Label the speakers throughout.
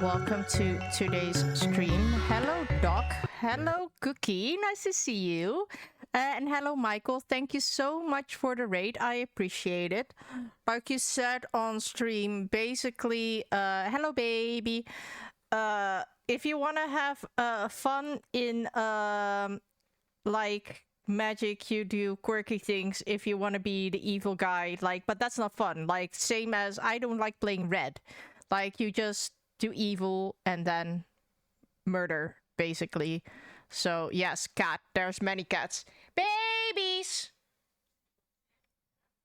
Speaker 1: Welcome to today's stream. Hello, Doc. Hello, Cookie. Nice to see you. And hello, Michael. Thank you so much for the raid. I appreciate it. Like you said on stream, basically, hello, baby. If you want to have fun in like magic, you do quirky things if you want to be the evil guy, like, but that's not fun. Like, same as I don't like playing red. Like, you just do evil and then murder, basically. So yes, cat. There's many cats. Babies!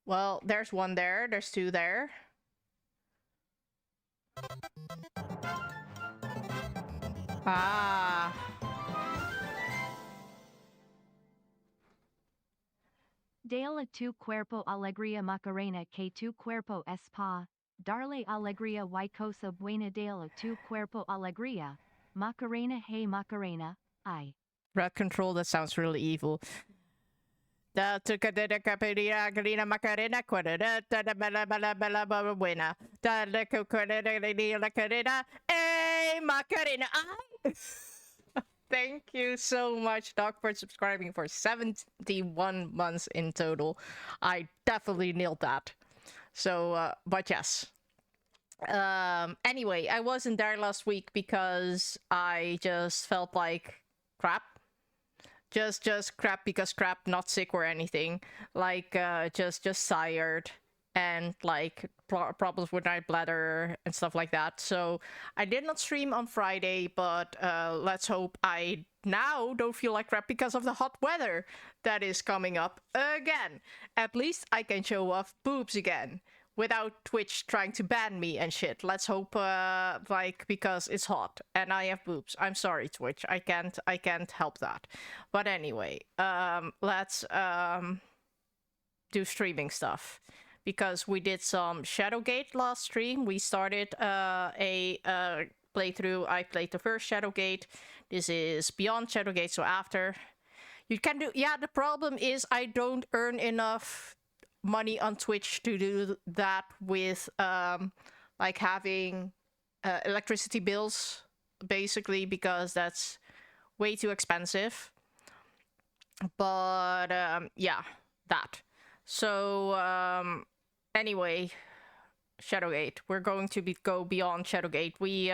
Speaker 1: Well, there's one there. There's two there. Ah.
Speaker 2: Dale a tu cuerpo alegría Macarena que tu cuerpo es pa. Darle alegría y cosa buena dale a tu cuerpo alegría. Macarena hey Macarena, I.
Speaker 1: Red control, that sounds really evil. Da Macarena Macarena buena. Da Macarena hey Macarena I. Thank you so much, Doc, for subscribing for 71 months in total. I definitely nailed that. So, but yes. Anyway, I wasn't there last week because I just felt like crap. Just crap because crap, not sick or anything. Like, just tired and like problems with my bladder and stuff like that. So I did not stream on Friday, but let's hope I now don't feel like crap because of the hot weather that is coming up again. At least I can show off boobs again without Twitch trying to ban me and shit. Let's hope, like, because it's hot and I have boobs. I'm sorry, Twitch. I can't help that. But anyway, let's do streaming stuff. Because we did some Shadowgate last stream. We started a playthrough. I played the first Shadowgate. This is beyond Shadowgate, so after. You can do... Yeah, the problem is I don't earn enough money on Twitch to do that with like having electricity bills, basically, because that's way too expensive. But yeah, that. So anyway, Shadowgate. We're going to go beyond Shadowgate. We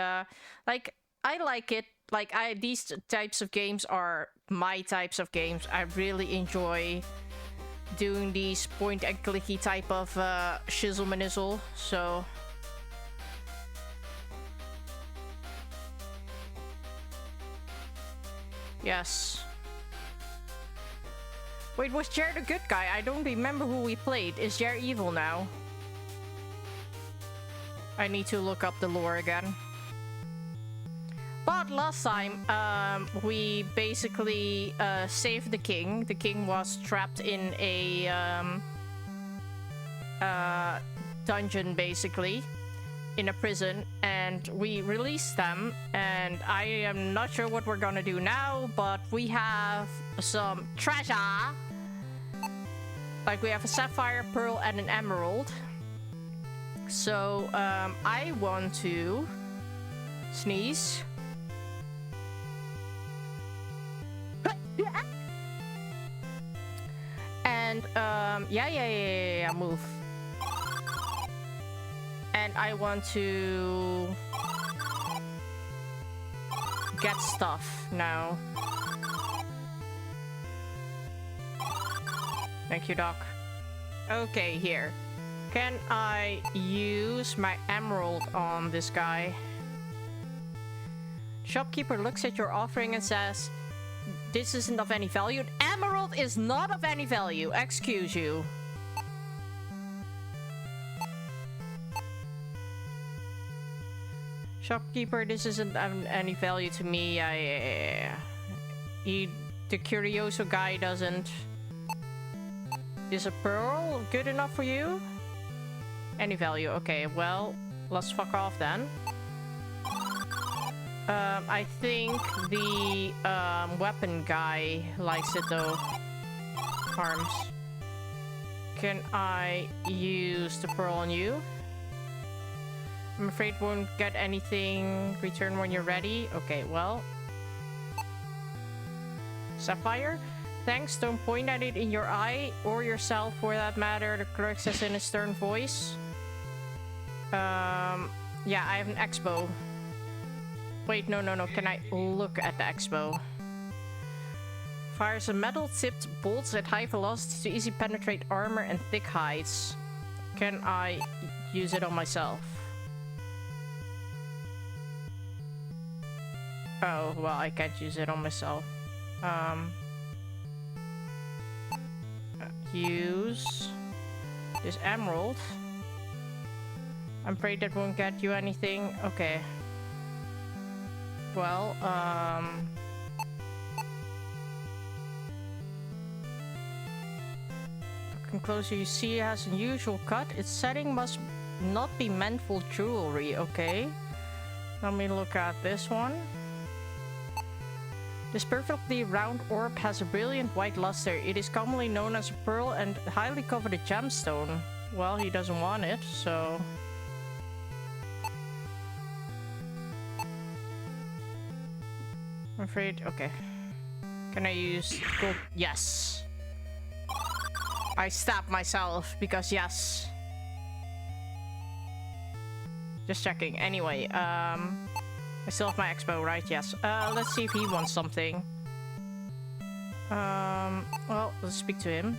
Speaker 1: like, I like it. Like, these types of games are my types of games. I really enjoy doing these point and clicky type of shizzle manizzle. So yes. Wait, was Jared a good guy? I don't remember who we played. Is Jared evil now? I need to look up the lore again. But last time, we basically saved the king. The king was trapped in a dungeon, basically, in a prison, and we released them. And I am not sure what we're gonna do now, but we have some treasure. Like, we have a sapphire, pearl, and an emerald. So I want to sneeze. And yeah, move. And I want to get stuff now. Thank you, Doc. Okay, here. Can I use my emerald on this guy? Shopkeeper looks at your offering and says, "This isn't of any value." Emerald is not of any value. Excuse you. Shopkeeper, this isn't any value to me. The Curioso guy doesn't. Is a pearl good enough for you? Any value? Okay, well, let's fuck off then. I think the weapon guy likes it though. Arms. Can I use the pearl on you? I'm afraid won't get anything. Return when you're ready. Okay, well. Sapphire? Thanks, don't point at it in your eye, or yourself for that matter, the clerk says in a stern voice. Yeah, I have an expo. Wait, no. Can I look at the expo? Fires a metal-tipped bolts at high velocity to easily penetrate armor and thick hides. Can I use it on myself? Oh, well, I can't use it on myself. Use this emerald. I'm afraid that won't get you anything. Okay. Well, looking closer, you see it has an unusual cut. Its setting must not be meant for jewelry. Okay. Let me look at this one. This perfectly round orb has a brilliant white luster. It is commonly known as a pearl and highly coveted gemstone. Well, he doesn't want it, so... I'm afraid... Okay. Can I use gold? Yes! I stabbed myself because yes. Just checking. Anyway, I still have my expo, right? Yes. Let's see if he wants something. Well, let's speak to him.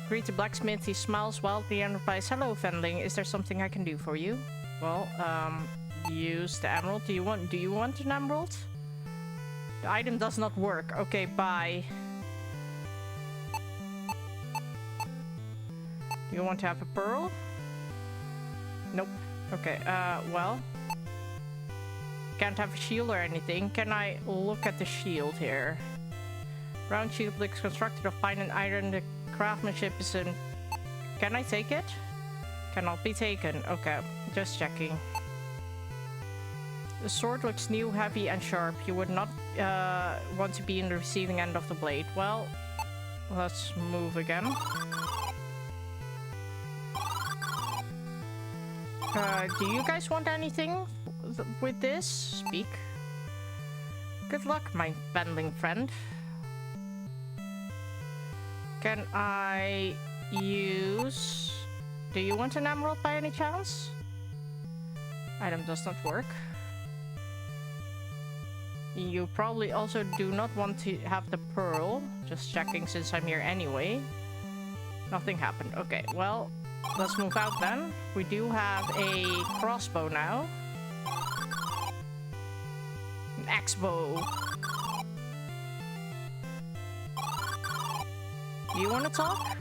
Speaker 1: Greet the blacksmith. He smiles wildly and replies, "Hello, Fenling. Is there something I can do for you?" Well, use the emerald. Do you want an emerald? The item does not work. Okay, bye. Do you want to have a pearl? Nope. Okay, well... Can't have a shield or anything. Can I look at the shield here? Round shield looks constructed of fine and iron. The craftsmanship is in... Can I take it? Cannot be taken. Okay, just checking. The sword looks new, heavy, and sharp. You would not want to be in the receiving end of the blade. Well, let's move again. Do you guys want anything with this? Speak. Good luck, my Fenling friend. Can I use... Do you want an emerald by any chance? Item does not work. You probably also do not want to have the pearl. Just checking since I'm here anyway. Nothing happened. Okay, well, let's move out then. We do have a crossbow now. An axe-bow. You want to talk?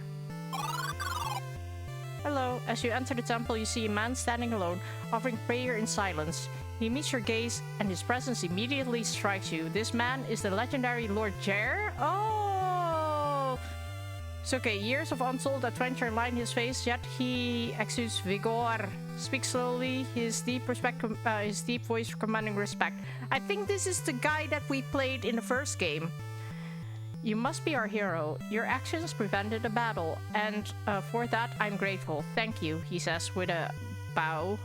Speaker 1: Hello. As you enter the temple, you see a man standing alone, offering prayer in silence. He meets your gaze, and his presence immediately strikes you. This man is the legendary Lord Jer? Oh! It's okay. Years of untold adventure line his face, yet he exudes vigor. Speaks slowly, his deep voice commanding respect. I think this is the guy that we played in the first game. You must be our hero. Your actions prevented a battle, and for that I'm grateful. Thank you, he says with a bow.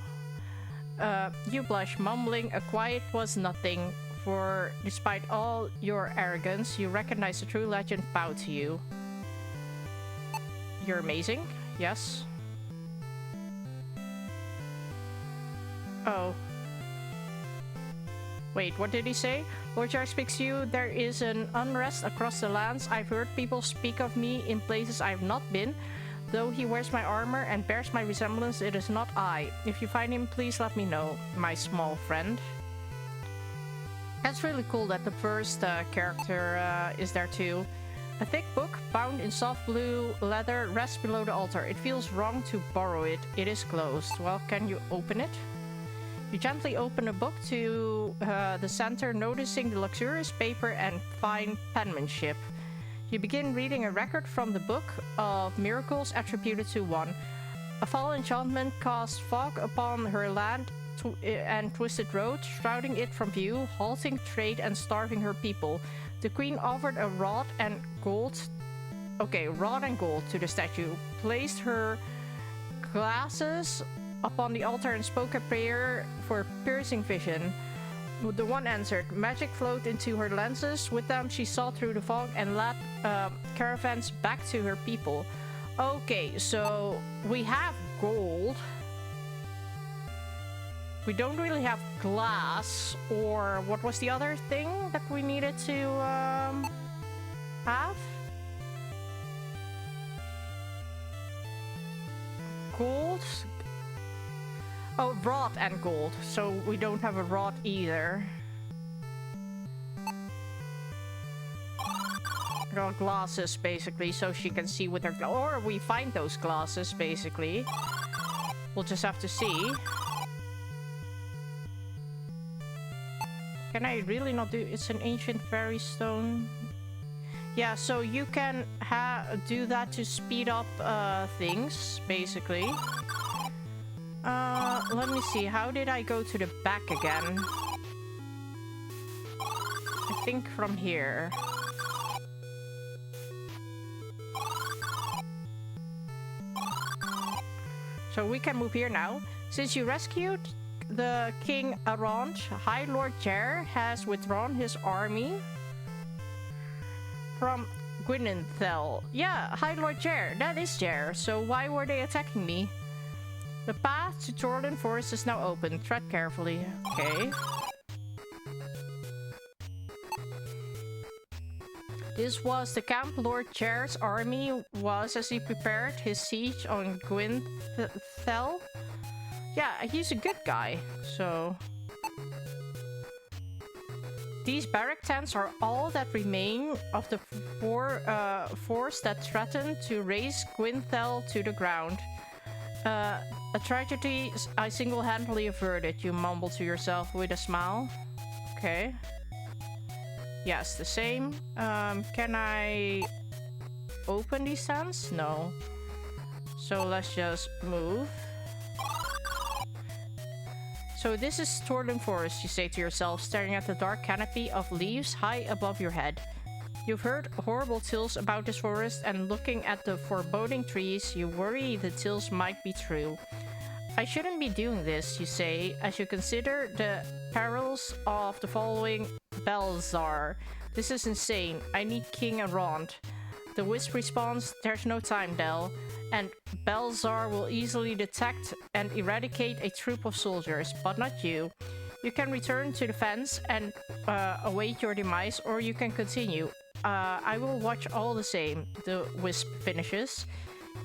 Speaker 1: You blush, mumbling a quiet was nothing, for despite all your arrogance, you recognize the true legend bow to you. You're amazing, yes. Oh. Wait, what did he say? Lord Jar speaks to you. There is an unrest across the lands. I've heard people speak of me in places I've not been. Though he wears my armor and bears my resemblance, it is not I. If you find him, please let me know, my small friend. That's really cool that the first character is there too. A thick book, bound in soft blue leather, rests below the altar. It feels wrong to borrow it. It is closed. Well, can you open it? You gently open the book to the center, noticing the luxurious paper and fine penmanship. You begin reading a record from the book of miracles attributed to one. A foul enchantment caused fog upon her land and twisted road, shrouding it from view, halting trade and starving her people. The queen offered a rod and gold to the statue, placed her glasses upon the altar and spoke a prayer for piercing vision. The one answered. Magic flowed into her lenses. With them she saw through the fog and led caravans back to her people. Okay, so we have gold. We don't really have glass, or what was the other thing that we needed to have? Gold? Oh, rod and gold. So we don't have a rod either. Or glasses, basically, so she can see with her... Or we find those glasses, basically. We'll just have to see. Can I really not do... It's an ancient fairy stone. Yeah, so you can do that to speed up things, basically. Let me see. How did I go to the back again? I think from here. So we can move here now. Since you rescued the King Arond, High Lord Jer has withdrawn his army from Gwynenthel. Yeah, High Lord Jer. That is Jer. So why were they attacking me? The path to Torlin Forest is now open. Tread carefully. Okay. This was the camp Lord Jer's army was as he prepared his siege on Gwynenthel. Yeah, he's a good guy, so... These barrack tents are all that remain of the force that threatened to raze Gwynenthel to the ground. A tragedy I single-handedly averted, you mumble to yourself with a smile. Okay. Yes, the same. Can I open these tents? No. So let's just move. So this is Torlin Forest, you say to yourself, staring at the dark canopy of leaves high above your head. You've heard horrible tales about this forest, and looking at the foreboding trees, you worry the tales might be true. I shouldn't be doing this, you say, as you consider the perils of the following Belzar. This is insane. I need King Arond. The wisp responds, there's no time, Del. And Belzar will easily detect and eradicate a troop of soldiers, but not you. You can return to the fence and await your demise, or you can continue. I will watch all the same, the wisp finishes.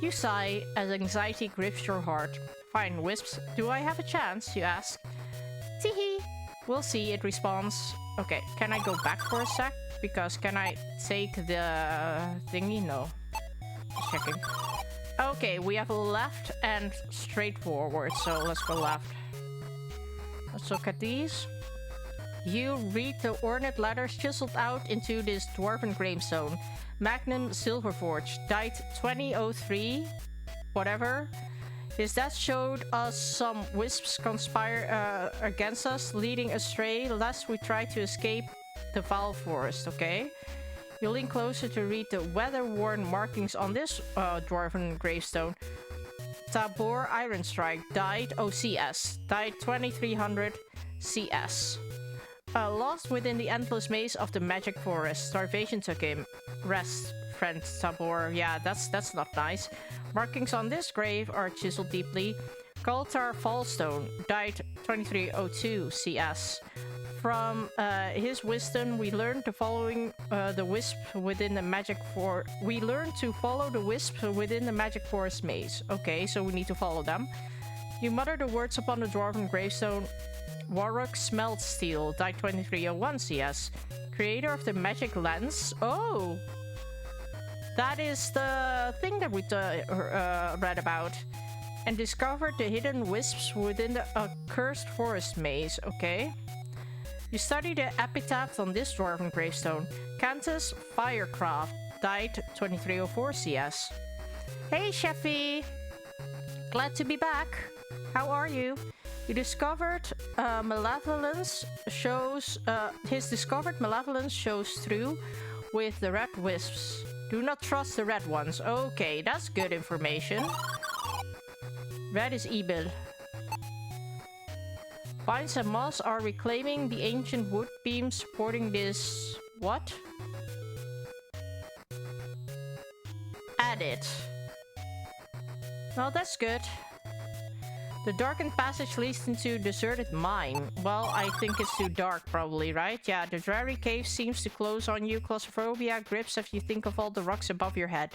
Speaker 1: You sigh as anxiety grips your heart. Fine, wisps, do I have a chance, you ask. Teehee. We'll see, it responds. Okay, can I go back for a sec? Because can I take the thingy? No. Just checking. Okay, we have left and straight forward, so let's go left. Let's look at these. You read the ornate letters chiseled out into this dwarven gravestone. Magnum Silverforge, died 2003, whatever. His death showed us some wisps conspire against us, leading astray lest we try to escape the foul forest, okay? You lean closer to read the weather-worn markings on this dwarven gravestone. Tabor Ironstrike, died OCS, died 2300 CS. Lost within the endless maze of the magic forest. Starvation took him. Rest, friend Tabor. Yeah, that's not nice. Markings on this grave are chiseled deeply. Kaltar Fallstone, died 2302 CS. From his wisdom, we learned the following the wisp within the magic forest. We learned to follow the wisp within the magic forest maze. Okay, so we need to follow them. You mutter the words upon the dwarven gravestone. Warrock Smelt Steel, died 2301 CS. Creator of the magic lens. Oh, that is the thing that we read about. And discovered the hidden wisps within the accursed forest maze. Okay. You study the epitaph on this dwarven gravestone. Cantus Firecraft, died 2304 CS. Hey, Sheffy! Glad to be back. How are you? You discovered malevolence shows... his discovered malevolence shows through with the red wisps. Do not trust the red ones. Okay, that's good information. Red is evil. Vines and moss are reclaiming the ancient wood beam supporting this... What? Add it. Well, that's good. The darkened passage leads into deserted mine. Well, I think it's too dark probably, right? Yeah, the dreary cave seems to close on you. Claustrophobia grips if you think of all the rocks above your head.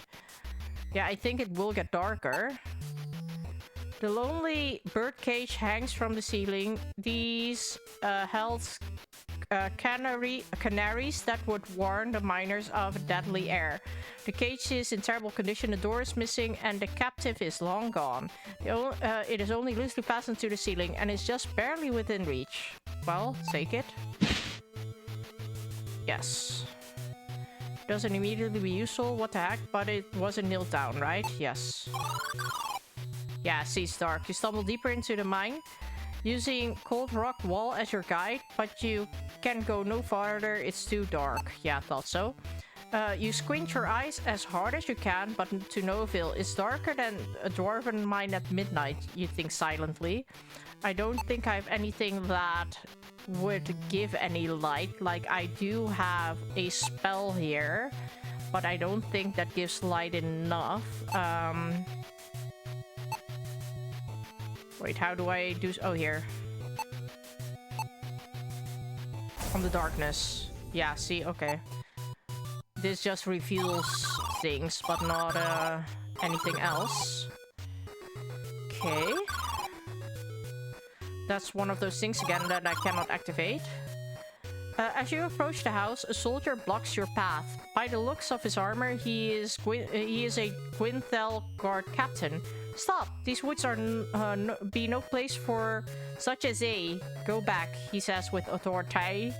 Speaker 1: Yeah, I think it will get darker. The lonely birdcage hangs from the ceiling. These held canaries that would warn the miners of deadly air. The cage is in terrible condition, the door is missing, and the captive is long gone. It is only loosely fastened to the ceiling and is just barely within reach. Well, take it. Yes. Doesn't immediately be useful, what the heck, but it wasn't nailed down, right? Yes. Yeah, see, it's dark. You stumble deeper into the mine, using cold rock wall as your guide, but you can go no farther, it's too dark. Yeah, I thought so. You squint your eyes as hard as you can, but to no avail. It's darker than a dwarven mine at midnight, you think silently. I don't think I have anything that would give any light. Like, I do have a spell here, but I don't think that gives light enough. Wait, how do I do... Oh, here. On the darkness. Yeah, see? Okay. This just reveals things, but not anything else. Okay. That's one of those things again that I cannot activate. As you approach the house, a soldier blocks your path. By the looks of his armor, he is a Gwynthel Guard captain. Stop! These woods are be no place for such as a. Go back, he says with authority.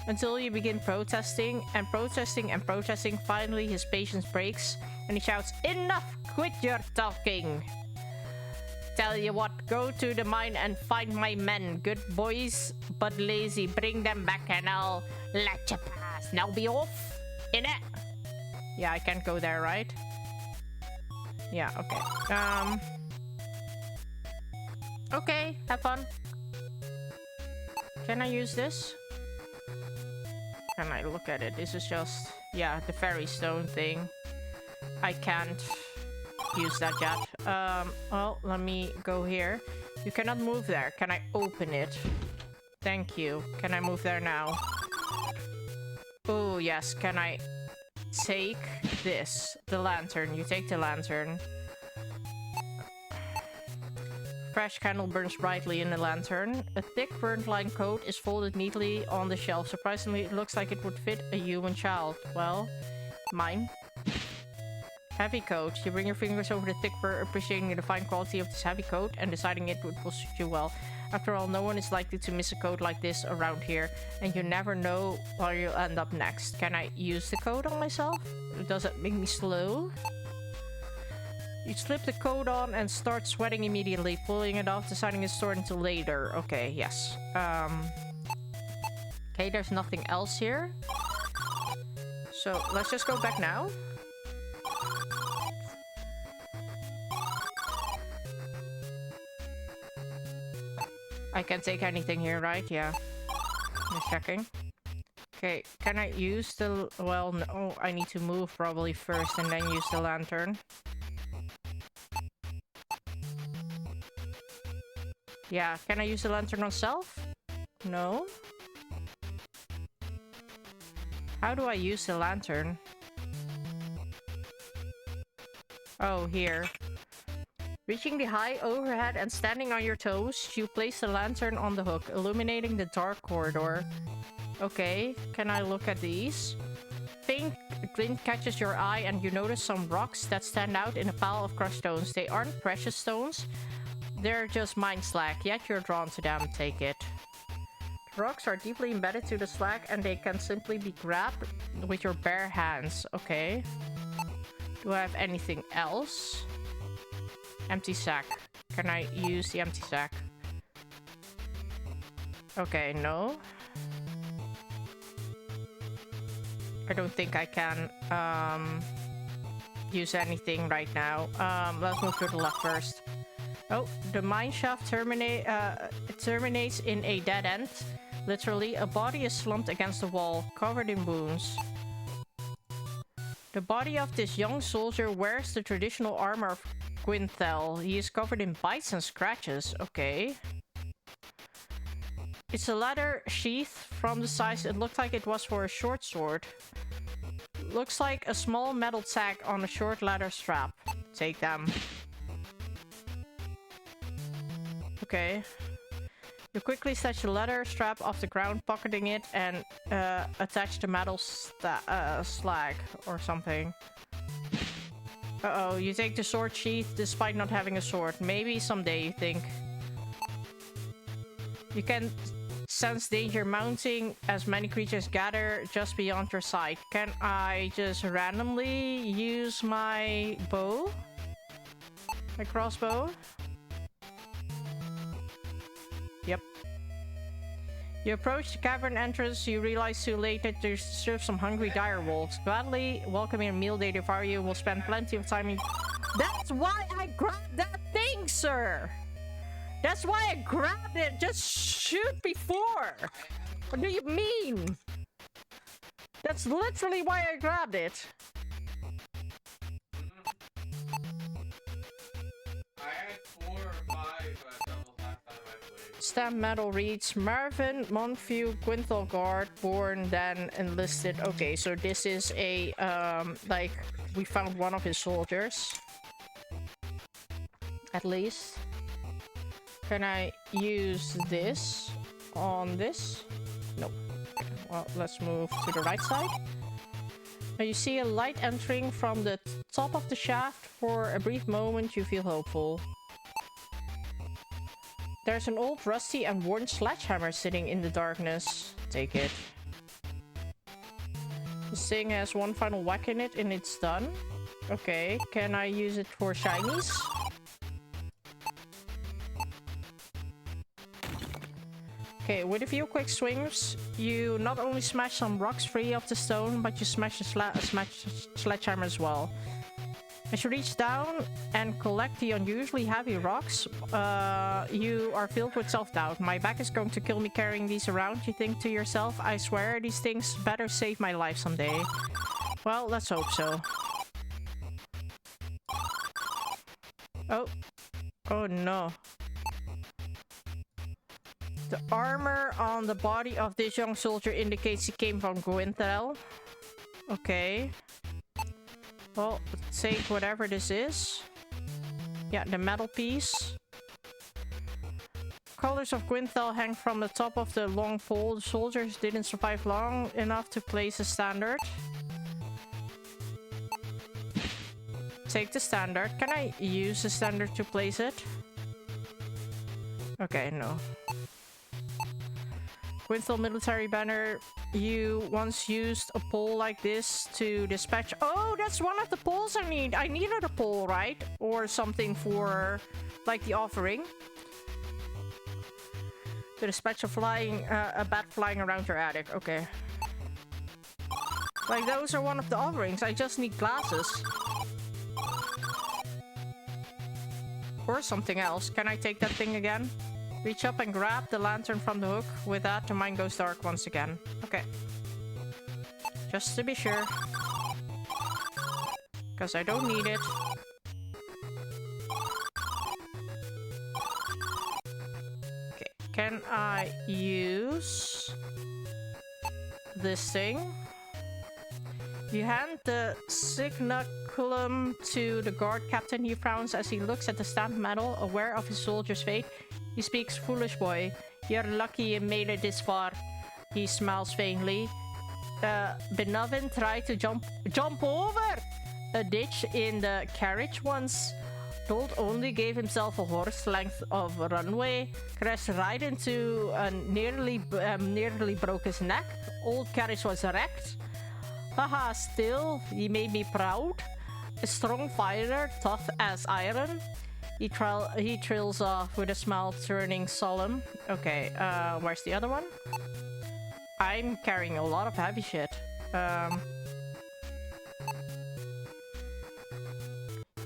Speaker 1: Until you begin protesting, and protesting, and protesting. Finally, his patience breaks, and he shouts, "Enough! Quit your talking! Tell you what, go to the mine and find my men. Good boys, but lazy. Bring them back and I'll let you pass. Now be off! In it!" Yeah, I can't go there, right? Yeah, okay. Okay, have fun. Can I use this? Can I look at it? This is just, yeah, the fairy stone thing. I can't use that yet. Well, let me go here. You cannot move there. Can I open it? Thank you. Can I move there now? Oh, yes. Can I take this? The lantern. You take the lantern. Fresh candle burns brightly in the lantern. A thick burnt line coat is folded neatly on the shelf. Surprisingly, it looks like it would fit a human child. Well, mine. Heavy coat. You bring your fingers over the thick fur, appreciating the fine quality of this heavy coat and deciding it will suit you well. After all, no one is likely to miss a coat like this around here, and you never know where you'll end up next. Can I use the coat on myself? Does it make me slow? You slip the coat on and start sweating immediately, pulling it off, deciding to store it until later. Okay, yes. Okay, there's nothing else here. So let's just go back now. I can't take anything here, right? Yeah. Just checking. Okay, can I use the... Well, no, I need to move probably first and then use the lantern. Yeah, can I use the lantern on self? No. How do I use the lantern? Oh, here. Reaching the high overhead and standing on your toes, you place the lantern on the hook, illuminating the dark corridor. Okay, can I look at these? Faint glint catches your eye and you notice some rocks that stand out in a pile of crushed stones. They aren't precious stones, they're just mine slag, yet you're drawn to them. Take it. The rocks are deeply embedded to the slag and they can simply be grabbed with your bare hands. Okay. Do I have anything else? Empty sack. Can I use the empty sack? Okay, no. I don't think I can use anything right now. Let's move to the left first. Oh, the mine shaft terminates in a dead end. Literally, a body is slumped against the wall, covered in wounds. The body of this young soldier wears the traditional armor of Quinthel. He is covered in bites and scratches. Okay. It's a leather sheath from the size it looked like it was for a short sword. Looks like a small metal tag on a short leather strap. Take them. Okay. You quickly snatch the leather strap off the ground, pocketing it, and attach the metal slag or something. Uh-oh, you take the sword sheath despite not having a sword. Maybe someday, you think. You can sense danger mounting as many creatures gather just beyond your sight. Can I just randomly use my bow? My crossbow? Yep. You approach the cavern entrance, you realize too late that there's serve some hungry dire wolves. Gladly welcoming a meal they devour you will spend plenty of time in... That's why I grabbed that thing, sir! That's why I grabbed it! Just shoot before! What do you mean? That's literally why I grabbed it.
Speaker 3: I had 4 or 5 doubles last time I played.
Speaker 1: Stamp metal reads Marvin Monfew Quinthelgard, born then enlisted. Okay, so this is a like we found one of his soldiers. At least. Can I use this on this? Nope. Well, let's move to the right side. Now you see a light entering from the top of the shaft. For a brief moment, you feel hopeful. There's an old, rusty and worn sledgehammer sitting in the darkness. Take it. This thing has one final whack in it and it's done. Okay, can I use it for shinies? Okay, with a few quick swings, you not only smash some rocks free of the stone, but you smash the sledgehammer as well. As you reach down and collect the unusually heavy rocks, you are filled with self-doubt. My back is going to kill me carrying these around, you think to yourself. I swear these things better save my life someday. Well, let's hope so. Oh. Oh no. The armor on the body of this young soldier indicates he came from Gwynthel. Okay. Well, let's take whatever this is. Yeah, the metal piece. Colors of Gwynthel hang from the top of the long pole. The soldiers didn't survive long enough to place a standard. Take the standard. Can I use the standard to place it? Okay, no. Gwynthel military banner. You once used a pole like this to dispatch... Oh, that's one of the poles I need. I needed a pole, right? Or something for, like, the offering. To dispatch a bat flying around your attic. Okay. Like, those are one of the offerings. I just need glasses. Or something else. Can I take that thing again? Reach up and grab the lantern from the hook. With that, the mine goes dark once again. Okay. Just to be sure. Because I don't need it. Okay. Can I use this thing? You hand the signaculum to the guard captain. He frowns as he looks at the stamped metal, aware of his soldier's fate. He speaks, "Foolish boy, you're lucky you made it this far." He smiles faintly. Benovin tried to jump over a ditch in the carriage once. Dolt only gave himself a horse length of runway, crashed right into and nearly broke his neck. Old carriage was wrecked. Haha, still, he made me proud. A strong fighter, tough as iron. He trails off with a smile, turning solemn. Okay, where's the other one? I'm carrying a lot of heavy shit.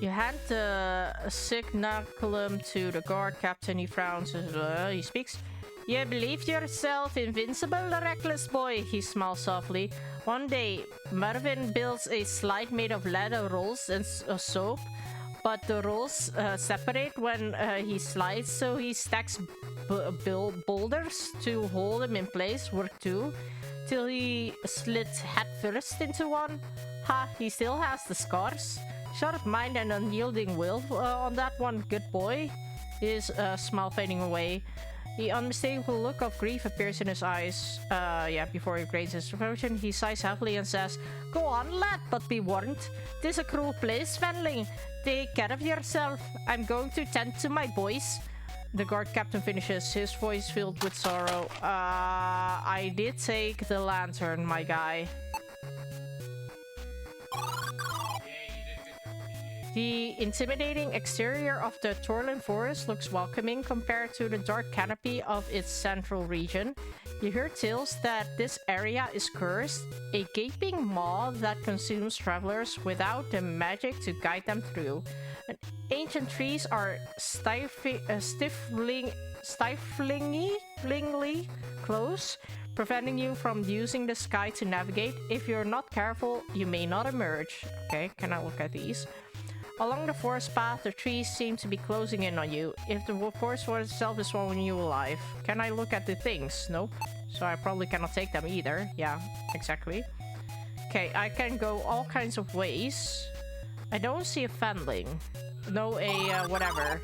Speaker 1: You hand the signaculum to the guard captain. He frowns. He speaks. You believed yourself invincible, reckless boy. He smiles softly. One day, Mervyn builds a slide made of leather rolls and soap. But the rolls separate when he slides, so he stacks boulders to hold him in place. Work too, till he slits head first into one. Ha! He still has the scars. Sharp mind and unyielding will on that one, good boy. His smile fading away. The unmistakable look of grief appears in his eyes. Before he grades his devotion, he sighs heavily and says, "Go on, lad, but be warned. This a cruel place, Fenling. Take care of yourself. I'm going to tend to my boys." The guard captain finishes, his voice filled with sorrow. I did take the lantern, my guy. The intimidating exterior of the Torlin Forest looks welcoming compared to the dark canopy of its central region. You hear tales that this area is cursed, a gaping maw that consumes travelers without the magic to guide them through. Ancient trees are stiflingly close, preventing you from using the sky to navigate. If you're not careful, you may not emerge. Okay, can I look at these? Along the forest path, the trees seem to be closing in on you. If the forest itself is swallowing you alive. Can I look at the things? Nope. So I probably cannot take them either. Yeah, exactly. Okay, I can go all kinds of ways. I don't see a Fenling. No, whatever.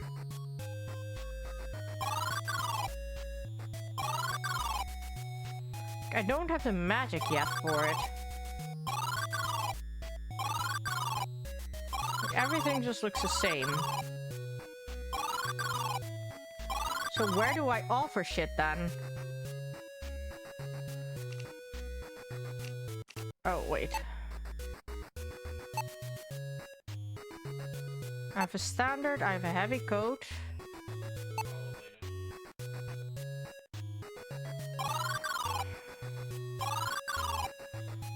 Speaker 1: I don't have the magic yet for it. Everything just looks the same. So where do I offer shit then? Oh, wait. I have a standard, I have a heavy coat.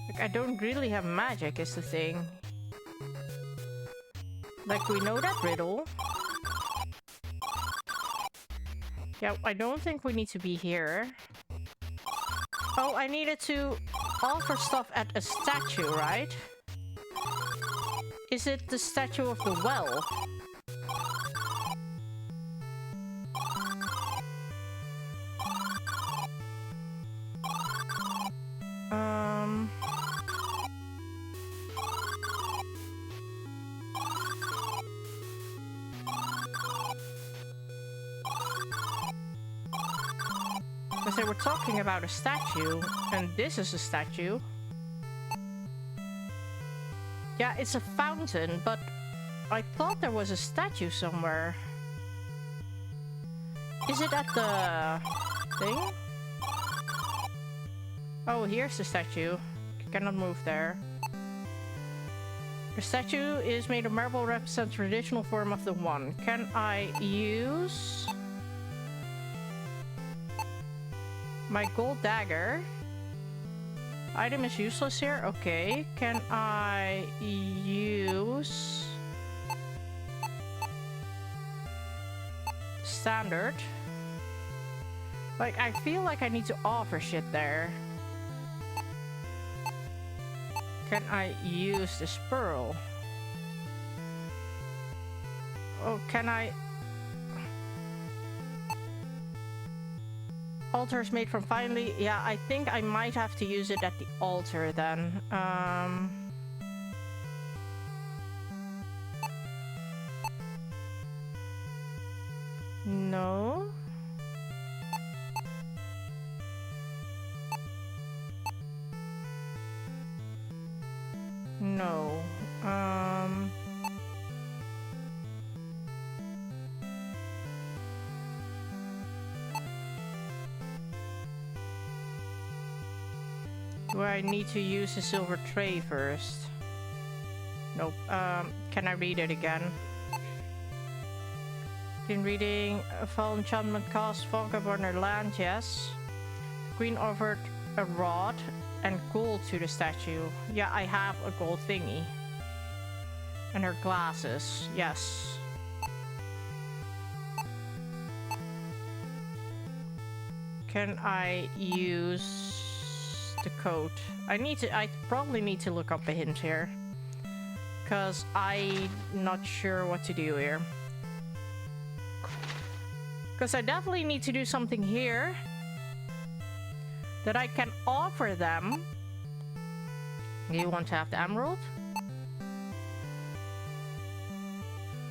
Speaker 1: Like, I don't really have magic is the thing. Like, we know that riddle. Yeah, I don't think we need to be here. Oh, I needed to offer stuff at a statue, right? Is it the statue of the well? Because they were talking about a statue, and this is a statue. Yeah, it's a fountain, but I thought there was a statue somewhere. Is it at the thing? Oh, here's the statue. Cannot move there. The statue is made of marble, represents traditional form of the one. Can I use my gold dagger? Item is useless here. Okay. Can I use standard? Like, I feel like I need to offer shit there. Can I use this pearl? Oh, can I? Altars made from finely. Yeah, I think I might have to use it at the altar then. No. No. Do I need to use the silver tray first? Nope. Can I read it again? In reading, a fall enchantment cost Volga on her land, yes. The queen offered a rod and gold to the statue. Yeah, I have a gold thingy. And her glasses, yes. Can I use the coat? I probably need to look up a hint here. Cause I'm not sure what to do here. Cause I definitely need to do something here that I can offer them. You want to have the emerald?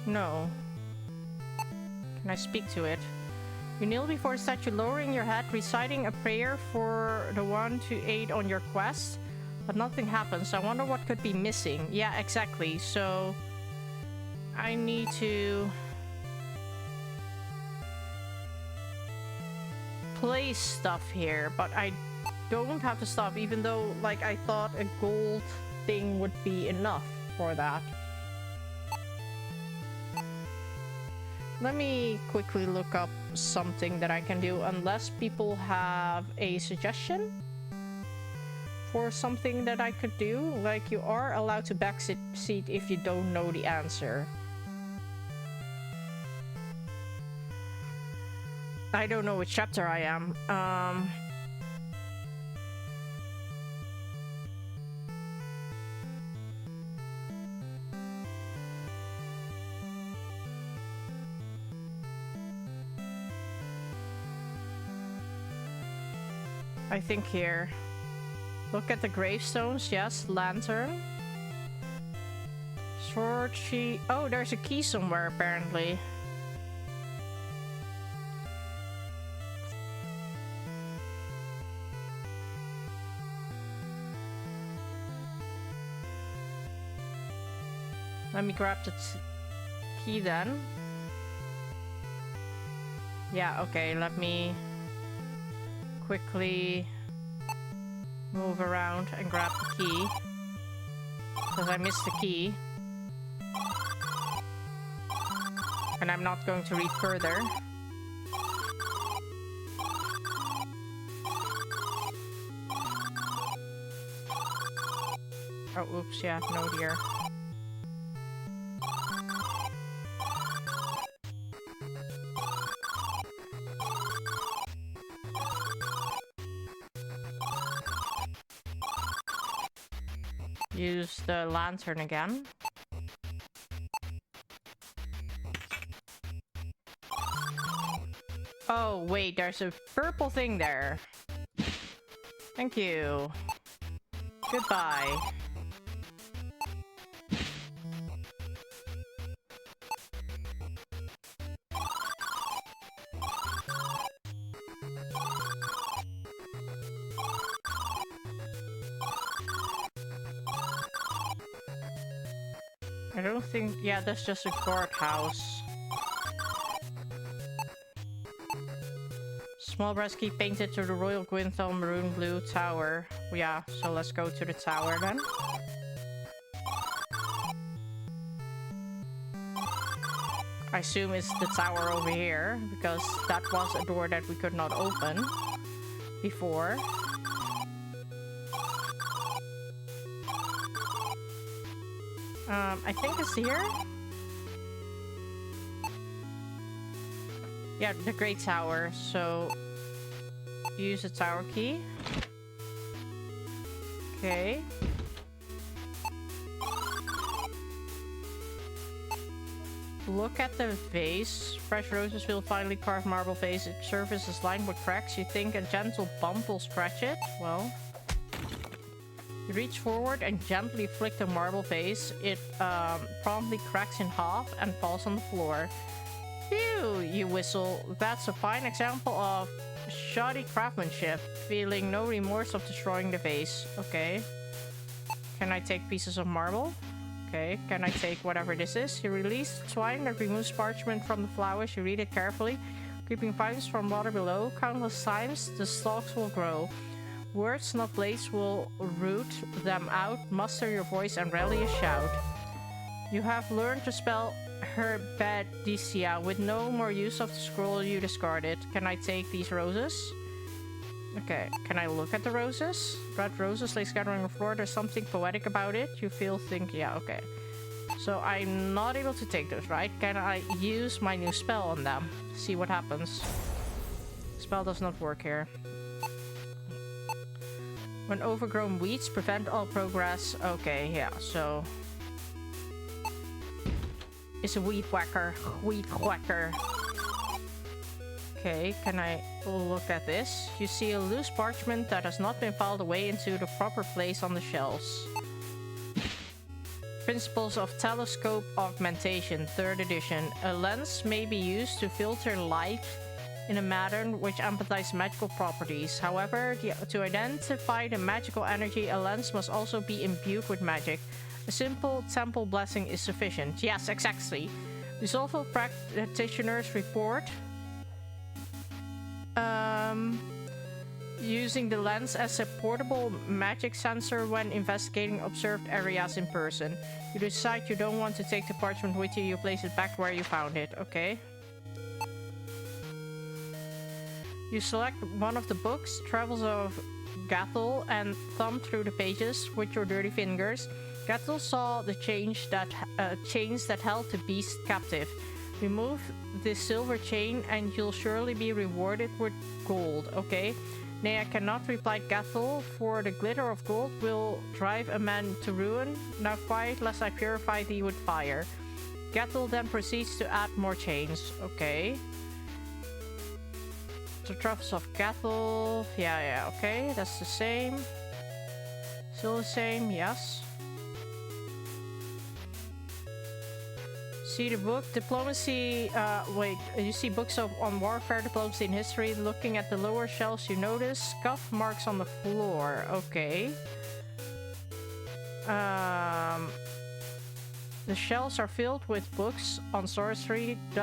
Speaker 1: No. Can I speak to it? You kneel before a statue, lowering your head, reciting a prayer for the one to aid on your quest, but nothing happens. I wonder what could be missing. Yeah, exactly. So I need to place stuff here, but I don't have to stop, even though, like, I thought a gold thing would be enough for that. Let me quickly look up something that I can do, unless people have a suggestion for something that I could do. Like, you are allowed to backseat if you don't know the answer. I don't know which chapter I am. I think here. Look at the gravestones. Yes, lantern. Sword, she. Oh, there's a key somewhere apparently. Let me grab the key then. Yeah, okay, let me quickly move around and grab the key. Because I missed the key. And I'm not going to read further. Oh, oops, yeah, no dear. use the lantern again. Oh, wait, there's a purple thing there. Thank you. Goodbye. I don't think... Yeah, that's just a guardhouse. Small brass key painted to the Royal Gwynthal Maroon Blue Tower. Yeah, so let's go to the tower then. I assume it's the tower over here, because that was a door that we could not open before. I think it's here. Yeah, the Great Tower. So use the tower key. Okay. Look at the vase. Fresh roses will finely carved marble vase. Its surface is lined with cracks. You think a gentle bump will scratch it? Well, you reach forward and gently flick the marble vase. It promptly cracks in half and falls on the floor. Phew, you whistle. That's a fine example of shoddy craftsmanship. Feeling no remorse of destroying the vase. Okay. Can I take pieces of marble? Okay, can I take whatever this is? You release the twine that removes parchment from the flowers. You read it carefully. Creeping vines from water below. Countless times the stalks will grow. Words, not blades, will root them out. Muster your voice and rally a shout. You have learned to spell Herbedicia. With no more use of the scroll, you discard it. Can I take these roses? Okay, can I look at the roses? Red roses lay scattered on the floor. There's something poetic about it. You think, yeah, okay. So I'm not able to take those, right? Can I use my new spell on them? See what happens. Spell does not work here. When overgrown weeds prevent all progress. Okay, yeah, so... It's a weed whacker. Weed whacker. Okay, can I look at this? You see a loose parchment that has not been filed away into the proper place on the shelves. Principles of Telescope Augmentation, 3rd edition. A lens may be used to filter light in a manner which amplifies magical properties. However, to identify the magical energy, a lens must also be imbued with magic. A simple temple blessing is sufficient. Yes, exactly. Resolve practitioners report using the lens as a portable magic sensor when investigating observed areas in person. You decide you don't want to take the parchment with you, you place it back where you found it. Okay. You select one of the books, Travels of Gathel, and thumb through the pages with your dirty fingers. Gathel saw the chains that held the beast captive. Remove this silver chain and you'll surely be rewarded with gold, okay? Nay, I cannot, replied Gathel, for the glitter of gold will drive a man to ruin. Now quiet, lest I purify thee with fire. Gathel then proceeds to add more chains, okay? The Travels of Gathel, yeah, okay, that's the same. Still the same, yes. See the book, diplomacy, wait, you see books on warfare, diplomacy, and history. Looking at the lower shelves, you notice scuff marks on the floor. Okay. The shelves are filled with books on sorcery. The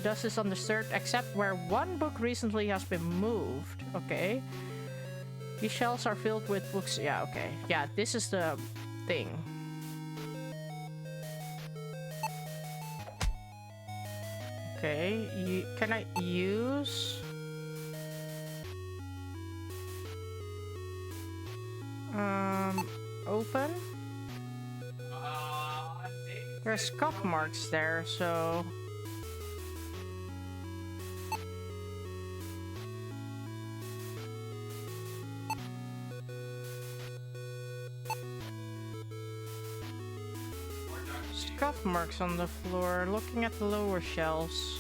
Speaker 1: dust is undisturbed, except where one book recently has been moved. Okay. These shelves are filled with books. Yeah, okay. Yeah, this is the thing. Okay, can I use... open? There's scuff marks there, so... Scuff marks on the floor, looking at the lower shelves.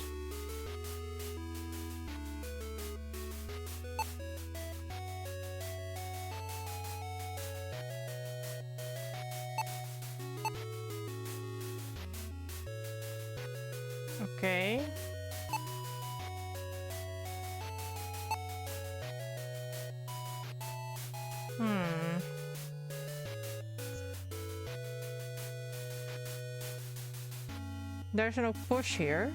Speaker 1: Okay. There's no push here.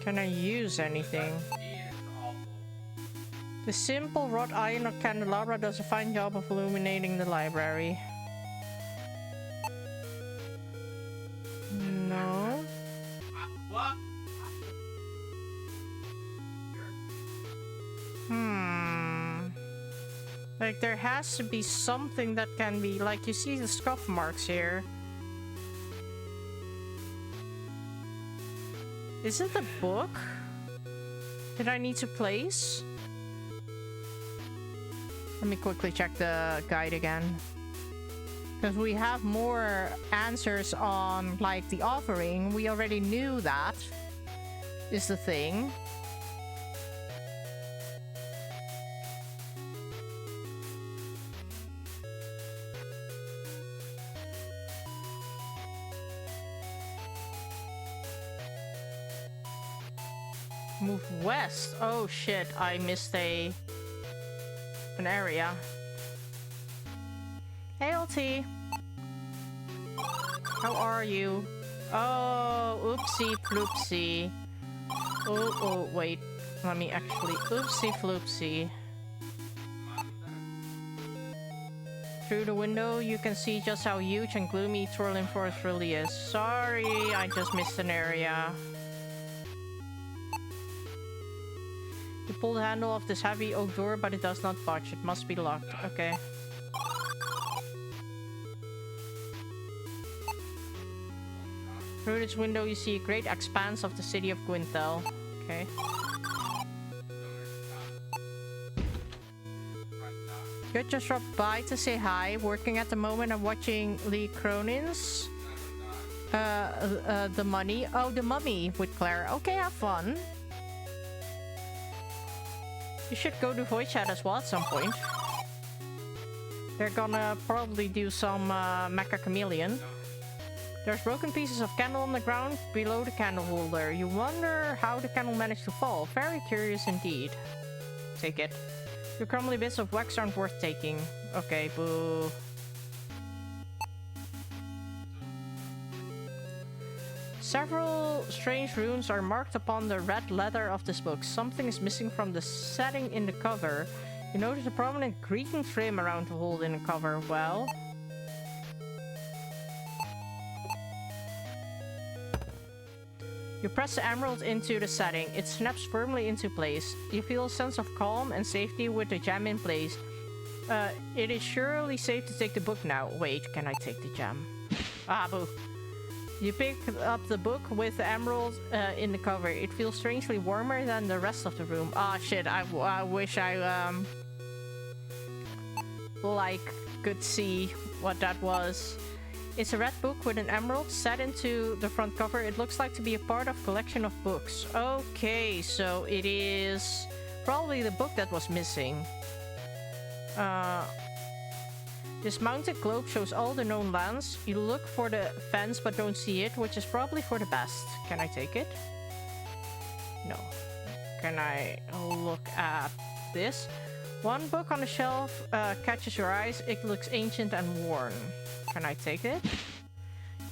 Speaker 1: Can I use anything? The simple wrought iron candelabra does a fine job of illuminating the library. No.
Speaker 3: What?
Speaker 1: Like, there has to be something that can be... Like, you see the scuff marks here. Is it the book that I need to place? Let me quickly check the guide again. Because we have more answers on, like, the offering. We already knew that is the thing. Move west. Oh shit, I missed an area. Hey LT. How are you? Oh, oopsie floopsie. Oh, wait. Let me actually... Oopsie floopsie. Through the window, you can see just how huge and gloomy Twirling Forest really is. Sorry, I just missed an area. You pull the handle of this heavy oak door, but it does not budge. It must be locked. Okay. Through this window, you see a great expanse of the city of Gwynthel. Okay. Good, just dropped by to say hi. Working at the moment, I'm watching Lee Cronin's The Money. Oh, The Mummy with Claire. Okay, have fun. You should go to voice chat as well at some point. They're gonna probably do some Mecha Chameleon. There's broken pieces of candle on the ground below the candle holder. You wonder how the candle managed to fall. Very curious indeed. Take it. Your crumbly bits of wax aren't worth taking. Okay, boo. Several strange runes are marked upon the red leather of this book. Something is missing from the setting in the cover. You notice a prominent Grecian trim around the hole in the cover. Well... You press the emerald into the setting. It snaps firmly into place. You feel a sense of calm and safety with the gem in place. It is surely safe to take the book now. Wait, can I take the gem? Ah, boo. You pick up the book with the emerald in the cover. It feels strangely warmer than the rest of the room. Ah, shit. I wish I, like, could see what that was. It's a red book with an emerald set into the front cover. It looks like to be a part of a collection of books. Okay, so it is probably the book that was missing. This mounted globe shows all the known lands. You look for the fence but don't see it, which is probably for the best. Can I take it? No. Can I look at this? One book on the shelf catches your eyes. It looks ancient and worn. Can I take it?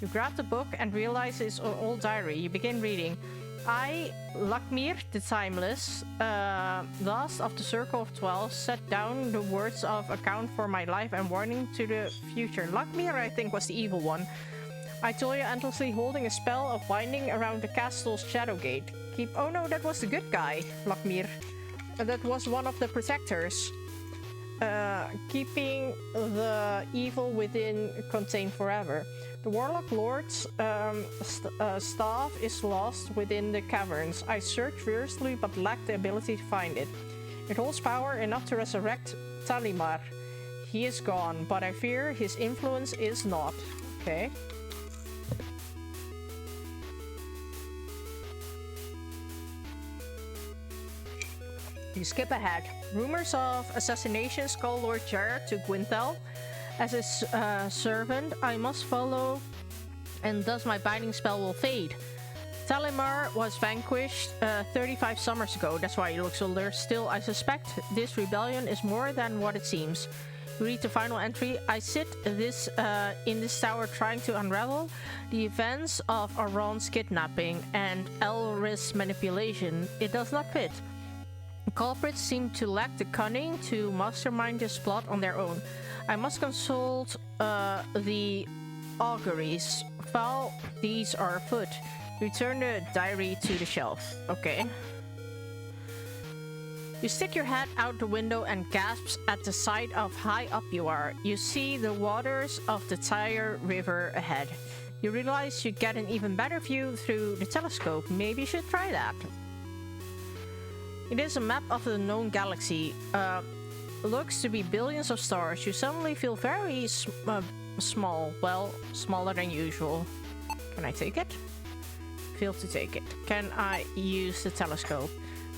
Speaker 1: You grab the book and realize it's an old diary. You begin reading. I, Lakmir the Timeless, last of the Circle of 12, set down the words of account for my life and warning to the future. Lakmir, I think, was the evil one. I told you endlessly holding a spell of winding around the castle's Shadowgate. Oh no, that was the good guy, Lakmir. That was one of the protectors. Keeping the evil within contained forever. The Warlock Lord's staff is lost within the caverns. I searched fiercely but lacked the ability to find it. It holds power enough to resurrect Talimar. He is gone, but I fear his influence is not. Okay. You skip ahead. Rumors of assassinations call Lord Jarrett to Gwynthel. As his servant, I must follow, and thus my binding spell will fade. Talimar was vanquished 35 summers ago. That's why he looks older. Still, I suspect this rebellion is more than what it seems. You read the final entry. I sit in this tower trying to unravel the events of Aron's kidnapping and Elris' manipulation. It does not fit. The culprits seem to lack the cunning to mastermind this plot on their own. I must consult the auguries. Foul deeds are afoot. Return the diary to the shelf. Okay. You stick your head out the window and gasp at the sight of how high up you are. You see the waters of the Tyre River ahead. You realize you get an even better view through the telescope. Maybe you should try that. It is a map of the known galaxy. Looks to be billions of stars. You suddenly feel very small. Well, smaller than usual. Can I take it? Fail to take it. Can I use the telescope?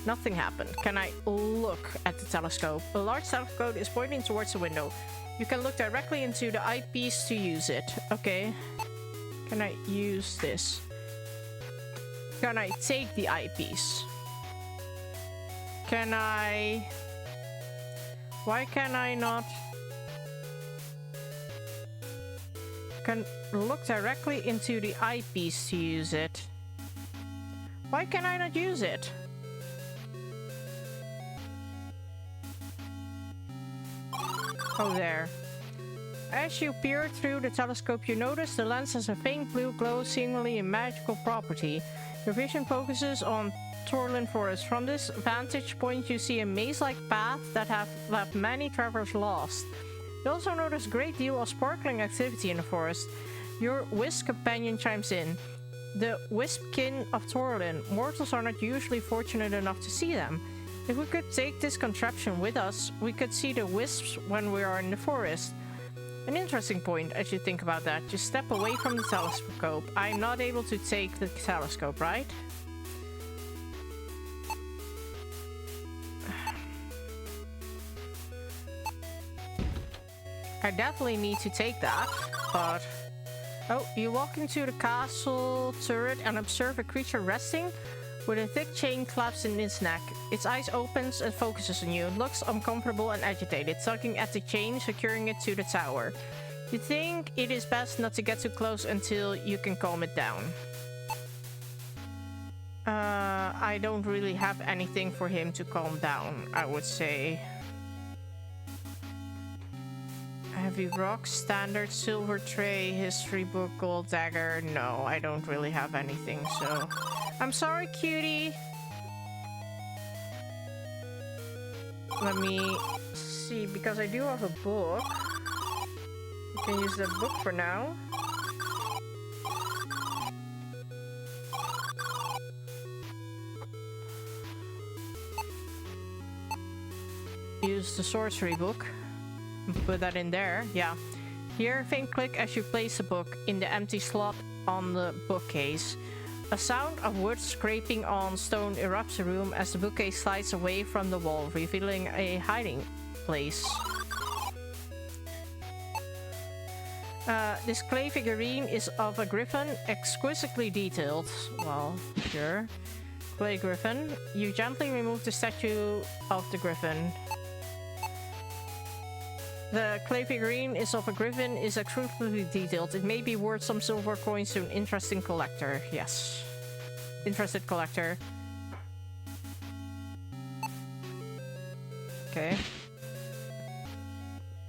Speaker 1: Nothing happened. Can I look at the telescope? A large telescope is pointing towards the window. You can look directly into the eyepiece to use it. Okay. Can I use this? Can I take the eyepiece? Can I... Why can I not... Can look directly into the eyepiece to use it? Why can I not use it? Oh, there. As you peer through the telescope, you notice the lens has a faint blue glow, seemingly a magical property. Your vision focuses on Torlin Forest. From this vantage point, you see a maze-like path that have left many travelers lost. You also notice a great deal of sparkling activity in the forest. Your wisp companion chimes in. The Wispkin of Torlin. Mortals are not usually fortunate enough to see them. If we could take this contraption with us, we could see the wisps when we are in the forest. An interesting point as you think about that. Just step away from the telescope. I'm not able to take the telescope, right? I definitely need to take that, but... Oh, you walk into the castle turret and observe a creature resting with a thick chain collapsed in its neck. Its eyes opens and focuses on you. It looks uncomfortable and agitated, tugging at the chain, securing it to the tower. You think it is best not to get too close until you can calm it down. I don't really have anything for him to calm down, I would say. Heavy rock, standard, silver tray, history book, gold dagger. No, I don't really have anything, so... I'm sorry, cutie! Let me see, because I do have a book. You can use the book for now. Use the sorcery book. Put that in there, yeah. Hear a faint click as you place the book in the empty slot on the bookcase. A sound of wood scraping on stone erupts the room as the bookcase slides away from the wall, revealing a hiding place. This clay figurine is of a griffin, exquisitely detailed. Well, sure. Clay griffin. You gently remove the statue of the griffin. The clay figurine is of a griffin, is exquisitely detailed. It may be worth some silver coins to an interesting collector. Yes. Interested collector. Okay.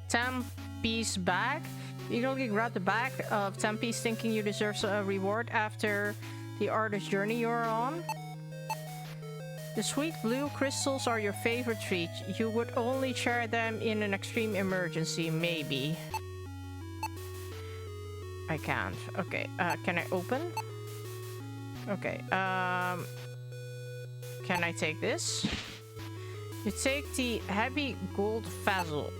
Speaker 1: 10-piece bag. Eagerly grab the bag of 10 piece, thinking you deserve a reward after the artist's journey you're on. The sweet blue crystals are your favorite treat. You would only share them in an extreme emergency, maybe. I can't. Okay, can I open? Okay, can I take this? You take the heavy gold vessel.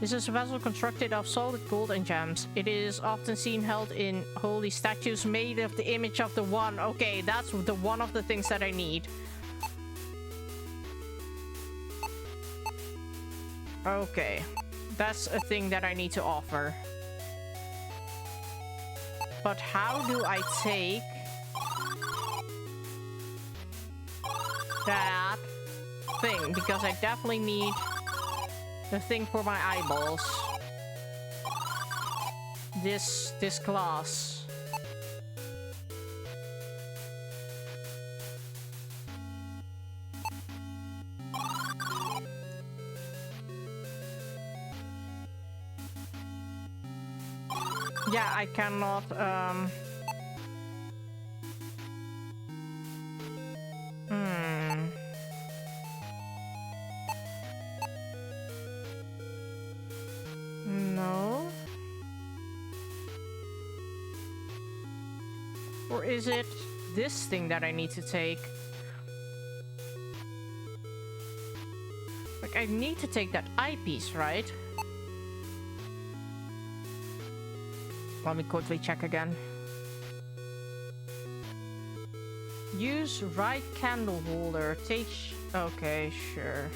Speaker 1: This is a vessel constructed of solid gold and gems. It is often seen held in holy statues made of the image of the One. Okay, that's the one of the things that I need. Okay, that's a thing that I need to offer. But how do I take that thing? Because I definitely need the thing for my eyeballs. This glass. Yeah, I cannot No. Or is it this thing that I need to take? Like, I need to take that eyepiece, right? Let me quickly check again. Use right candle holder. Take... Okay, sure.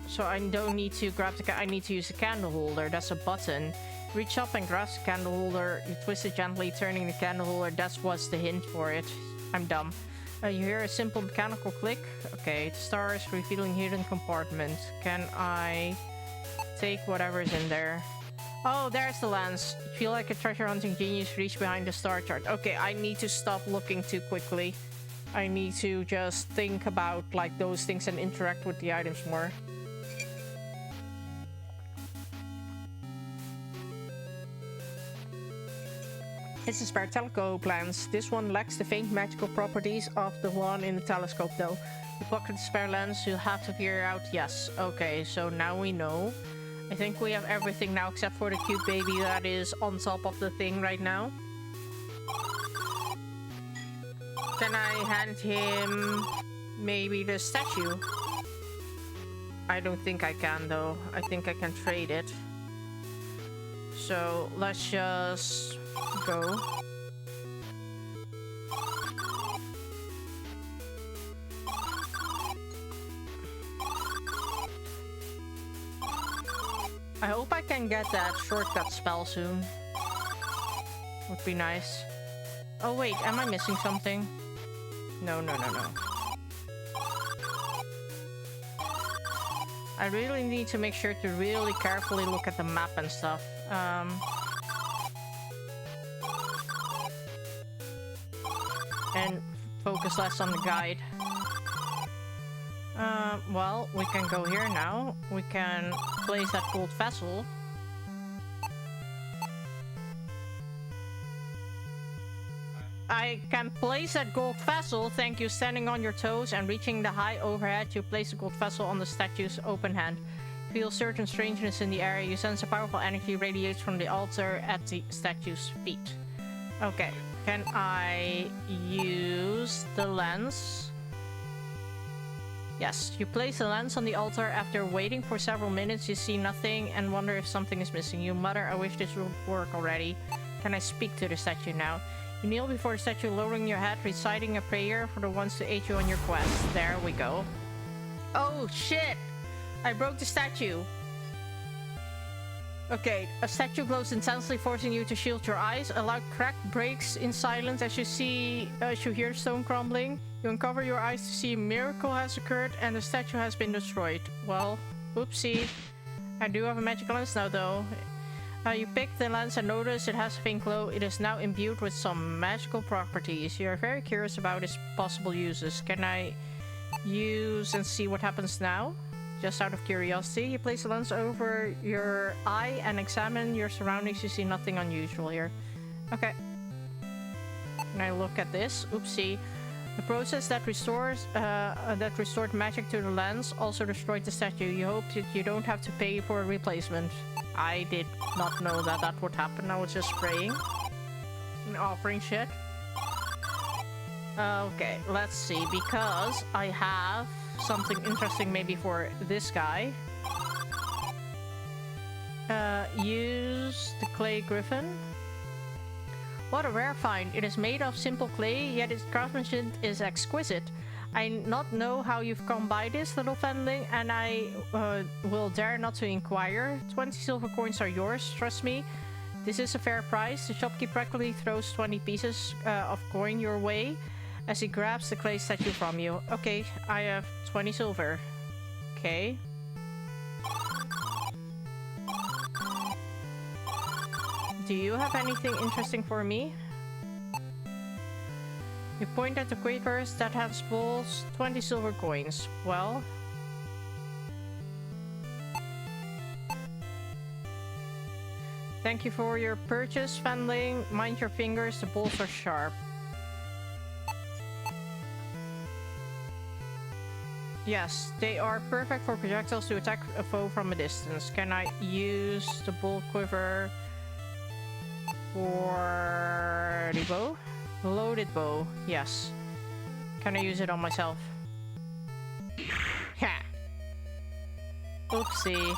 Speaker 1: So I don't need to grab the... I need to use the candle holder. That's a button. Reach up and grasp the candle holder. You twist it gently, turning the candle holder. That was the hint for it. I'm dumb. You hear a simple mechanical click. Okay, the star is revealing hidden compartment. Can I take whatever's in there? Oh, there's the lens. You feel like a treasure hunting genius reach behind the star chart. Okay, I need to stop looking too quickly. I need to just think about like those things and interact with the items more. It's a spare telescope lens. This one lacks the faint magical properties of the one in the telescope though. You pocket the spare lens, you'll have to figure out. Yes, okay, so now we know. I think we have everything now except for the cute baby that is on top of the thing right now. Can I hand him maybe the statue? I don't think I can though. I think I can trade it. So let's just go. I hope I can get that shortcut spell soon. Would be nice. Oh wait, am I missing something? No. I really need to make sure to really carefully look at the map and stuff. And focus less on the guide. Well, we can go here now. We can place that gold vessel. I can place that gold vessel. Thank you. Standing on your toes and reaching the high overhead, you place the gold vessel on the statue's open hand. Feel certain strangeness in the area. You sense a powerful energy radiates from the altar at the statue's feet. Okay. Can I use the lens? Yes, you place the lens on the altar. After waiting for several minutes, you see nothing and wonder if something is missing. You mutter, I wish this would work already. Can I speak to the statue now? You kneel before the statue, lowering your head, reciting a prayer for the ones to aid you on your quest. There we go. Oh, shit! I broke the statue. Okay, a statue glows intensely, forcing you to shield your eyes. A loud crack breaks in silence as you hear stone crumbling. You uncover your eyes to see a miracle has occurred and the statue has been destroyed. Well, oopsie. I do have a magic lens now though. You pick the lens and notice it has a faint glow. It is now imbued with some magical properties. You are very curious about its possible uses. Can I use and see what happens now? Just out of curiosity, you place the lens over your eye and examine your surroundings. You see nothing unusual here. Okay. Can I look at this? Oopsie. The process that restored magic to the lens also destroyed the statue. You hope that you don't have to pay for a replacement. I did not know that that would happen. I was just spraying and offering shit. Okay, let's see, because I have something interesting maybe for this guy. Use the clay griffin. What a rare find. It is made of simple clay, yet its craftsmanship is exquisite. I not know how you've come by this, little Fenling, and I will dare not to inquire. 20 silver coins are yours, trust me. This is a fair price. The shopkeeper practically throws 20 pieces of coin your way as he grabs the clay statue from you. Okay, I have 20 silver. Okay. Do you have anything interesting for me? You point at the quavers that has balls, 20 silver coins. Well... Thank you for your purchase, Fenling. Mind your fingers, the balls are sharp. Yes, they are perfect for projectiles to attack a foe from a distance. Can I use the ball quiver for the bow? Loaded bow, yes. Can I use it on myself? Ha! Oopsie.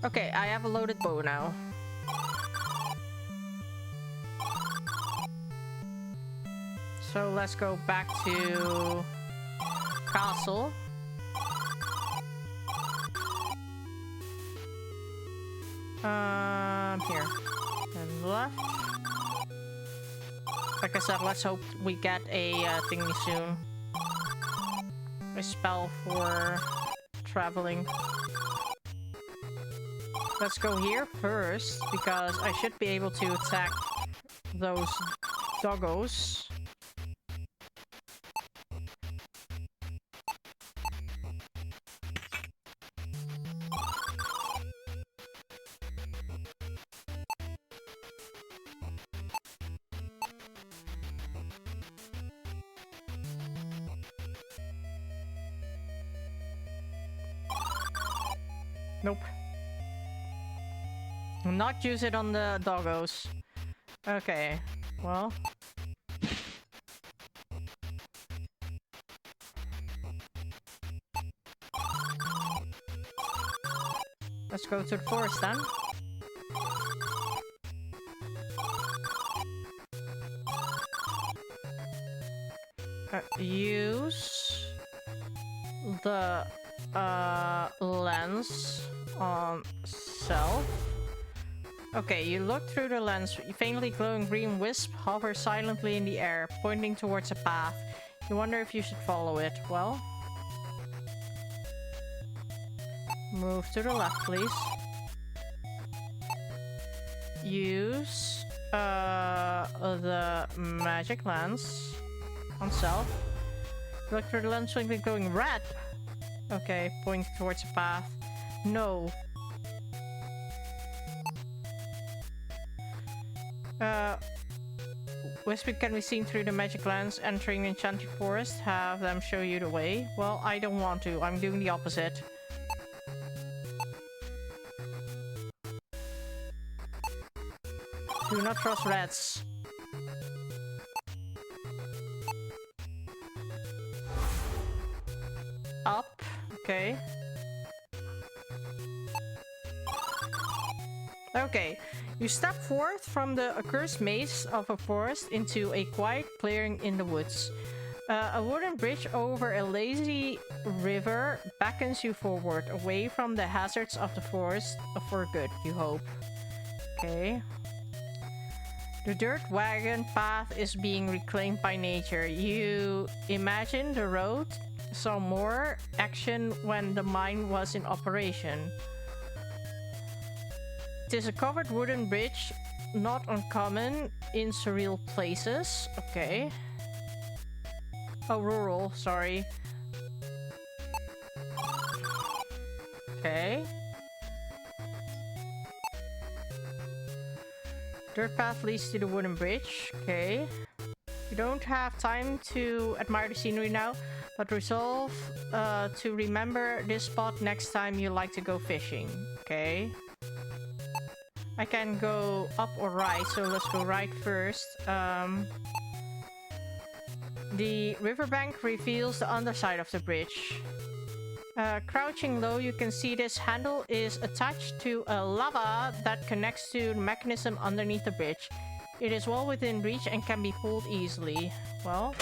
Speaker 1: Okay, I have a loaded bow now. So let's go back to castle. Here. And left. Like I said, let's hope we get a thingy soon. A spell for traveling. Let's go here first, because I should be able to attack those doggos. Nope. Not use it on the doggos. Okay, well. Let's go to the forest then. Use the lens on self. Okay, you look through the lens. A faintly glowing green wisp hovers silently in the air, pointing towards a path. You wonder if you should follow it. Well, move to the left, please. Use the magic lens on self. Look through the lens, faintly glowing red. Okay, pointing towards a path. No. Wisp can be seen through the magic lens. Entering the enchanted forest, have them show you the way. Well, I don't want to. I'm doing the opposite. Do not trust rats. Up. Okay. Okay. You step forth from the accursed maze of a forest into a quiet clearing in the woods. A wooden bridge over a lazy river beckons you forward, away from the hazards of the forest for good, you hope. Okay. The dirt wagon path is being reclaimed by nature. You imagine the road saw more action when the mine was in operation. It is a covered wooden bridge, not uncommon in surreal places. Okay. Oh, rural, sorry. Okay. Dirt path leads to the wooden bridge. Okay. You don't have time to admire the scenery now, but resolve to remember this spot next time you like to go fishing. Okay. I can go up or right, so let's go right first. The riverbank reveals the underside of the bridge. Crouching low, you can see this handle is attached to a lava that connects to the mechanism underneath the bridge. It is well within reach and can be pulled easily. Well,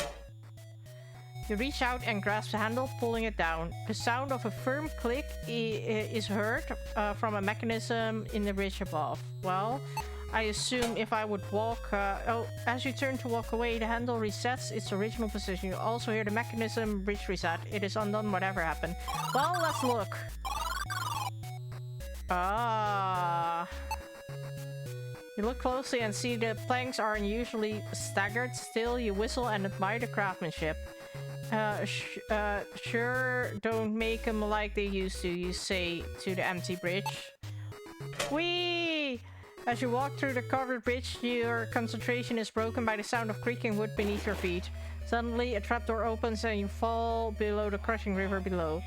Speaker 1: you reach out and grasp the handle, pulling it down. The sound of a firm click is heard from a mechanism in the bridge above. Well, I assume if I would walk... as you turn to walk away, the handle resets its original position. You also hear the mechanism bridge reset. It is undone whatever happened. Well, let's look. Ah... You look closely and see the planks are unusually staggered. Still, you whistle and admire the craftsmanship. Sure, don't make them like they used to, you say to the empty bridge. Whee! As you walk through the covered bridge, your concentration is broken by the sound of creaking wood beneath your feet. Suddenly, a trapdoor opens and you fall below the crushing river below.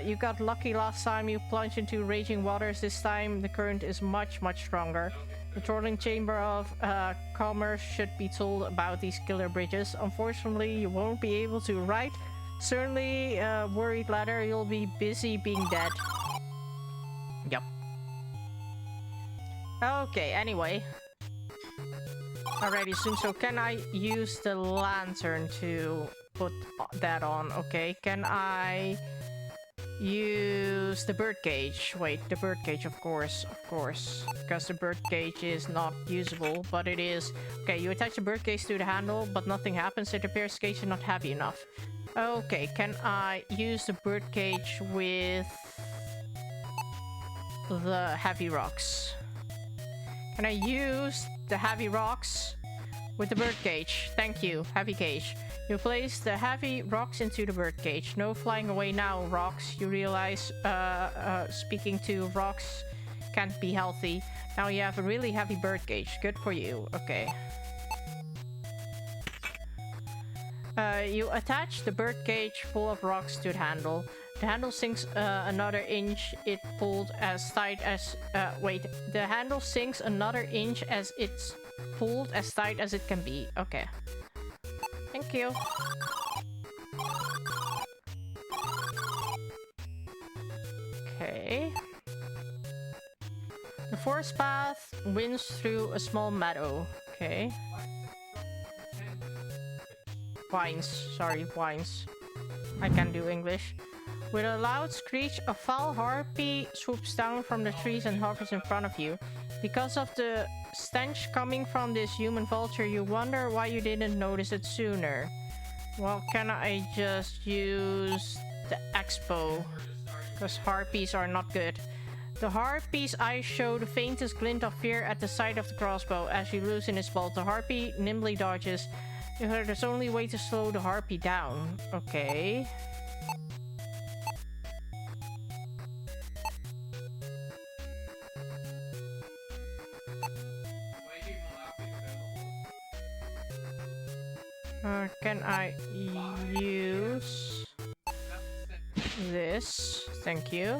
Speaker 1: You got lucky last time you plunged into raging waters. This time, the current is much, much stronger. The Trolling Chamber of Commerce should be told about these killer bridges. Unfortunately, you won't be able to ride. Certainly, worried later, you'll be busy being dead. Yep. Okay, anyway. Alrighty, soon. So can I use the lantern to put that on? Okay, can I use the bird cage? Wait, the bird cage, of course, because the bird cage is not usable, but it is. Okay, you attach the bird cage to the handle, but nothing happens. It appears the cage is not heavy enough. Okay, can I use the bird cage with the heavy rocks? Can I use the heavy rocks with the bird cage? Thank you, heavy cage. You place the heavy rocks into the bird cage. No flying away now, rocks. You realize speaking to rocks can't be healthy. Now you have a really heavy bird cage. Good for you. Okay. You attach the bird cage full of rocks to the handle. The handle sinks another inch. It pulled as tight as... wait. The handle sinks another inch as it's pulled as tight as it can be. Okay. Thank you. Okay. The forest path winds through a small meadow. Okay. Vines. Sorry, vines. I can't do English. With a loud screech, a foul harpy swoops down from the trees and hovers in front of you. Because of the stench coming from this human vulture, you wonder why you didn't notice it sooner. Well, can I just use the expo? Because harpies are not good. The harpy's eyes show the faintest glint of fear at the sight of the crossbow. As you loosen its bolt, the harpy nimbly dodges. There's only a way to slow the harpy down. Okay. Can I use this? Thank you.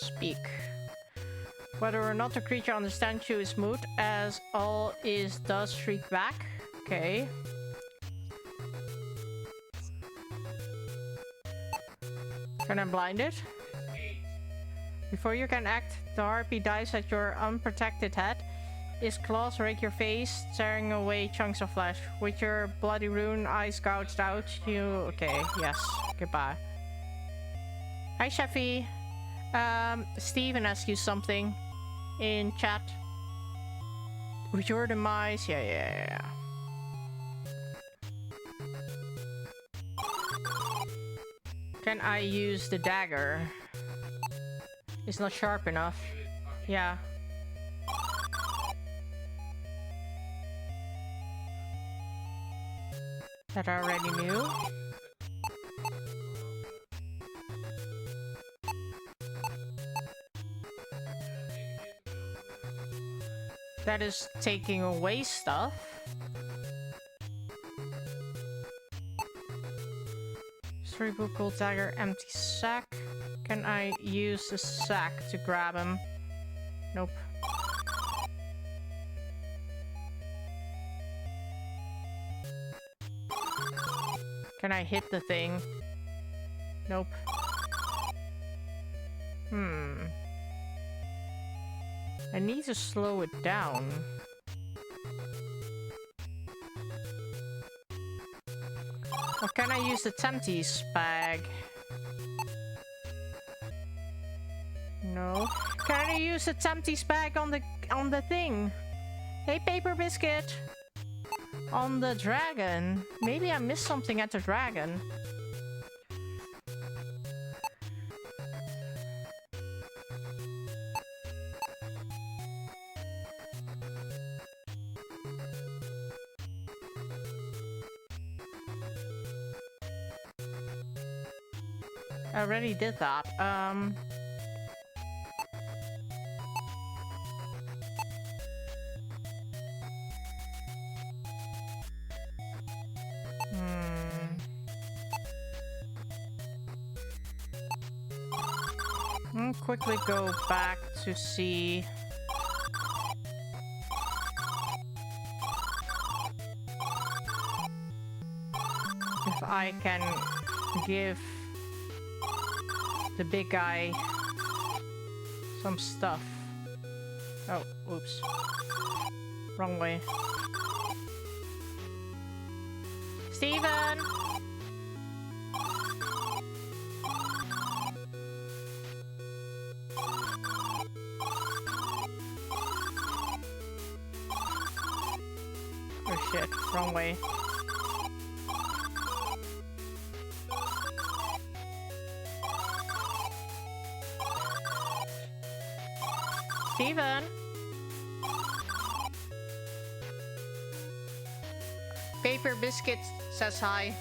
Speaker 1: Speak. Whether or not the creature understands you is moot, as all is does shriek back. Okay. Can I blind it? Before you can act, the harpy dives at your unprotected head. Its claws rake your face, tearing away chunks of flesh. With your bloody rune eyes gouged out, you... Okay, yes. Goodbye. Hi, Sheffy. Steven asked you something in chat. With your demise? Yeah. Can I use the dagger? It's not sharp enough. Yeah. That I already knew. That is taking away stuff. 3 book gold dagger, empty sack. Can I use the sack to grab him? Nope. Can I hit the thing? Nope. I need to slow it down. Or can I use the Tempties bag? No. Can I use the Tempties bag on the thing? Hey, Paper Biscuit! On the dragon. Maybe I missed something at the dragon. I already did that. I'll quickly go back to see. If I can give the big guy some stuff. Oh, oops. Wrong way. Steven! Oh shit, wrong way. Steven! Paper Biscuit says hi.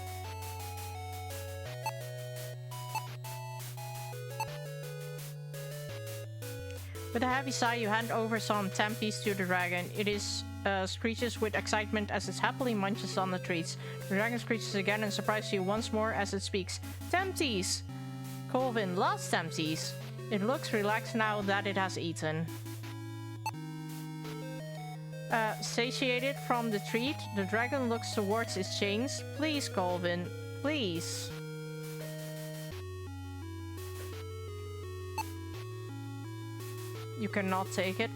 Speaker 1: With a heavy sigh, you hand over some Tempies to the dragon. It is screeches with excitement as it happily munches on the treats. The dragon screeches again and surprises you once more as it speaks. Tempties! Colvin loves Tempties. It looks relaxed now that it has eaten. Satiated from the treat, the dragon looks towards its chains. Please, Colvin, please. You cannot take it.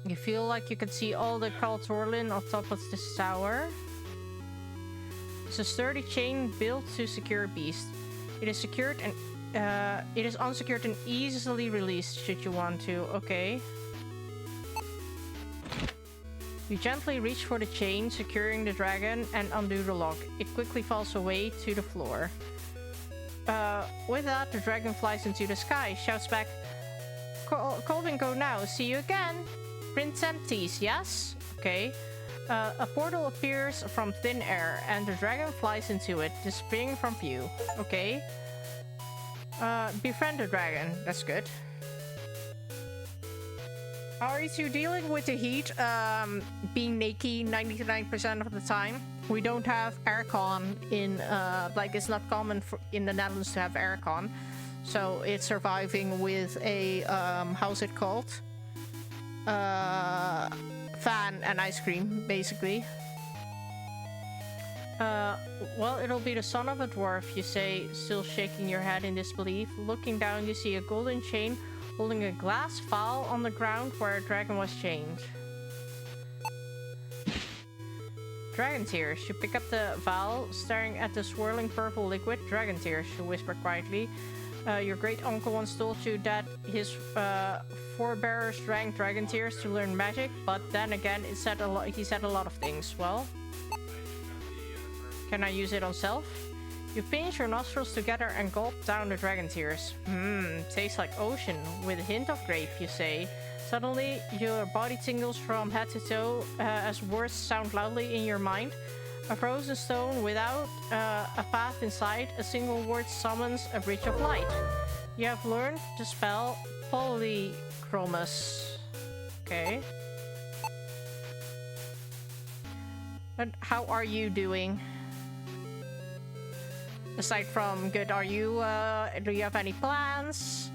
Speaker 1: You feel like you can see all the Kaltorlin on top of this tower. It's a sturdy chain built to secure a beast. It is secured and it is unsecured and easily released should you want to. Okay. You gently reach for the chain, securing the dragon, and undo the lock. It quickly falls away to the floor. With that, the dragon flies into the sky, shouts back, Colvin, go now, see you again! Prince Tempties, yes? Okay. A portal appears from thin air, and the dragon flies into it, disappearing from view. Okay. Befriend the dragon, that's good. How are you two dealing with the heat? Being naked 99% of the time. We don't have aircon in, like it's not common in the Netherlands to have aircon. So it's surviving with a, how's it called? Fan and ice cream, basically. Well, it'll be the son of a dwarf, you say, still shaking your head in disbelief. Looking down, you see a golden chain holding a glass vial on the ground where a dragon was chained. Dragon tears. You pick up the vial, staring at the swirling purple liquid. Dragon tears, you whisper quietly. Your great uncle once told you that his forebears drank dragon tears to learn magic, but then again, he said a lot of things. Well, can I use it on self? You pinch your nostrils together and gulp down the dragon tears. Tastes like ocean, with a hint of grape, you say. Suddenly, your body tingles from head to toe as words sound loudly in your mind. A frozen stone without a path inside, a single word summons a bridge of light. You have learned the spell Polychromus. Okay. And how are you doing? Aside from good, are you, do you have any plans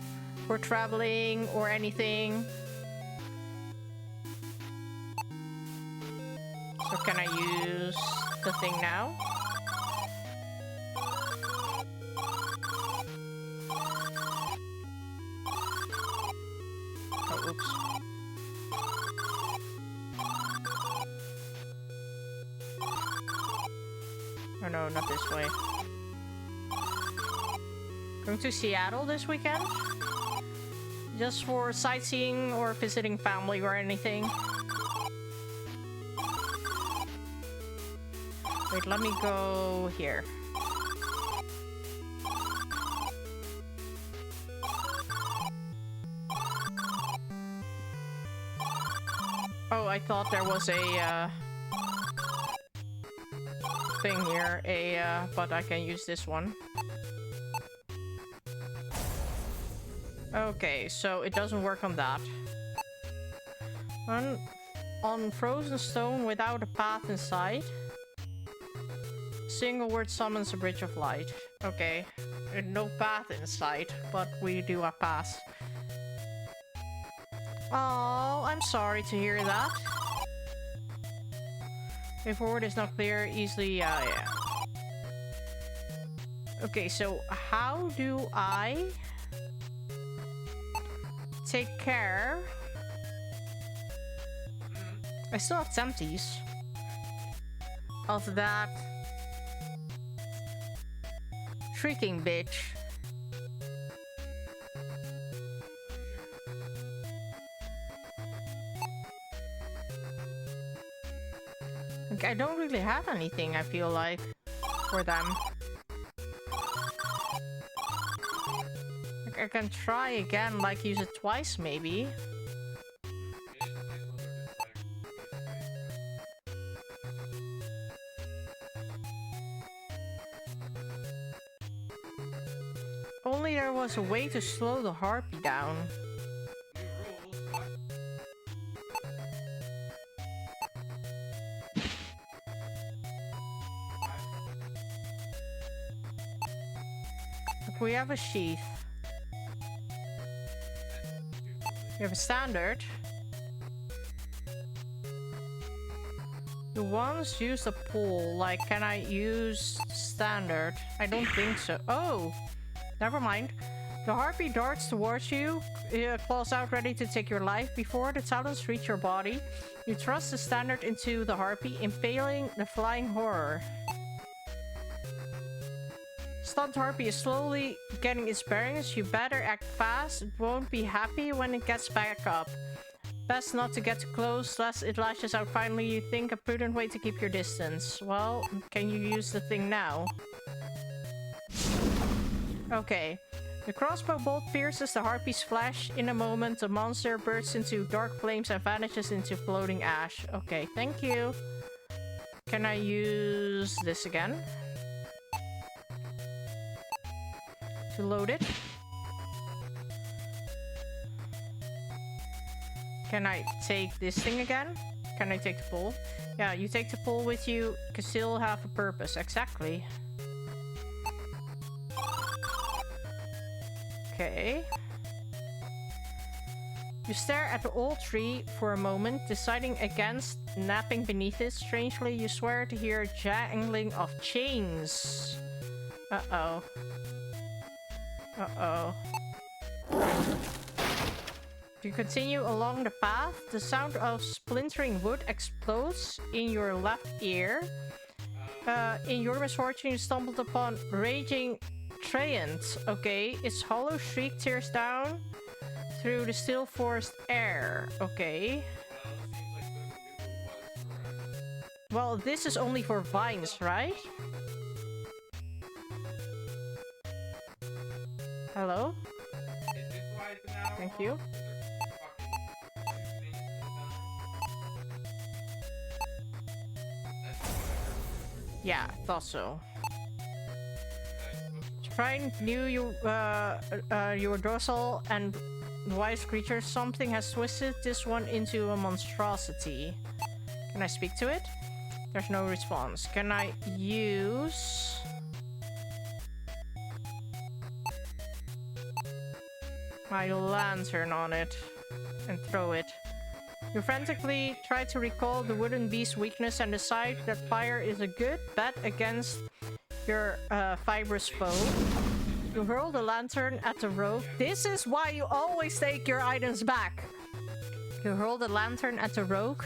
Speaker 1: for traveling or anything? So can I use the thing now? Oh, oops. Oh no, not this way. Going to Seattle this weekend? Just for sightseeing or visiting family or anything? Wait, let me go here. Oh, I thought there was a thing here, but I can use this one. Okay, so it doesn't work on that. On frozen stone without a path in sight. Single word summons a bridge of light. Okay, no path in sight, but we do a pass. Oh, I'm sorry to hear that. Way forward is not clear, easily, yeah. Okay, so how do I take care? I still have empties of that shrieking bitch. Like, I don't really have anything, I feel like, for them. Like, I can try again, like use it twice maybe. Only there was a way to slow the harpy down. Look, we have a sheath. We have a standard. You once used a pole. Like, can I use standard? I don't think so. Oh! Never mind. The harpy darts towards you, claws out ready to take your life. Before the talons reach your body, you thrust the standard into the harpy, impaling the flying horror. Stunned harpy is slowly getting its bearings. You better act fast. It won't be happy when it gets back up. Best not to get too close, lest it lashes out. Finally, you think a prudent way to keep your distance. Well, can you use the thing now? Okay. The crossbow bolt pierces the harpy's flesh. In a moment, the monster bursts into dark flames and vanishes into floating ash. Okay, thank you. Can I use this again? To load it. Can I take this thing again? Can I take the pole? Yeah, you take the pole with you. Can still have a purpose. Exactly. Okay. You stare at the old tree for a moment, deciding against napping beneath it. Strangely, you swear to hear a jangling of chains. Uh-oh. Uh-oh. You continue along the path. The sound of splintering wood explodes in your left ear. In your misfortune, you stumbled upon raging Treant. Okay, its hollow shriek tears down through the still forest air. Okay. Well, this is only for vines, right? Hello? Thank you. Yeah, thought so. Trying new your dorsal and wise creature. Something has twisted this one into a monstrosity. Can I speak to it? There's no response. Can I use my lantern on it and throw it. You frantically try to recall the wooden beast's weakness and decide that fire is a good bet against your fibrous foe. You hurl the lantern at the rogue. This is why you always take your items back. You hurl the lantern at the rogue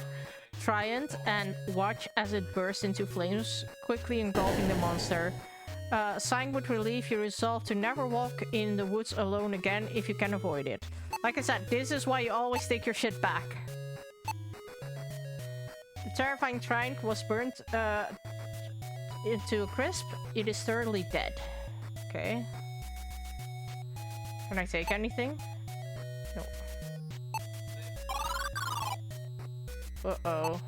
Speaker 1: Triant and watch as it bursts into flames, quickly engulfing the monster. Sighing with relief, you resolve to never walk in the woods alone again if you can avoid it. Like I said, this is why you always take your shit back. The terrifying Triant was burnt into a crisp. It is thoroughly dead. Okay. Can I take anything? No. Uh-oh.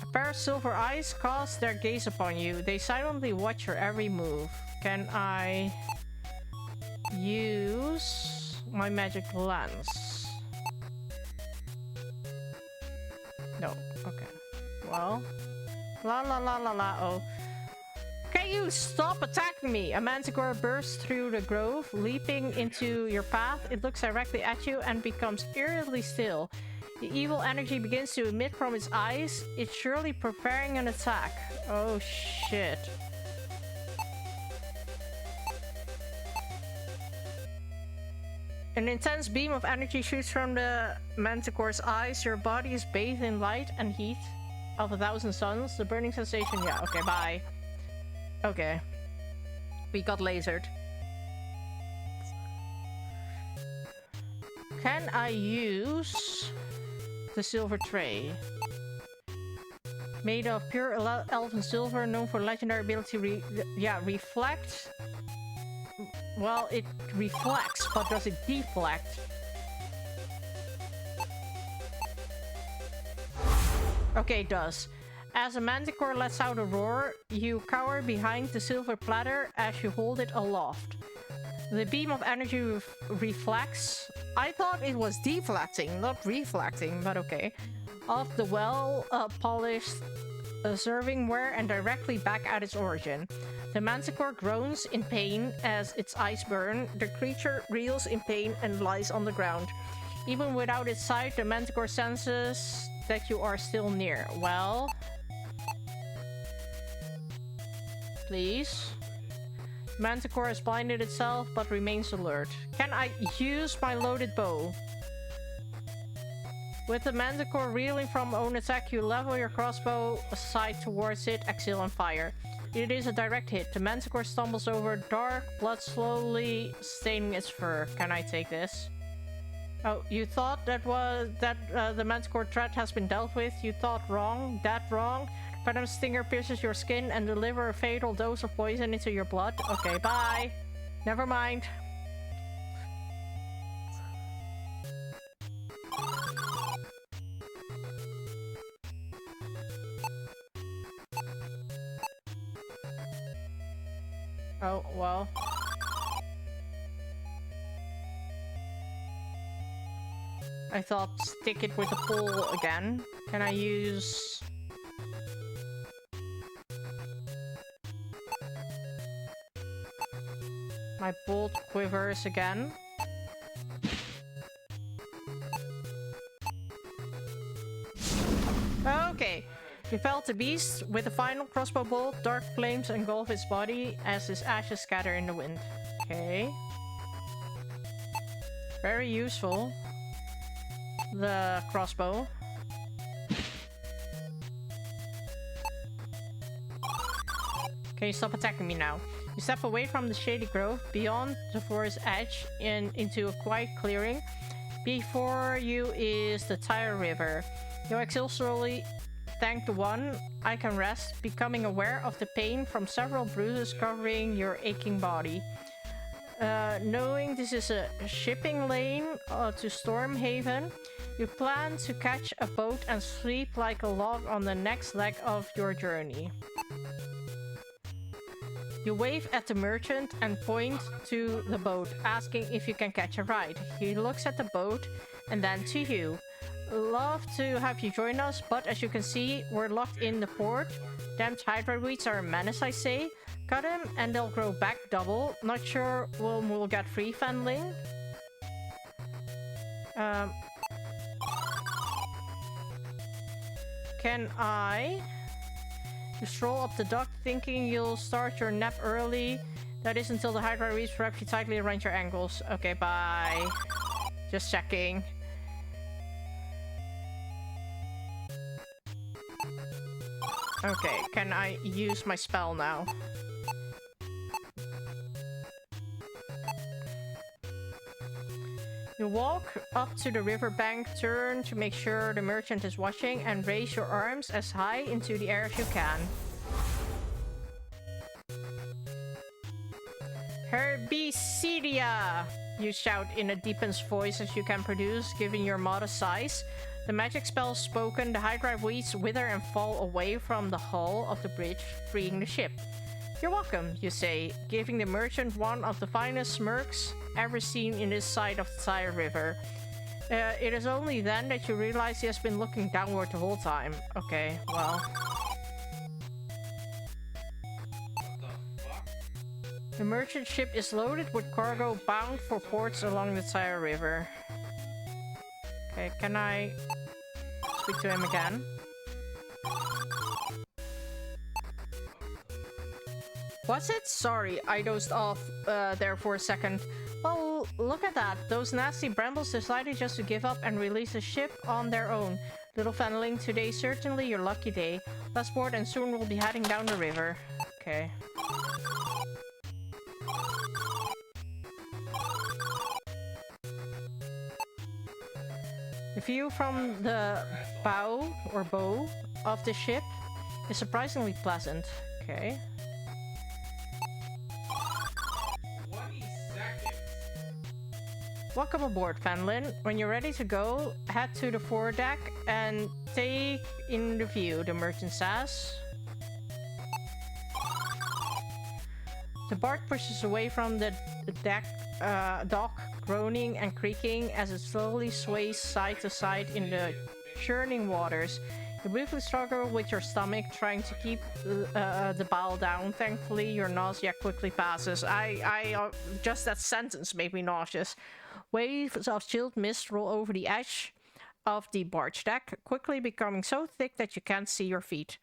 Speaker 1: A pair of silver eyes cast their gaze upon you. They silently watch your every move. Can I use my magic lance? No. Okay. Well. La la la la la. Oh. Can you stop attacking me? A manticore bursts through the grove, leaping into your path. It looks directly at you and becomes eerily still. The evil energy begins to emit from its eyes. It's surely preparing an attack. Oh shit. An intense beam of energy shoots from the manticore's eyes. Your body is bathed in light and heat of 1,000 suns. The burning sensation. Yeah, okay, bye. Okay. We got lasered. Can I use the silver tray? Made of pure elven silver, known for legendary ability reflect. Well, it reflects, but does it deflect? Okay, it does. As a manticore lets out a roar, you cower behind the silver platter as you hold it aloft. The beam of energy reflects. I thought it was deflecting, not reflecting, but okay. Off the well-polished servingware and directly back at its origin. The manticore groans in pain as its eyes burn. The creature reels in pain and lies on the ground. Even without its sight, the manticore senses that you are still near. Well... Please. Manticore has blinded itself, but remains alert. Can I use my loaded bow? With the manticore reeling from own attack, you level your crossbow sight towards it, exhale and fire. It is a direct hit. The manticore stumbles over dark blood, slowly staining its fur. Can I take this? Oh, you thought that the manticore threat has been dealt with? You thought wrong? That wrong? Venom's stinger pierces your skin and delivers a fatal dose of poison into your blood. Okay, bye. Never mind. Oh, well. I thought stick it with a pole again. Can I use... my bolt quivers again? Okay. You felt the beast with a final crossbow bolt. Dark flames engulf its body as his ashes scatter in the wind. Okay. Very useful. The crossbow. Okay, stop attacking me now. You step away from the shady grove, beyond the forest edge, into a quiet clearing. Before you is the Tyre River. You exhale slowly. Thank the one, I can rest, becoming aware of the pain from several bruises covering your aching body. Knowing this is a shipping lane to Stormhaven, you plan to catch a boat and sleep like a log on the next leg of your journey. You wave at the merchant and point to the boat, asking if you can catch a ride. He looks at the boat and then to you. Love to have you join us, but as you can see, we're locked in the port. Damn hydra weeds are a menace, I say. Cut them and they'll grow back double. Not sure when we'll get free, Fenling. Can I stroll up the dock thinking you'll start your nap early? That is until the Hydra reaps wrap you tightly around your ankles. Okay, bye. Just checking. Okay, can I use my spell now? You walk up to the riverbank, turn to make sure the merchant is watching, and raise your arms as high into the air as you can. Herbicidia! You shout in a deepest voice as you can produce, given your modest size. The magic spell spoken, the Hydra weeds wither and fall away from the hull of the bridge, freeing the ship. You're welcome, you say, giving the merchant one of the finest smirks ever seen in this side of the Sire River. It is only then that you realize he has been looking downward the whole time. Okay, well. The merchant ship is loaded with cargo bound for ports along the Sire River. Okay, can I speak to him again? Was it? Sorry, I dozed off there for a second. Oh, look at that. Those nasty brambles decided just to give up and release the ship on their own. Little Fenling, today's certainly your lucky day. Let's board and soon we'll be heading down the river. Okay. The view from the bow of the ship is surprisingly pleasant. Okay.
Speaker 3: 20 seconds.
Speaker 1: Welcome aboard, Fenling. When you're ready to go, head to the foredeck and take in the view, the merchant says. The bark pushes away from the dock, groaning and creaking as it slowly sways side to side in the churning waters. You briefly struggle with your stomach, trying to keep the bowel down. Thankfully, your nausea quickly passes. Just that sentence made me nauseous. Waves of chilled mist roll over the edge of the barge deck, quickly becoming so thick that you can't see your feet.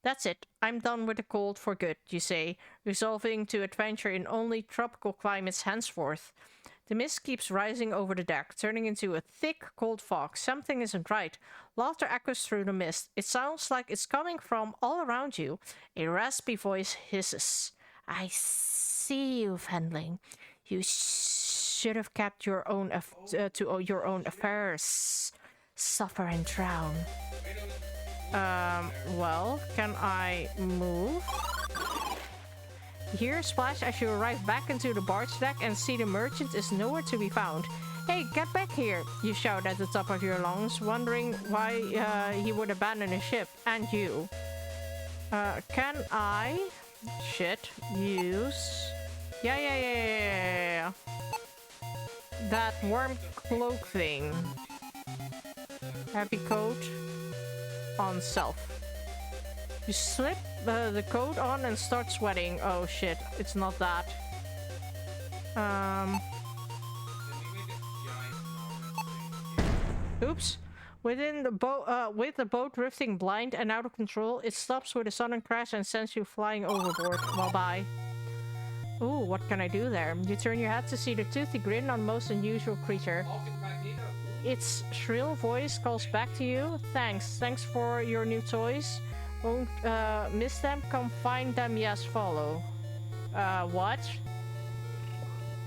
Speaker 1: That's it. I'm done with the cold for good, you say, resolving to adventure in only tropical climates henceforth. The mist keeps rising over the deck, turning into a thick, cold fog. Something isn't right. Laughter echoes through the mist. It sounds like it's coming from all around you. A raspy voice hisses. I see you, Fenling. You should have kept your own to your own affairs. Suffer and drown. Well, can I move? Hear a splash as you arrive back into the barge deck and see the merchant is nowhere to be found. Hey, get back here! You shout at the top of your lungs, wondering why he would abandon his ship, and you. Can I... Shit. Use... Yeah. That warm cloak thing. Heavy coat on self. You slip the coat on and start sweating. Oh shit, it's not that. Oops. Within the boat, with the boat drifting blind and out of control, it stops with a sudden crash and sends you flying overboard. Well, bye. Ooh, what can I do there? You turn your head to see the toothy grin on the most unusual creature. Its shrill voice calls back to you. Thanks for your new toys. Won't miss them? Come find them, yes, follow. What?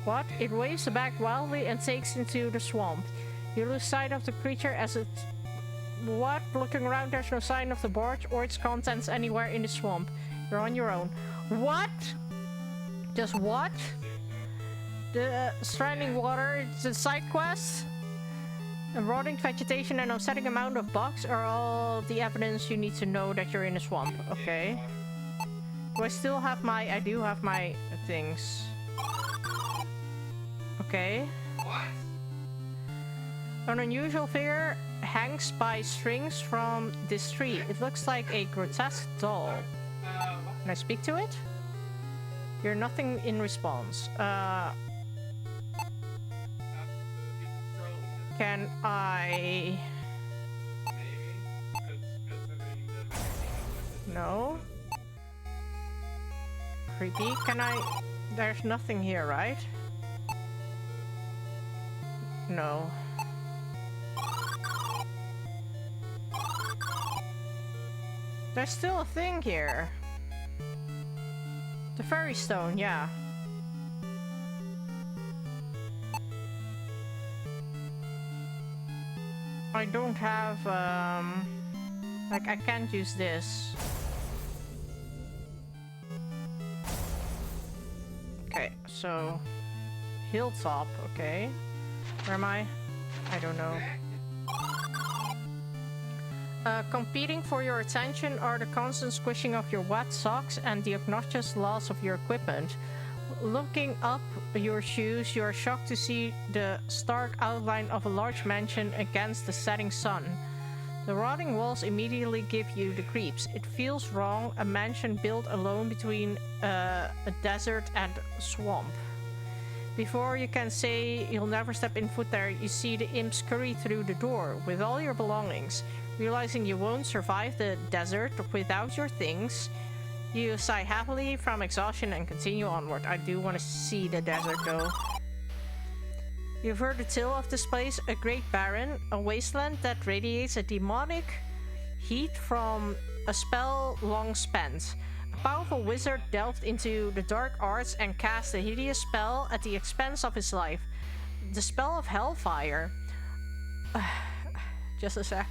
Speaker 1: What? It waves back wildly and takes into the swamp. You lose sight of the creature as it... What? Looking around, there's no sign of the barge or its contents anywhere in the swamp. You're on your own. What? Just what? The stranding water, it's a side quest? A rotting vegetation and upsetting amount of bugs are all the evidence you need to know that you're in a swamp. Okay. Do I still have my... I do have my things. Okay.
Speaker 3: What?
Speaker 1: An unusual figure hangs by strings from this tree. It looks like a grotesque doll. Can I speak to it? You're nothing in response. Can can I...
Speaker 3: Maybe. Considering the
Speaker 1: No? Creepy. Can I... There's nothing here, right? No. There's still a thing here. The fairy stone, yeah. I don't have, like, I can't use this. Okay, so... Hilltop, okay. Where am I? I don't know. Competing for your attention are the constant squishing of your wet socks and the obnoxious loss of your equipment. Looking up your shoes, you are shocked to see the stark outline of a large mansion against the setting sun. The rotting walls immediately give you the creeps. It feels wrong, a mansion built alone between a desert and swamp. Before you can say you'll never step in foot there, you see the imp scurry through the door with all your belongings. Realizing you won't survive the desert without your things, you sigh happily from exhaustion and continue onward. I do want to see the desert though. You've heard the tale of this place, a great barren, a wasteland that radiates a demonic heat from a spell long spent. A powerful wizard delved into the dark arts and cast a hideous spell at the expense of his life. The spell of hellfire. Just a sec.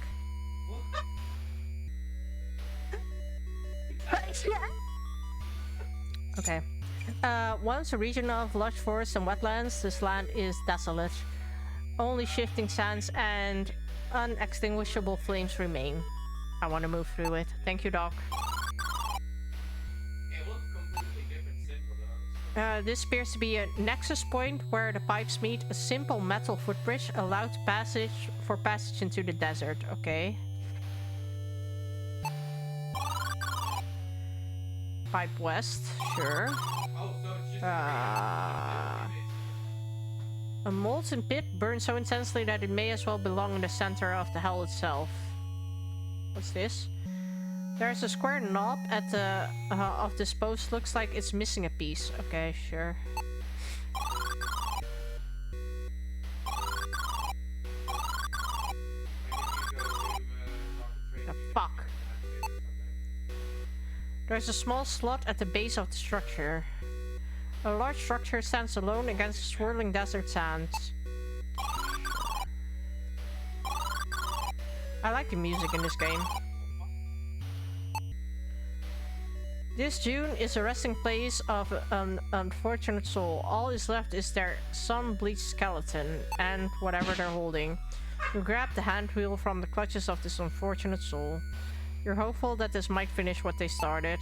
Speaker 1: Okay. Once a region of lush forests and wetlands, this land is desolate. Only shifting sands and unextinguishable flames remain. I want to move through it. Thank you, Doc.
Speaker 3: It looks completely different symbol though.
Speaker 1: This appears to be a nexus point where the pipes meet. A simple metal footbridge allowed passage into the desert. Okay. Pipe west, sure.
Speaker 3: Oh, so it's just
Speaker 1: A molten pit burns so intensely that it may as well belong in the center of the hell itself. What's this? There's a square knob at the of this post. Looks like it's missing a piece. Okay, sure. The fuck. There's a small slot at the base of the structure. A large structure stands alone against swirling desert sands. I like the music in this game. This dune is a resting place of an unfortunate soul. All is left is their sun-bleached skeleton and whatever they're holding. You grab the handwheel from the clutches of this unfortunate soul. You're hopeful that this might finish what they started.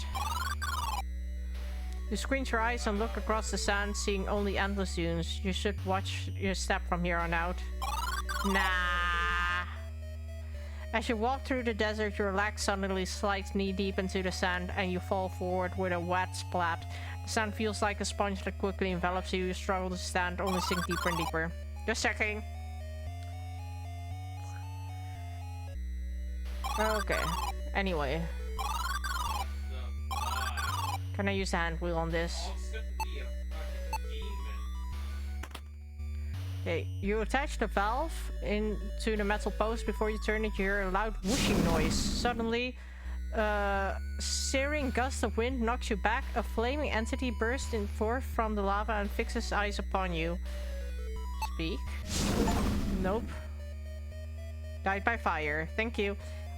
Speaker 1: You squint your eyes and look across the sand, seeing only endless dunes. You should watch your step from here on out. Nah. As you walk through the desert, your legs suddenly slide knee-deep into the sand and you fall forward with a wet splat. The sand feels like a sponge that quickly envelops you. You struggle to stand, only sink deeper and deeper. Just checking. Okay. Anyway. Can I use the hand wheel on this? Okay, you attach the valve into the metal post. Before you turn it, you hear a loud whooshing noise. Suddenly, a searing gust of wind knocks you back. A flaming entity bursts forth from the lava and fixes eyes upon you. Speak. Nope. Died by fire. Thank you.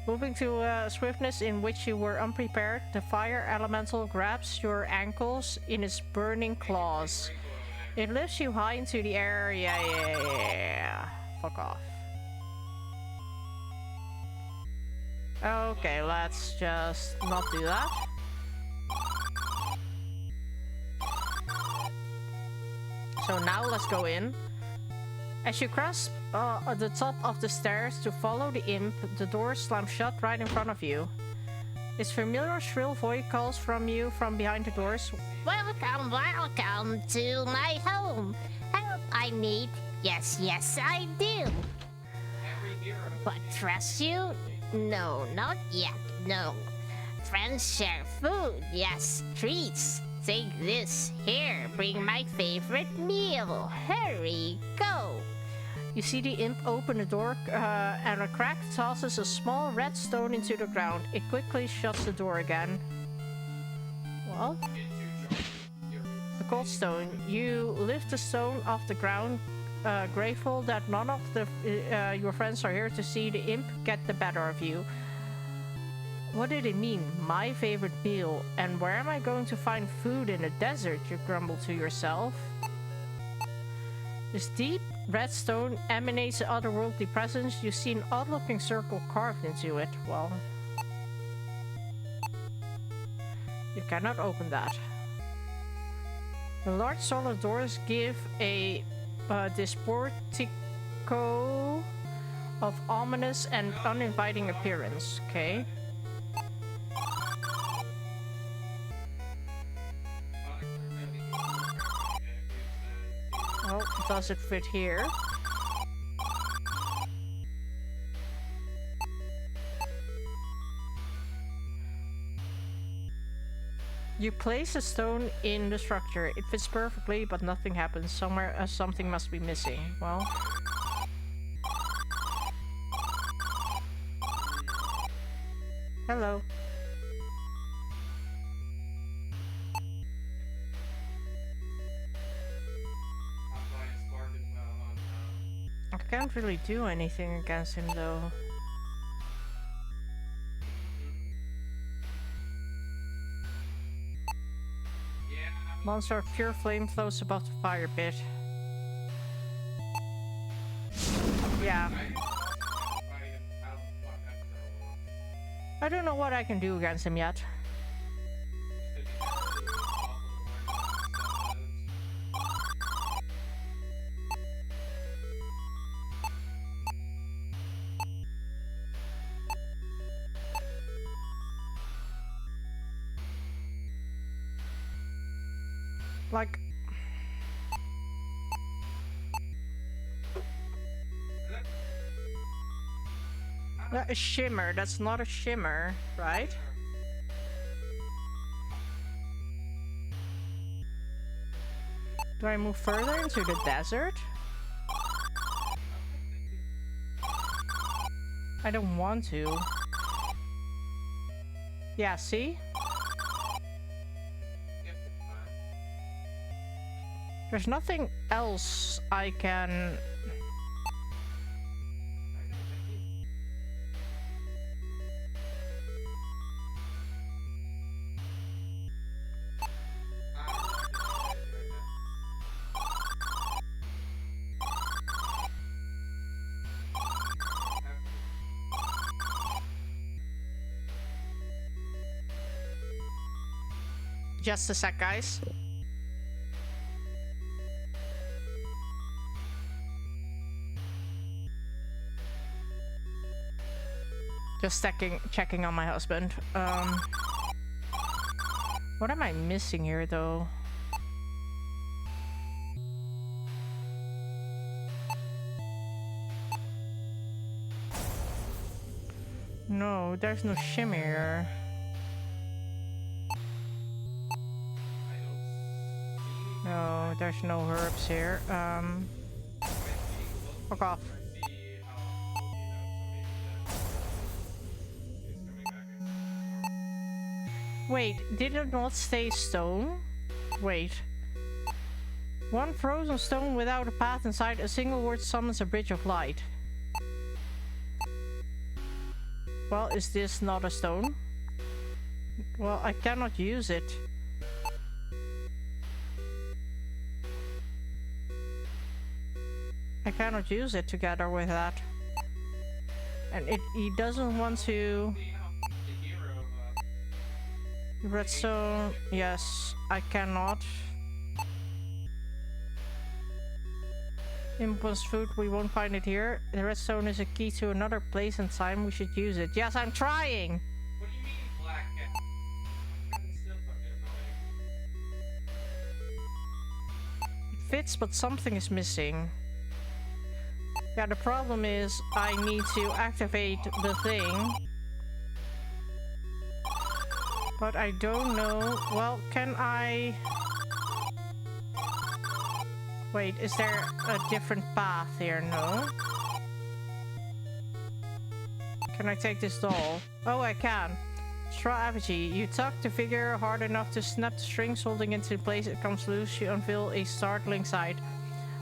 Speaker 1: Moving to swiftness in which you were unprepared, the fire elemental grabs your ankles in its burning claws. It lifts you high into the air. Yeah. Fuck off. Okay, let's just not do that. So now let's go in. As you cross the top of the stairs to follow the imp, the door slams shut right in front of you. Its familiar shrill voice calls from you from behind the doors.
Speaker 4: Welcome, welcome to my home. Help I need. Yes, I do. But trust you? No, not yet, no. Friends share food, yes, treats. Take this. Here, bring my favorite meal. Hurry, go.
Speaker 1: You see the imp open the door and a crack tosses a small red stone into the ground. It quickly shuts the door again. Well, a cold stone. You lift the stone off the ground, grateful that none of your friends are here to see the imp get the better of you. What did it mean? My favorite meal. And where am I going to find food in the desert? You grumble to yourself. This deep red stone emanates an otherworldly presence. You see an odd-looking circle carved into it. Well, you cannot open that. The large solid doors give a this portico of ominous and uninviting appearance. Okay. Oh, does it fit here? You place a stone in the structure. It fits perfectly, but nothing happens. Somewhere, something must be missing. Well... Hello. I can't really do anything against him, though. Monster of pure flame floats above the fire pit. Yeah. I don't know what I can do against him yet. Like... A shimmer, that's not a shimmer, right? Do I move further into the desert? I don't want to. Yeah, see? There's nothing else I can... Just a sec, guys. Just checking on my husband. What am I missing here, though? No, there's no shimmer. No, there's no herbs here. Fuck off. Wait, did it not stay stone? Wait. One frozen stone without a path inside, a single word summons a bridge of light. Well, is this not a stone? Well, I cannot use it. I cannot use it together with that. And he doesn't want to... Redstone, yes, I cannot. Impulse food, we won't find it here. The redstone is a key to another place and time. We should use it. Yes, I'm trying!
Speaker 3: What do you mean, black cat? That's still fucking annoying.
Speaker 1: It fits, but something is missing. Yeah, the problem is I need to activate the thing. But I don't know. Well, can I... Wait, is there a different path here? No. Can I take this doll? Oh, I can. Straw effigy. You tug the figure hard enough to snap the strings holding it in place. It comes loose. You unveil a startling sight.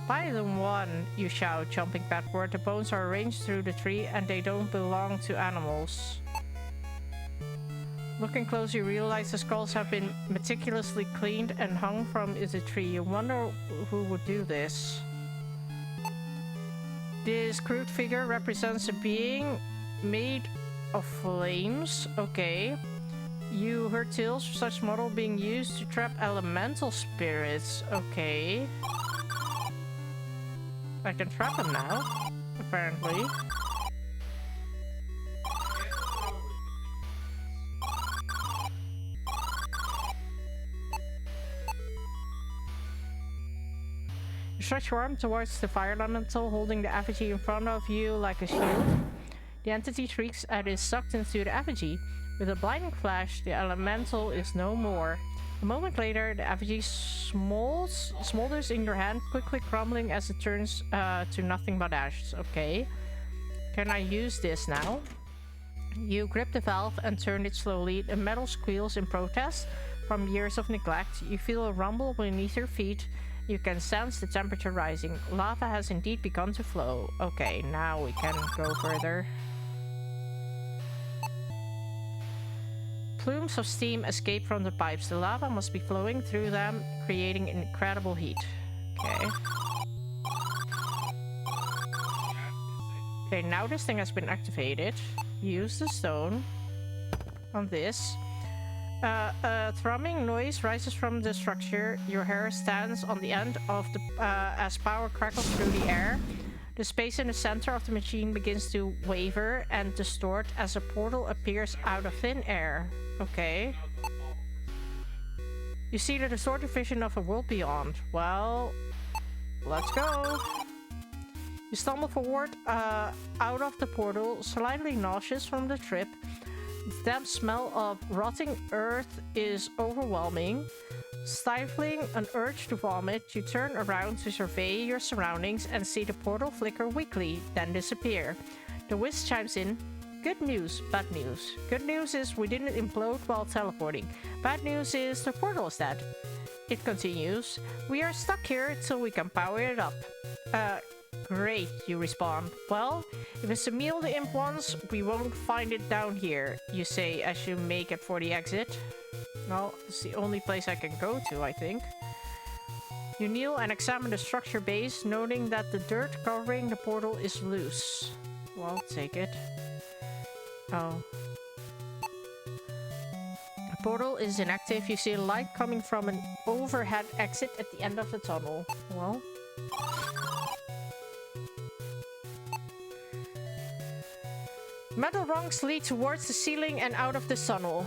Speaker 1: Buy them one, you shout, jumping backward. The bones are arranged through the tree and they don't belong to animals. Looking close, you realize the skulls have been meticulously cleaned and hung from the tree. You wonder who would do this. This crude figure represents a being made of flames. Okay. You heard tales of such model being used to trap elemental spirits. Okay. I can trap him now, apparently. You stretch your arm towards the fire elemental, holding the effigy in front of you like a shield. The entity shrieks and is sucked into the effigy. With a blinding flash, the elemental is no more. A moment later, the effigy smolders in your hand, quickly crumbling as it turns to nothing but ashes. Okay. Can I use this now? You grip the valve and turn it slowly. The metal squeals in protest from years of neglect. You feel a rumble beneath your feet. You can sense the temperature rising. Lava has indeed begun to flow. Okay, now we can go further. Plumes of steam escape from the pipes. The lava must be flowing through them, creating incredible heat. Okay. Okay, now this thing has been activated. Use the stone on this. A thrumming noise rises from the structure. Your hair stands on the end of the as power crackles through the air. The space in the center of the machine begins to waver and distort as a portal appears out of thin air. Okay. You see the distorted vision of a world beyond. Well, let's go. You stumble forward out of the portal, slightly nauseous from the trip. The damp smell of rotting earth is overwhelming. Stifling an urge to vomit, you turn around to survey your surroundings and see the portal flicker weakly, then disappear. The whiz chimes in. Good news, bad news. Good news is we didn't implode while teleporting. Bad news is the portal is dead. It continues. We are stuck here till we can power it up. Great, you respond. Well, if it's a meal the imp wants, we won't find it down here, you say as you make it for the exit. Well, it's the only place I can go to, I think. You kneel and examine the structure base, noting that the dirt covering the portal is loose. Well, take it. Oh. The portal is inactive. You see a light coming from an overhead exit at the end of the tunnel. Well. Metal rungs lead towards the ceiling and out of the tunnel.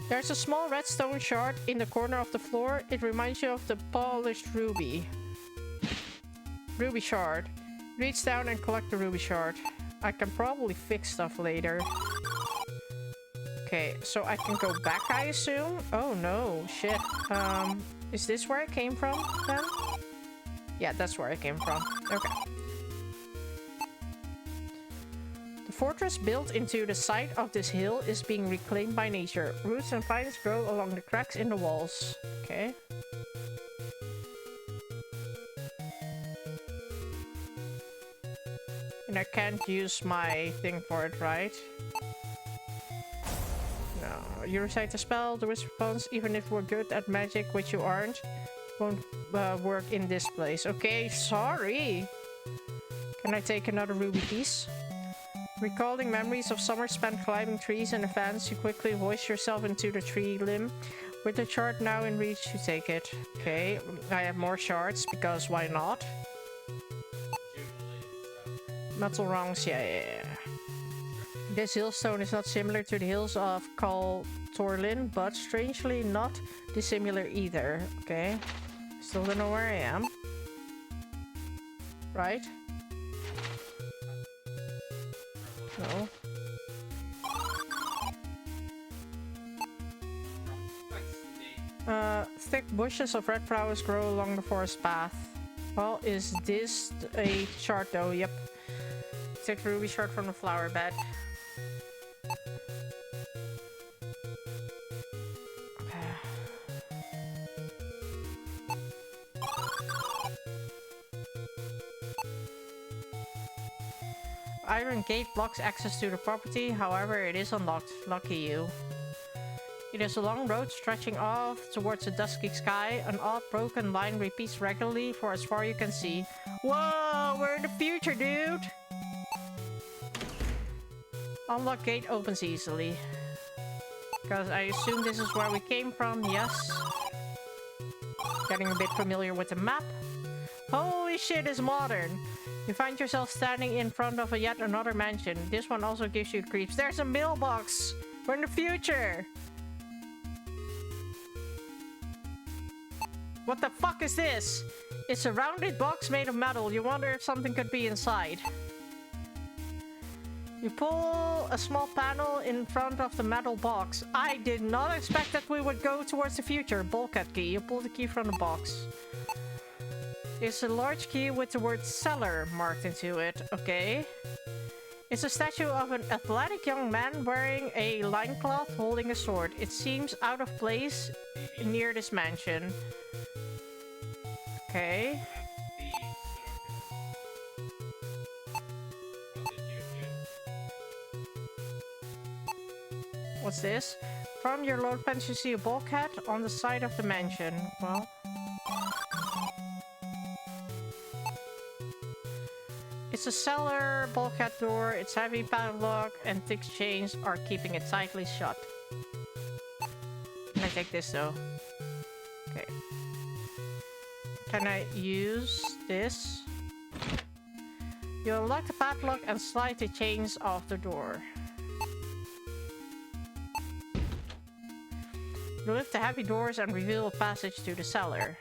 Speaker 1: There's a small redstone shard in the corner of the floor. It reminds you of the polished ruby. Ruby shard. Reach down and collect the ruby shard. I can probably fix stuff later. Okay, so I can go back, I assume? Oh no, shit. Is this where I came from then? Yeah, that's where I came from. Okay. The fortress built into the side of this hill is being reclaimed by nature. Roots and vines grow along the cracks in the walls. Okay. And I can't use my thing for it, right? No. You recite the spell, the wizard responds, even if we're good at magic, which you aren't, won't work in this place. Okay, sorry. Can I take another ruby piece? Recalling memories of summer spent climbing trees and fans, you quickly hoist yourself into the tree limb. With the shard now in reach, you take it. Okay, I have more shards, because why not? Metal rungs, yeah. This hillstone is not similar to the hills of Kal Torlin, but strangely not dissimilar either. Okay, still don't know where I am. Right? No.
Speaker 3: Like snake.
Speaker 1: Thick bushes of red flowers grow along the forest path. Well, is this a shard though? Yep. Thick ruby shard from the flower bed. Okay. Iron gate blocks access to the property, however it is unlocked. Lucky you. It is a long road stretching off towards the dusky sky. An odd broken line repeats regularly for as far you can see. Whoa, we're in the future, dude! Unlock gate opens easily. Because I assume this is where we came from, yes. Getting a bit familiar with the map. Holy shit, it's modern! You find yourself standing in front of yet another mansion. This one also gives you creeps. There's a mailbox! We're in the future! What the fuck is this? It's a rounded box made of metal. You wonder if something could be inside. You pull a small panel in front of the metal box. I did not expect that we would go towards the future. Bulkhead key. You pull the key from the box. It's a large key with the word cellar marked into it. Okay. It's a statue of an athletic young man wearing a loincloth holding a sword. It seems out of place near this mansion. Okay. What's this? From your load pens you see a bulkhead on the side of the mansion. Well... It's a cellar bulkhead door, its heavy padlock and thick chains are keeping it tightly shut. Can I take this though? Okay. Can I use this? You unlock the padlock and slide the chains off the door. You lift the heavy doors and reveal a passage to the cellar.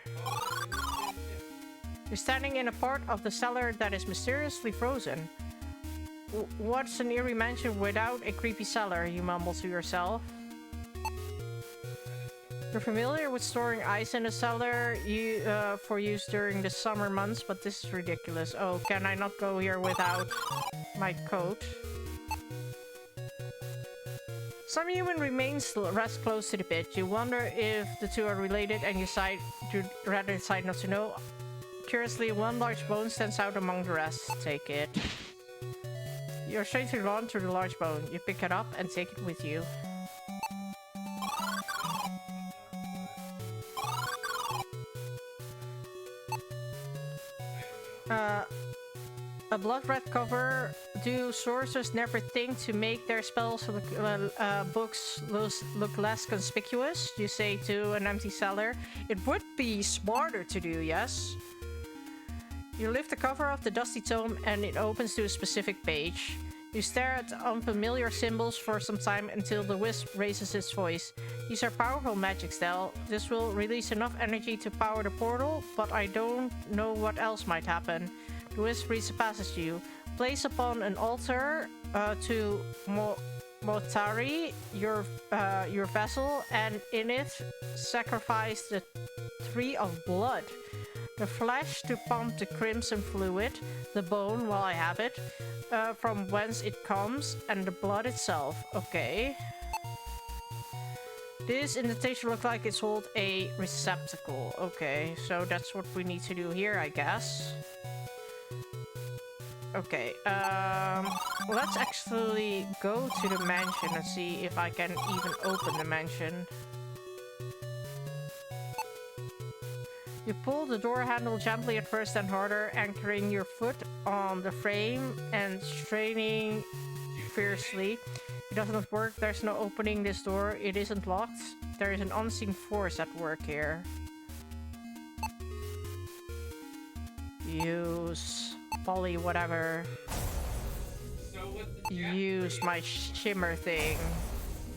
Speaker 1: You're standing in a part of the cellar that is mysteriously frozen. What's an eerie mansion without a creepy cellar? You mumble to yourself. You're familiar with storing ice in a cellar for use during the summer months, but this is ridiculous. Oh, can I not go here without my coat? Some human remains rest close to the pit. You wonder if the two are related and you rather decide not to know. Curiously, one large bone stands out among the rest. Take it. You're strangely drawn to the large bone. You pick it up and take it with you. A blood red cover. Do sorcerers never think to make their spells books look less conspicuous? You say to an empty cellar. It would be smarter to do, yes? You lift the cover of the dusty tome and it opens to a specific page. You stare at unfamiliar symbols for some time until the wisp raises its voice. These are powerful magic spells. This will release enough energy to power the portal, but I don't know what else might happen. The wisp reads a passage to you. Place upon an altar to Motari, your vessel, and in it sacrifice the tree of blood. The flesh to pump the crimson fluid, the bone while I have it, from whence it comes, and the blood itself. Okay. This indentation looks like it's hold a receptacle. Okay, so that's what we need to do here, I guess. Okay, let's actually go to the mansion and see if I can even open the mansion. You pull the door handle gently at first, then harder, anchoring your foot on the frame and straining fiercely. It doesn't work. There's no opening this door. It isn't locked. There is an unseen force at work here. Use Polly, whatever.
Speaker 3: So what the
Speaker 1: Use my shimmer thing.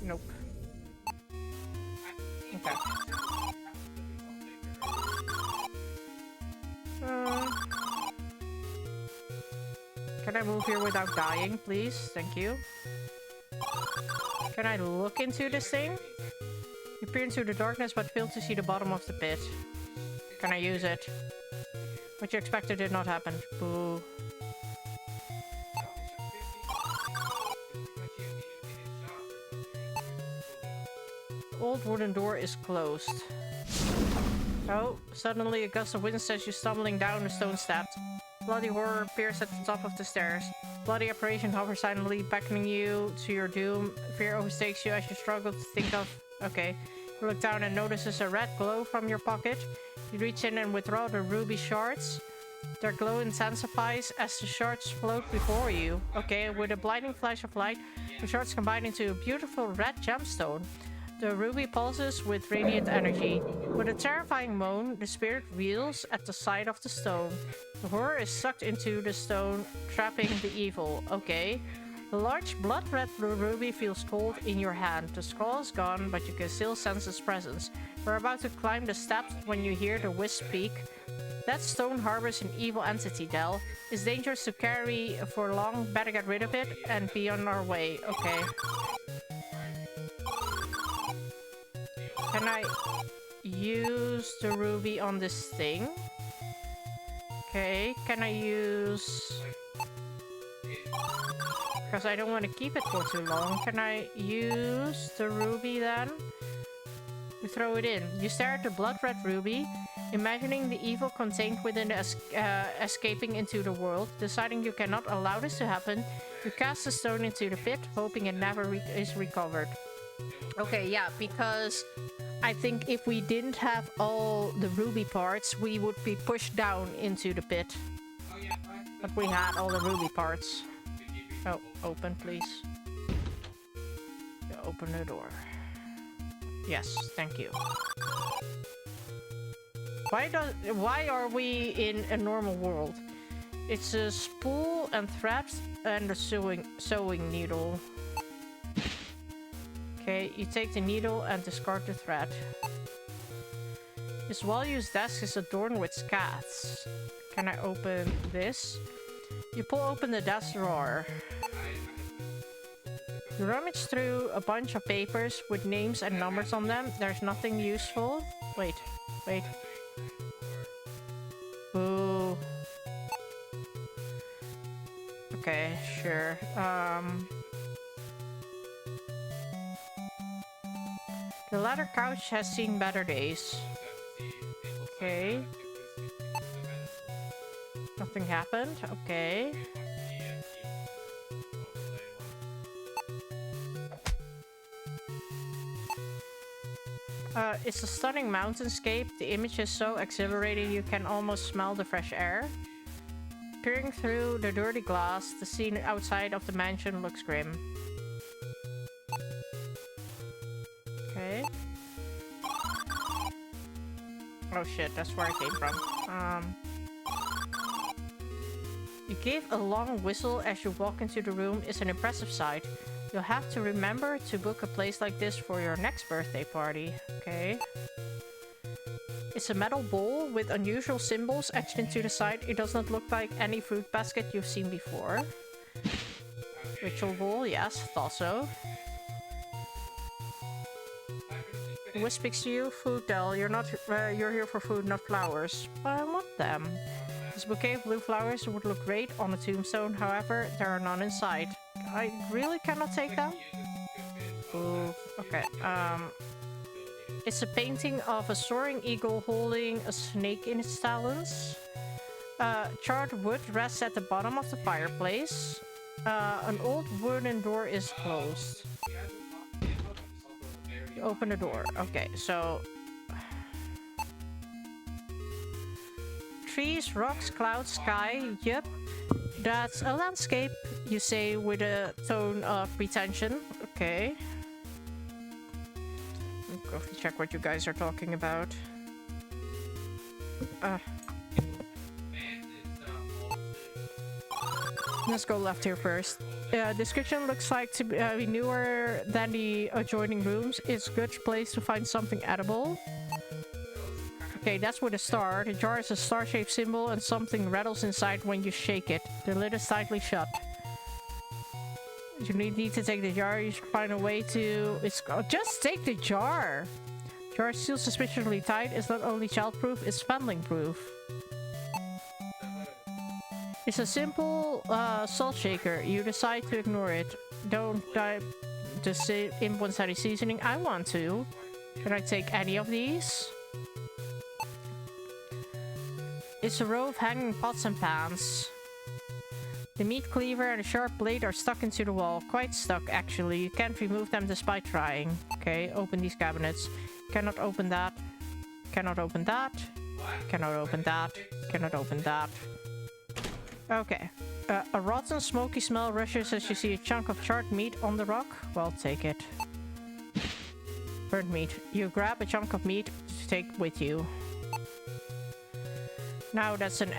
Speaker 1: Nope. Okay. Can I move here without dying, please? Thank you. Can I look into this thing? You peer into the darkness but fail to see the bottom of the pit. Can I use it? What you expected did not happen. Boo. Old wooden door is closed. Oh, suddenly a gust of wind sends you stumbling down the stone steps. Bloody horror appears at the top of the stairs. Bloody apparition hovers silently, beckoning you to your doom. Fear overtakes you as you struggle to think of... Okay. You look down and notices a red glow from your pocket. You reach in and withdraw the ruby shards. Their glow intensifies as the shards float before you. Okay, with a blinding flash of light, the shards combine into a beautiful red gemstone. The ruby pulses with radiant energy. With a terrifying moan, the spirit wheels at the side of the stone. The horror is sucked into the stone, trapping the evil. Okay. The large blood-red ruby feels cold in your hand. The scroll is gone, but you can still sense its presence. You're about to climb the steps when you hear the wisp speak. That stone harbors an evil entity, Del. It's dangerous to carry for long. Better get rid of it and be on our way. Okay. Can I use the ruby on this thing? Okay, can I use... Because I don't want to keep it for too long. Can I use the ruby then? You throw it in. You stare at the blood-red ruby, imagining the evil contained within escaping into the world. Deciding you cannot allow this to happen, you cast the stone into the pit, hoping it never is recovered. Okay, yeah, because I think if we didn't have all the ruby parts, we would be pushed down into the pit. But we had all the ruby parts. Oh, open, please. Yeah, open the door. Yes, thank you. Why are we in a normal world? It's a spool and thread and a sewing needle. Okay, you take the needle and discard the thread. This well-used desk is adorned with scats. Can I open this? You pull open the desk drawer. You rummage through a bunch of papers with names and numbers on them. There's nothing useful. Wait. Boo. Okay, sure. The leather couch has seen better days. Okay. Nothing happened. Okay. It's a stunning mountainscape. The image is so exhilarating you can almost smell the fresh air. Peering through the dirty glass, the scene outside of the mansion looks grim. Okay. Oh shit, that's where I came from. You gave a long whistle as you walk into the room. It's an impressive sight. You'll have to remember to book a place like this for your next birthday party. Okay. It's a metal bowl with unusual symbols etched into the side. It does not look like any fruit basket you've seen before. Ritual bowl, yes, thought so. What speaks to you? Food, Del. You're here for food, not flowers. But I want them. This bouquet of blue flowers would look great on a tombstone. However, there are none inside. I really cannot take them? Ooh, okay. It's a painting of a soaring eagle holding a snake in its talons. Charred wood rests at the bottom of the fireplace. An old wooden door is closed. You open the door. Okay, so... Trees, rocks, clouds, sky. Yep. That's a landscape, you say with a tone of pretension. Okay. I'm going to check what you guys are talking about. Let's go left here first. Description looks like to be newer than the adjoining rooms. It's a good place to find something edible. Okay, that's with a star. The jar is a star-shaped symbol and something rattles inside when you shake it. The lid is tightly shut. You need to take the jar. You should find a way to... Just take the jar! Jar is still suspiciously tight. It's not only child-proof, it's Fenling-proof. It's a simple salt shaker. You decide to ignore it. Don't dive the one-sided seasoning. I want to. Can I take any of these? It's a row of hanging pots and pans. The meat cleaver and a sharp blade are stuck into the wall. Quite stuck, actually. You can't remove them despite trying. Okay, open these cabinets. Cannot open that. Cannot open that. Cannot open that. Cannot open that. Okay. A rotten, smoky smell rushes as you see a chunk of charred meat on the rock. Well, take it. Burnt meat. You grab a chunk of meat to take with you. Now that's an...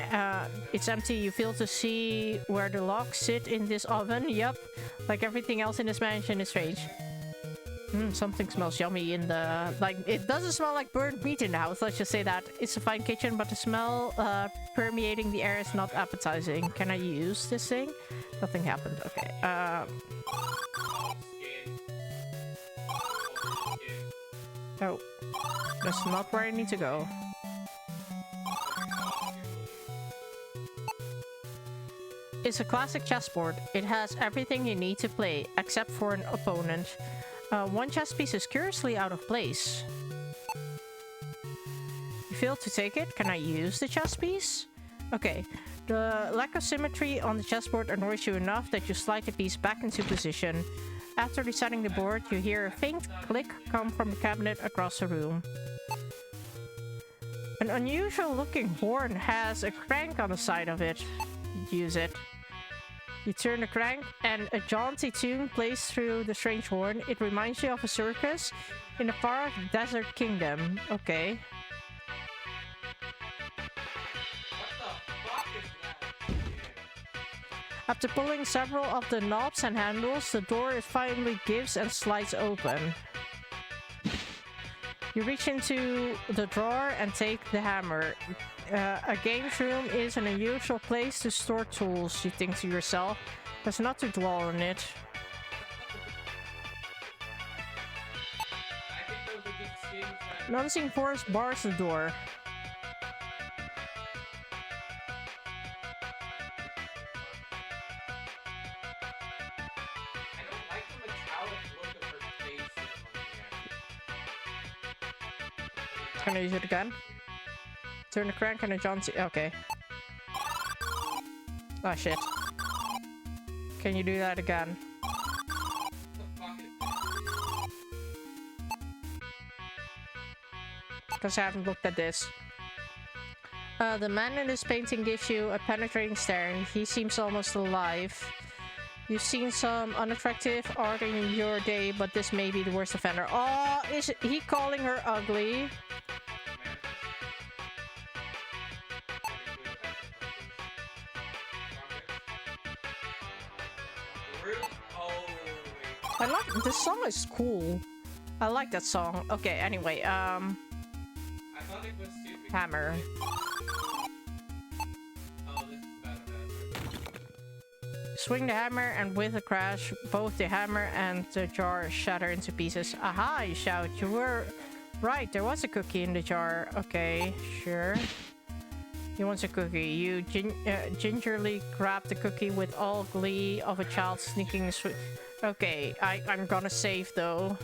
Speaker 1: it's empty. You fail to see where the logs sit in this oven. Yup. Like everything else in this mansion is strange. Something smells yummy in the... Like, it doesn't smell like burnt meat in the house, let's just say that. It's a fine kitchen, but the smell permeating the air is not appetizing. Can I use this thing? Nothing happened. Okay. Oh. That's not where I need to go. It's a classic chessboard. It has everything you need to play, except for an opponent. One chess piece is curiously out of place. You failed to take it? Can I use the chess piece? Okay. The lack of symmetry on the chessboard annoys you enough that you slide the piece back into position. After resetting the board, you hear a faint click come from the cabinet across the room. An unusual looking horn has a crank on the side of it. Use it. You turn the crank and a jaunty tune plays through the strange horn. It reminds you of a circus in a far desert kingdom. Okay. After pulling several of the knobs and handles, the door finally gives and slides open. You reach into the drawer and take the hammer. A games room is an unusual place to store tools, you think to yourself. Best not to dwell on it. An unseen force bars the door. Can I use it again? Turn the crank and a jaunty... Okay. Oh shit. Can you do that again? Because I haven't looked at this. The man in this painting gives you a penetrating stare. He seems almost alive. You've seen some unattractive art in your day, but this may be the worst offender. Oh, is he calling her ugly? I like this song is cool. I like that song. Okay, anyway,
Speaker 3: I thought it was stupid.
Speaker 1: hammer.
Speaker 3: Oh, this is bad.
Speaker 1: Swing the hammer and with a crash, both the hammer and the jar shatter into pieces. Aha, you shout. You were right, there was a cookie in the jar. Okay, sure. He wants a cookie. You gingerly grab the cookie with all glee of a child sneaking a sweet... Okay, I'm gonna save though.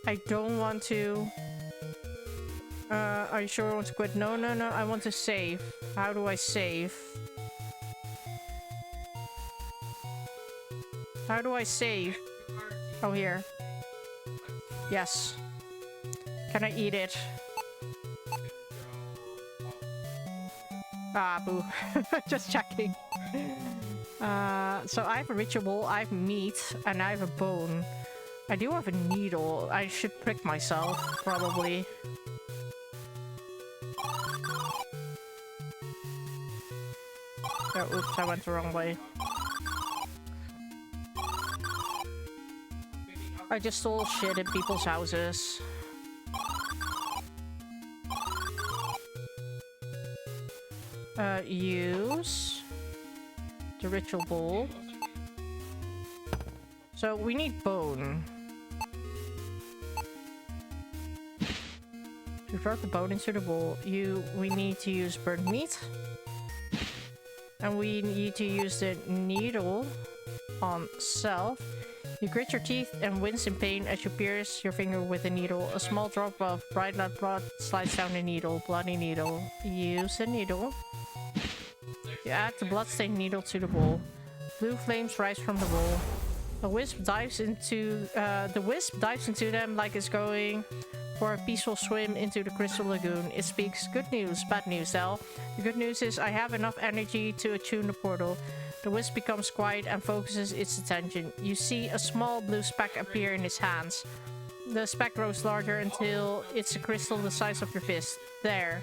Speaker 1: I don't want to... are you sure I want to quit? No, I want to save. How do I save? How do I save? Oh, here. Yes. Can I eat it? Ah, boo. Just checking. So I have a ritual, I have meat, and I have a bone. I do have a needle. I should prick myself, probably. Oh, oops, I went the wrong way. I just stole shit in people's houses. Use the ritual bowl. So we need bone. To drop the bone into the bowl, we need to use burnt meat. And we need to use the needle on self. You grit your teeth and wince in pain as you pierce your finger with a needle. A small drop of bright red blood slides down the needle. Bloody needle. Use the needle. You add the bloodstained needle to the bowl. Blue flames rise from the bowl. The wisp dives into them like it's going for a peaceful swim into the crystal lagoon. It speaks. Good news, bad news, Del. The good news is I have enough energy to attune the portal. The wisp becomes quiet and focuses its attention. You see a small blue speck appear in its hands. The speck grows larger until it's a crystal the size of your fist. There.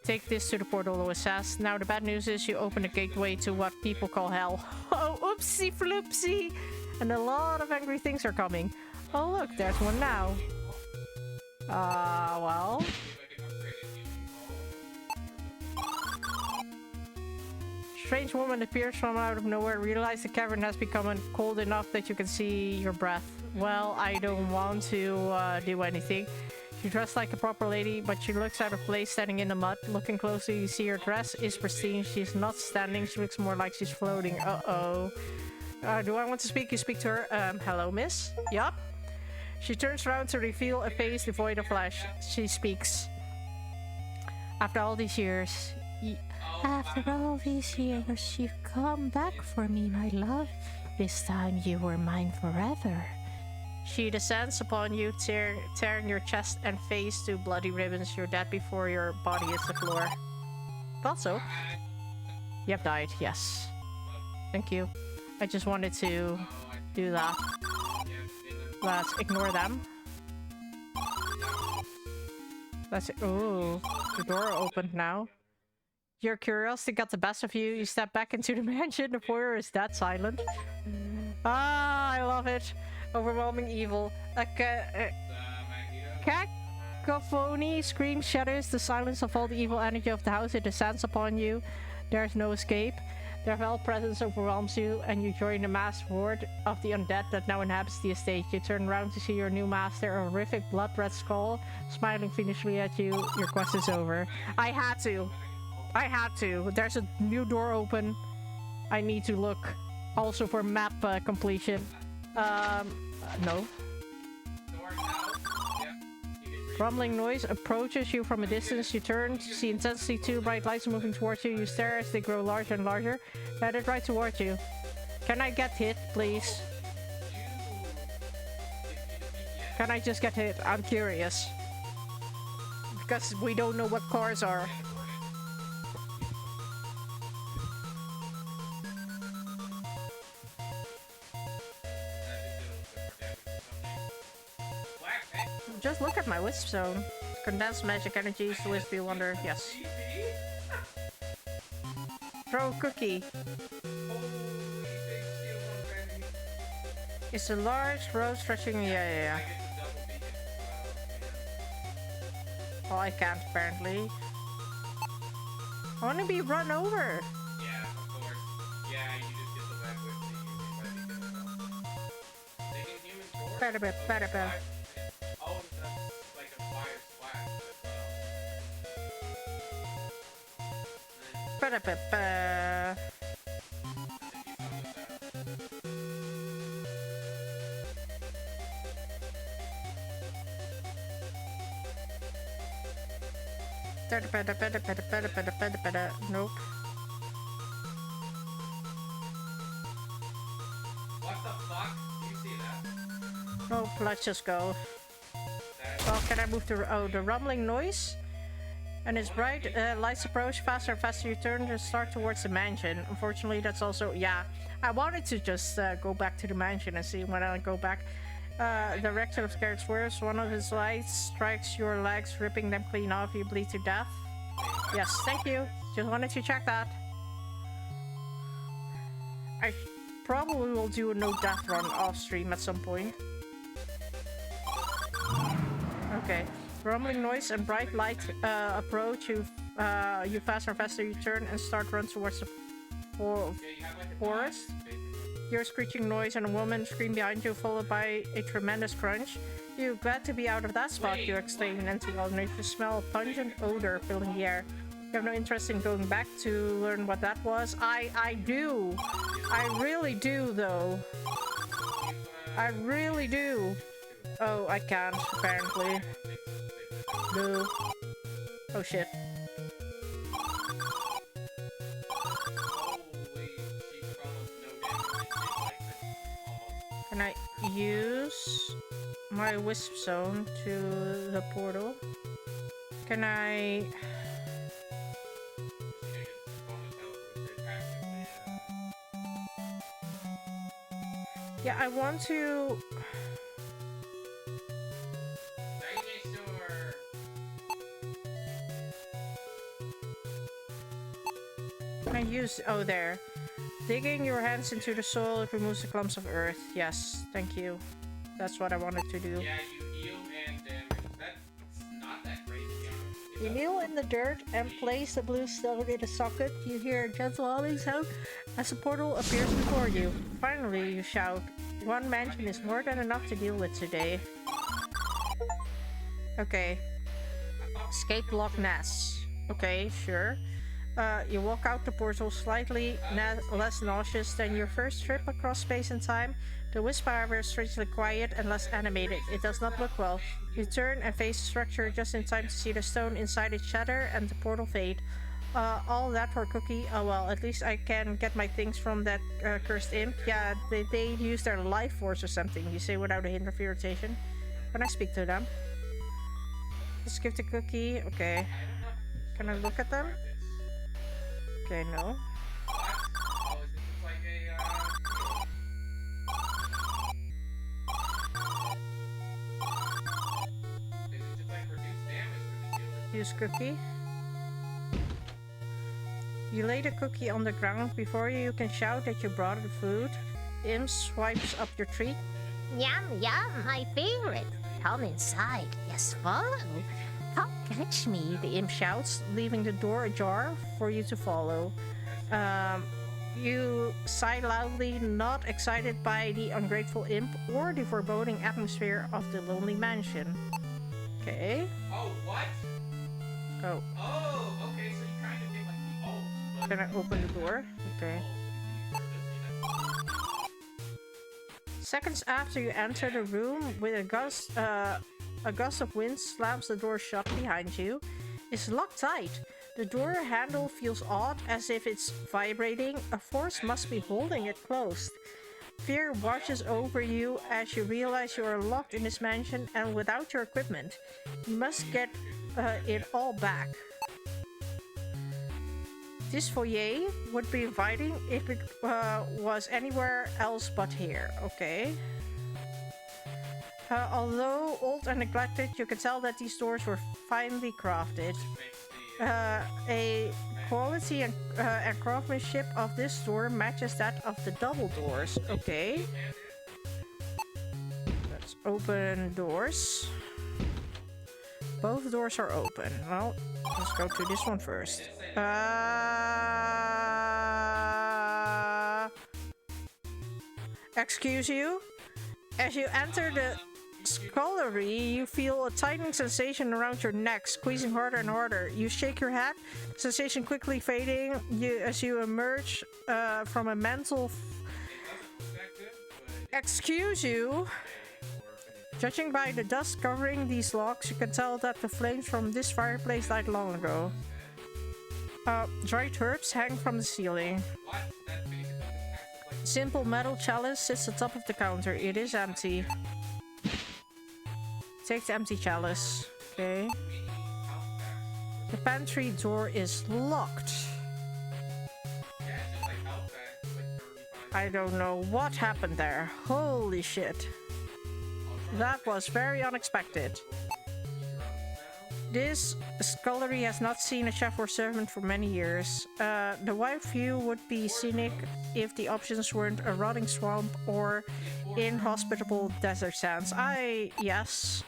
Speaker 1: Take this to the portal, Lois says. Now the bad news is you open a gateway to what people call hell. Oh, oopsie floopsie! And a lot of angry things are coming. Oh look, there's one now. Well... Strange woman appears from out of nowhere. Realize the cavern has become cold enough that you can see your breath. Well, I don't want to do anything. She dressed like a proper lady, but she looks out of place standing in the mud. Looking closely, you see her dress is pristine. She's not standing. She looks more like she's floating. Uh-oh. Do I want to speak? You speak to her. Hello, miss? Yup. She turns around to reveal a face devoid of flesh. She speaks. After all these years... After all these years, you've come back for me, my love. This time you were mine forever. She descends upon you, tearing your chest and face to bloody ribbons. You're dead before your body hits the floor. Thought so. You have died, yes. Thank you. I just wanted to do that. Let's ignore them. Let's... Ooh, the door opened now. Your curiosity got the best of you. You step back into the mansion. The foyer is dead silent. Ah, I love it. Overwhelming evil. A cacophony screams, shatters the silence of all the evil energy of the house. It descends upon you. There's no escape. Their fell presence overwhelms you, and you join the mass horde of the undead that now inhabits the estate. You turn around to see your new master, a horrific blood-red skull, smiling fiendishly at you. Your quest is over. I had to. There's a new door open. I need to look. Also for map completion. No. Rumbling noise approaches you from a distance. You turn to see intensely two bright lights moving towards you. You stare as they grow larger and larger. Headed right towards you. Can I get hit, please? Can I just get hit? I'm curious. Because we don't know what cars are. Just look at my wisp zone. Condensed magic energies, the wispy wonder. Yes. Throw a cookie. It's a large road stretching. Yeah. Oh, I can't apparently. I want to be run over.
Speaker 3: Yeah, of course. Yeah, you just get the web with the UV. Taking human force.
Speaker 1: Better.
Speaker 3: Oh, that's like a fire splash as well.
Speaker 1: Nope.
Speaker 3: What the fuck? Do you see that?
Speaker 1: Nope, let's just go. Well, can I move to the rumbling noise? And it's bright, lights approach faster and faster. You turn to start towards the mansion. Unfortunately, that's also, yeah. I wanted to just go back to the mansion and see when I go back. The rector of scared swerves. One of his lights strikes your legs, ripping them clean off. You bleed to death. Yes, thank you. Just wanted to check that. I probably will do a no death run off stream at some point. Okay. Rumbling noise and bright light approach you. You faster and faster you turn and start run towards the forest. Hear a screeching noise and a woman scream behind you, followed by a tremendous crunch. You're glad to be out of that spot, you exclaim, and to alternate you smell a pungent odor filling the air. You have no interest in going back to learn what that was. I do. I really do, though. I really do. Oh, I can't, apparently. No. Oh, shit. Can I use my wisp zone to the portal? Can I... Yeah, I want to... Can I use... Oh, there. Digging your hands into the soil, it removes the clumps of earth. Yes, thank you. That's what I wanted to do.
Speaker 3: Yeah, you heal and that's not that great to be honest.
Speaker 1: You kneel in the dirt and place the blue stone in a socket. You hear a gentle humming sound as a portal appears before you. Finally, you shout. One mansion is more than enough to deal with today. Okay. Escape Loch Ness. Okay, sure. You walk out the portal slightly less nauseous than your first trip across space and time. The wisp, however, is strangely quiet and less animated. It does not look well. You turn and face the structure just in time to see the stone inside it shatter and the portal fade. All that for Cookie. Oh well, at least I can get my things from that cursed imp. Yeah, they use their life force or something, you say without a hint of irritation. Can I speak to them? Let's give the Cookie. Okay. Can I look at them? Okay, no. Use Cookie. You lay the cookie on the ground. Before you can shout that you brought the food. Imp swipes up your treat.
Speaker 4: Yum, yum, my favorite. Come inside. Yes, follow. Come catch me.
Speaker 1: The imp shouts, leaving the door ajar for you to follow. You sigh loudly, not excited by the ungrateful imp or the foreboding atmosphere of the lonely mansion. Okay.
Speaker 3: Oh, what?
Speaker 1: Oh.
Speaker 3: Oh, okay, so you kind of get like the ult.
Speaker 1: Can I open the door? Okay. Seconds after you enter the room, with a gust of wind slams the door shut behind you. It's locked tight. The door handle feels odd, as if it's vibrating. A force must be holding it closed. Fear washes over you as you realize you are locked in this mansion and without your equipment. You must get it all back. This foyer would be inviting if it was anywhere else but here. Okay. Although old and neglected, you can tell that these doors were finely crafted. A quality and craftsmanship of this door matches that of the double doors. Okay. Let's open doors. Both doors are open. Well, let's go to this one first. Excuse you? As you enter the scullery, you feel a tightening sensation around your neck, squeezing harder and harder. You shake your head, sensation quickly fading as you emerge from a mental... Excuse you? Judging by the dust covering these logs, you can tell that the flames from this fireplace died long ago. Dried herbs hang from the ceiling. Simple metal chalice sits atop of the counter. It is empty. Take the empty chalice. Okay. The pantry door is locked. I don't know what happened there. Holy shit. That was very unexpected. This scullery has not seen a chef or servant for many years. The wide view would be scenic if the options weren't a rotting swamp or inhospitable desert sands. Yes.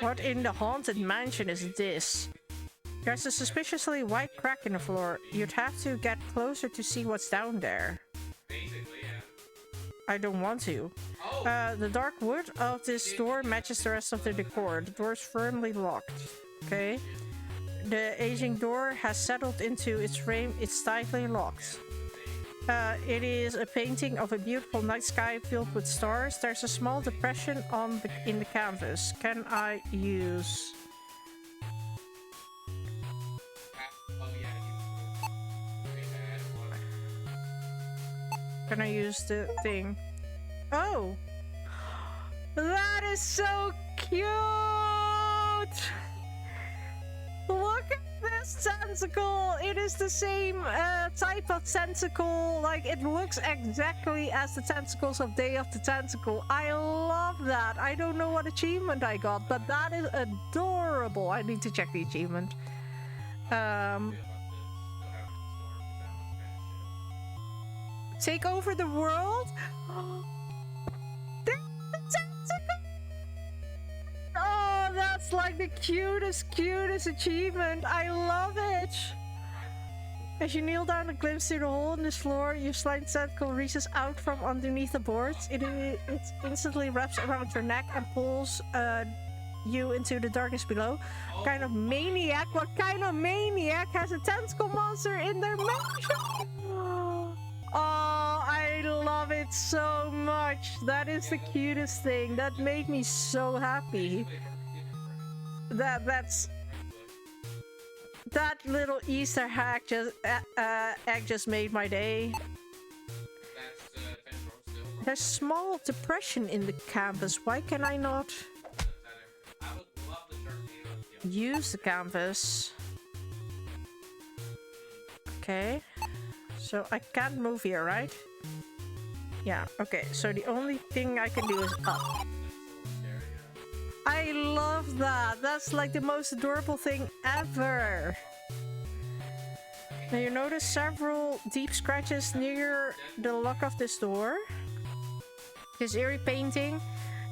Speaker 1: What in the haunted mansion is this? There's a suspiciously white crack in the floor. You'd have to get closer to see what's down there.
Speaker 3: Basically, yeah.
Speaker 1: I don't want to.
Speaker 3: Oh!
Speaker 1: The dark wood of this door matches the rest of the decor. The door is firmly locked. Okay. The aging door has settled into its frame. It's tightly locked. It is a painting of a beautiful night sky filled with stars. There's a small depression in the canvas. Can I use...
Speaker 3: Oh, yeah,
Speaker 1: Can I use the thing? Oh! That is so cute! Look at this tentacle! It is the same type of tentacle. Like, it looks exactly as the tentacles of Day of the Tentacle. I love that. I don't know what achievement I got, but that is adorable. I need to check the achievement. Take over the world? There's the tentacle! Oh, that's like the cutest achievement. I love it. As you kneel down and glimpse through the hole in this floor, your slime tentacle reaches out from underneath the boards. It instantly wraps around your neck and pulls you into the darkness below. What kind of maniac has a tentacle monster in their mansion? Oh, I love it so much. That is the cutest thing. That made me so happy. That little Easter egg just made my day. There's a small depression in the canvas. Why can I not use the canvas? Okay. So I can't move here, right? Yeah, okay. So the only thing I can do is up. I love that. That's like the most adorable thing ever. Now you notice several deep scratches near the lock of this door. This eerie painting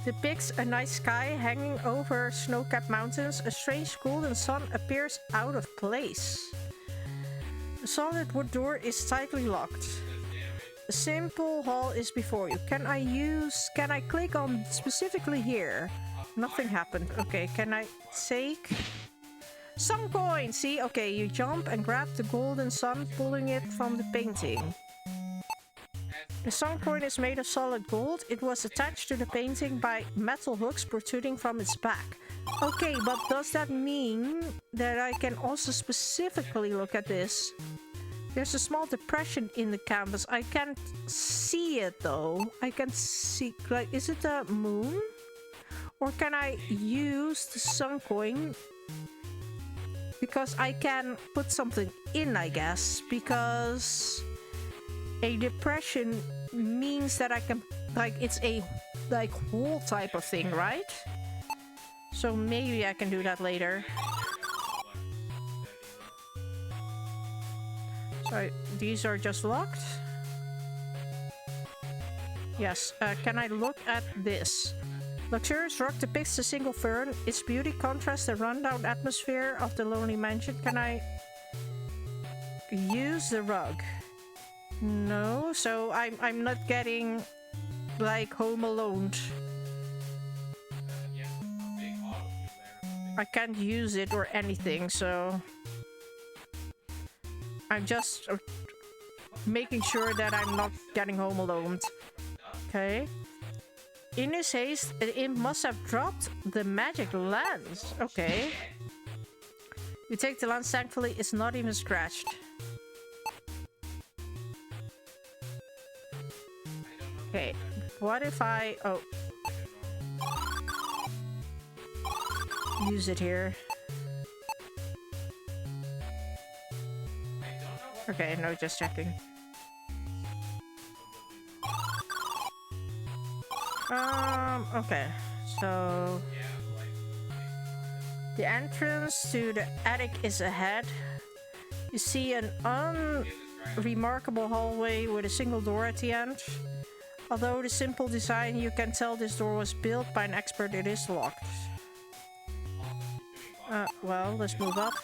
Speaker 1: depicts a night sky hanging over snow-capped mountains. A strange golden sun appears out of place. The solid wood door is tightly locked. A simple hall is before you. Can I click on specifically here? Nothing happened. Okay, can I take some coin? See, okay, you jump and grab the golden sun, pulling it from the painting. The sun coin is made of solid gold. It was attached to the painting by metal hooks protruding from its back. Okay, but does that mean that I can also specifically look at this? There's a small depression in the canvas. I can't see it though. I can see, like, is it a moon? Or can I use the sun coin? Because I can put something in, I guess. Because a depression means that I can, like, it's a, like, hole type of thing, right? So maybe I can do that later. So these are just locked. Yes, can I look at this? Luxurious rock depicts a single fern. Its beauty contrasts the rundown atmosphere of the lonely mansion. Can I use the rug? No, so I'm not getting like Home Alone. I can't use it or anything, so I'm just making sure that I'm not getting Home Alone. Okay. In his haste, it must have dropped the magic lens. Okay. You take the lens, thankfully it's not even scratched. Okay, what if I... oh. Use it here. Okay, no, just checking. Okay, so... the entrance to the attic is ahead. You see an unremarkable hallway with a single door at the end. Although the simple design, you can tell this door was built by an expert. It is locked. Well, let's move up.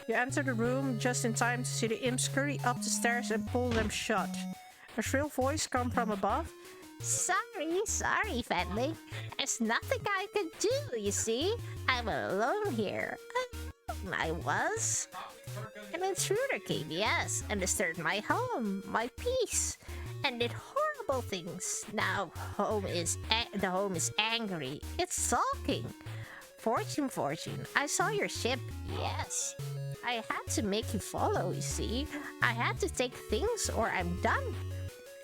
Speaker 1: You enter the room just in time to see the imps scurry up the stairs and pull them shut. A shrill voice comes from above.
Speaker 4: Sorry, Fenling. There's nothing I can do, you see? I'm alone here. I was. An intruder came, yes, and disturbed my home, my peace, and did horrible things. Now the home is angry. It's sulking. Fortune, I saw your ship, yes. I had to make you follow, you see. I had to take things or I'm done.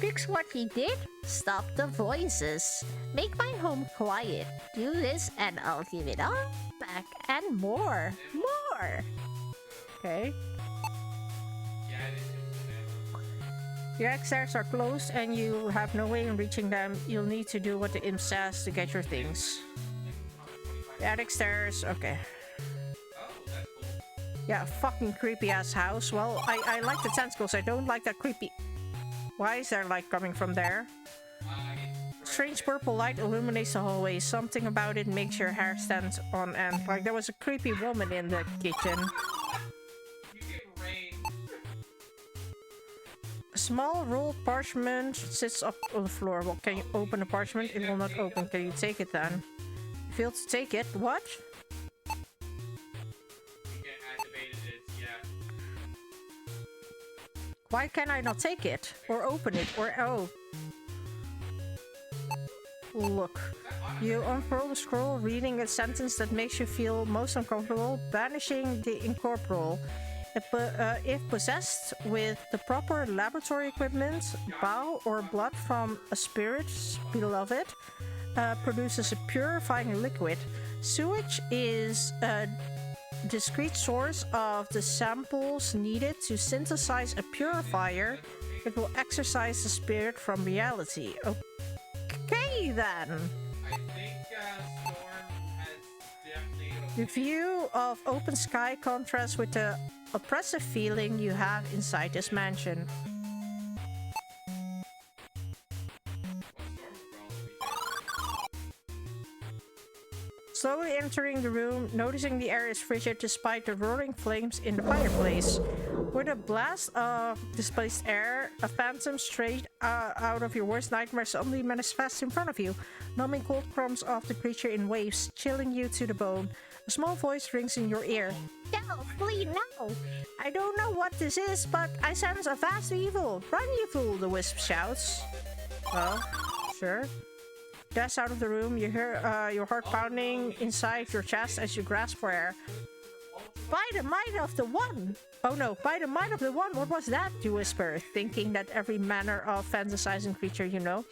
Speaker 4: Fix what he did, stop the voices, make my home quiet. Do this and I'll give it all back and more.
Speaker 1: Okay.
Speaker 3: Yeah, it is.
Speaker 1: Your stairs are closed and you have no way in reaching them. You'll need to do what the imp says to get your things. The attic stairs, okay.
Speaker 3: Oh, that's cool.
Speaker 1: Yeah, fucking creepy ass house. Well, I like the tentacles, I don't like that creepy... Why is there light coming from there? Strange purple light illuminates the hallway. Something about it makes your hair stand on end. Like there was a creepy woman in the kitchen.
Speaker 3: You get rain.
Speaker 1: A small rolled parchment sits up on the floor. Well, can you open the parchment? It will not open. Can you take it then? You failed to take it. What?
Speaker 3: You get activated it, yeah.
Speaker 1: Why can I not take it? Or open it? Or oh. Look. You unfurl the scroll, reading a sentence that makes you feel most uncomfortable. Banishing the incorporeal. If possessed with the proper laboratory equipment, bile or blood from a spirit's beloved produces a purifying liquid. Sewage is a discrete source of the samples needed to synthesize a purifier. It will exorcise the spirit from reality. Okay then.
Speaker 3: I think Storm has definitely...
Speaker 1: The view of open sky contrasts with the oppressive feeling you have inside this mansion. Slowly entering the room, noticing the air is frigid despite the roaring flames in the fireplace. With a blast of displaced air, a phantom straight out of your worst nightmare suddenly manifests in front of you, numbing cold crumbs off the creature in waves, chilling you to the bone. A small voice rings in your ear.
Speaker 4: No, flee now!
Speaker 1: I don't know what this is, but I sense a vast evil. Run, you fool, the wisp shouts. Well, sure. Dash out of the room, you hear your heart pounding inside your chest as you grasp for air. By the might of the One! Oh no, by the might of the One, what was that? You whisper, thinking that every manner of fantasizing creature you know.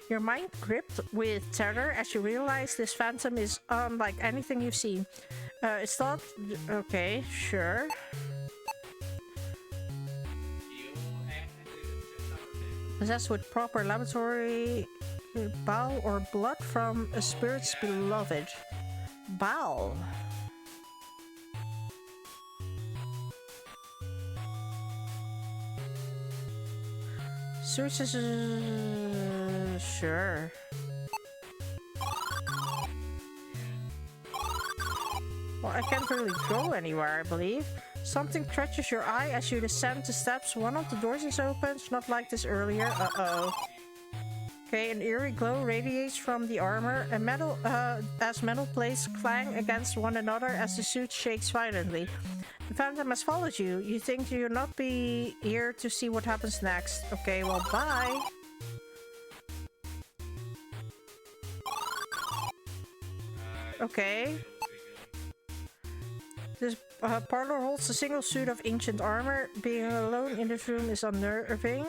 Speaker 1: Your mind gripped with terror as you realize this phantom is unlike anything you've seen. It's not... Okay, sure. Possessed with proper laboratory... bile or blood from a spirit's beloved. Bile. Searches. Sure. Well, I can't really go anywhere, I believe. Something catches your eye as you descend the steps. One of the doors is open, not like this earlier. Uh-oh. Okay, an eerie glow radiates from the armor, as metal plates clang against one another as the suit shakes violently. The phantom has followed you. You think you'll not be here to see what happens next. Okay, well, bye. Okay. This parlor holds a single suit of ancient armor. Being alone in this room is unnerving.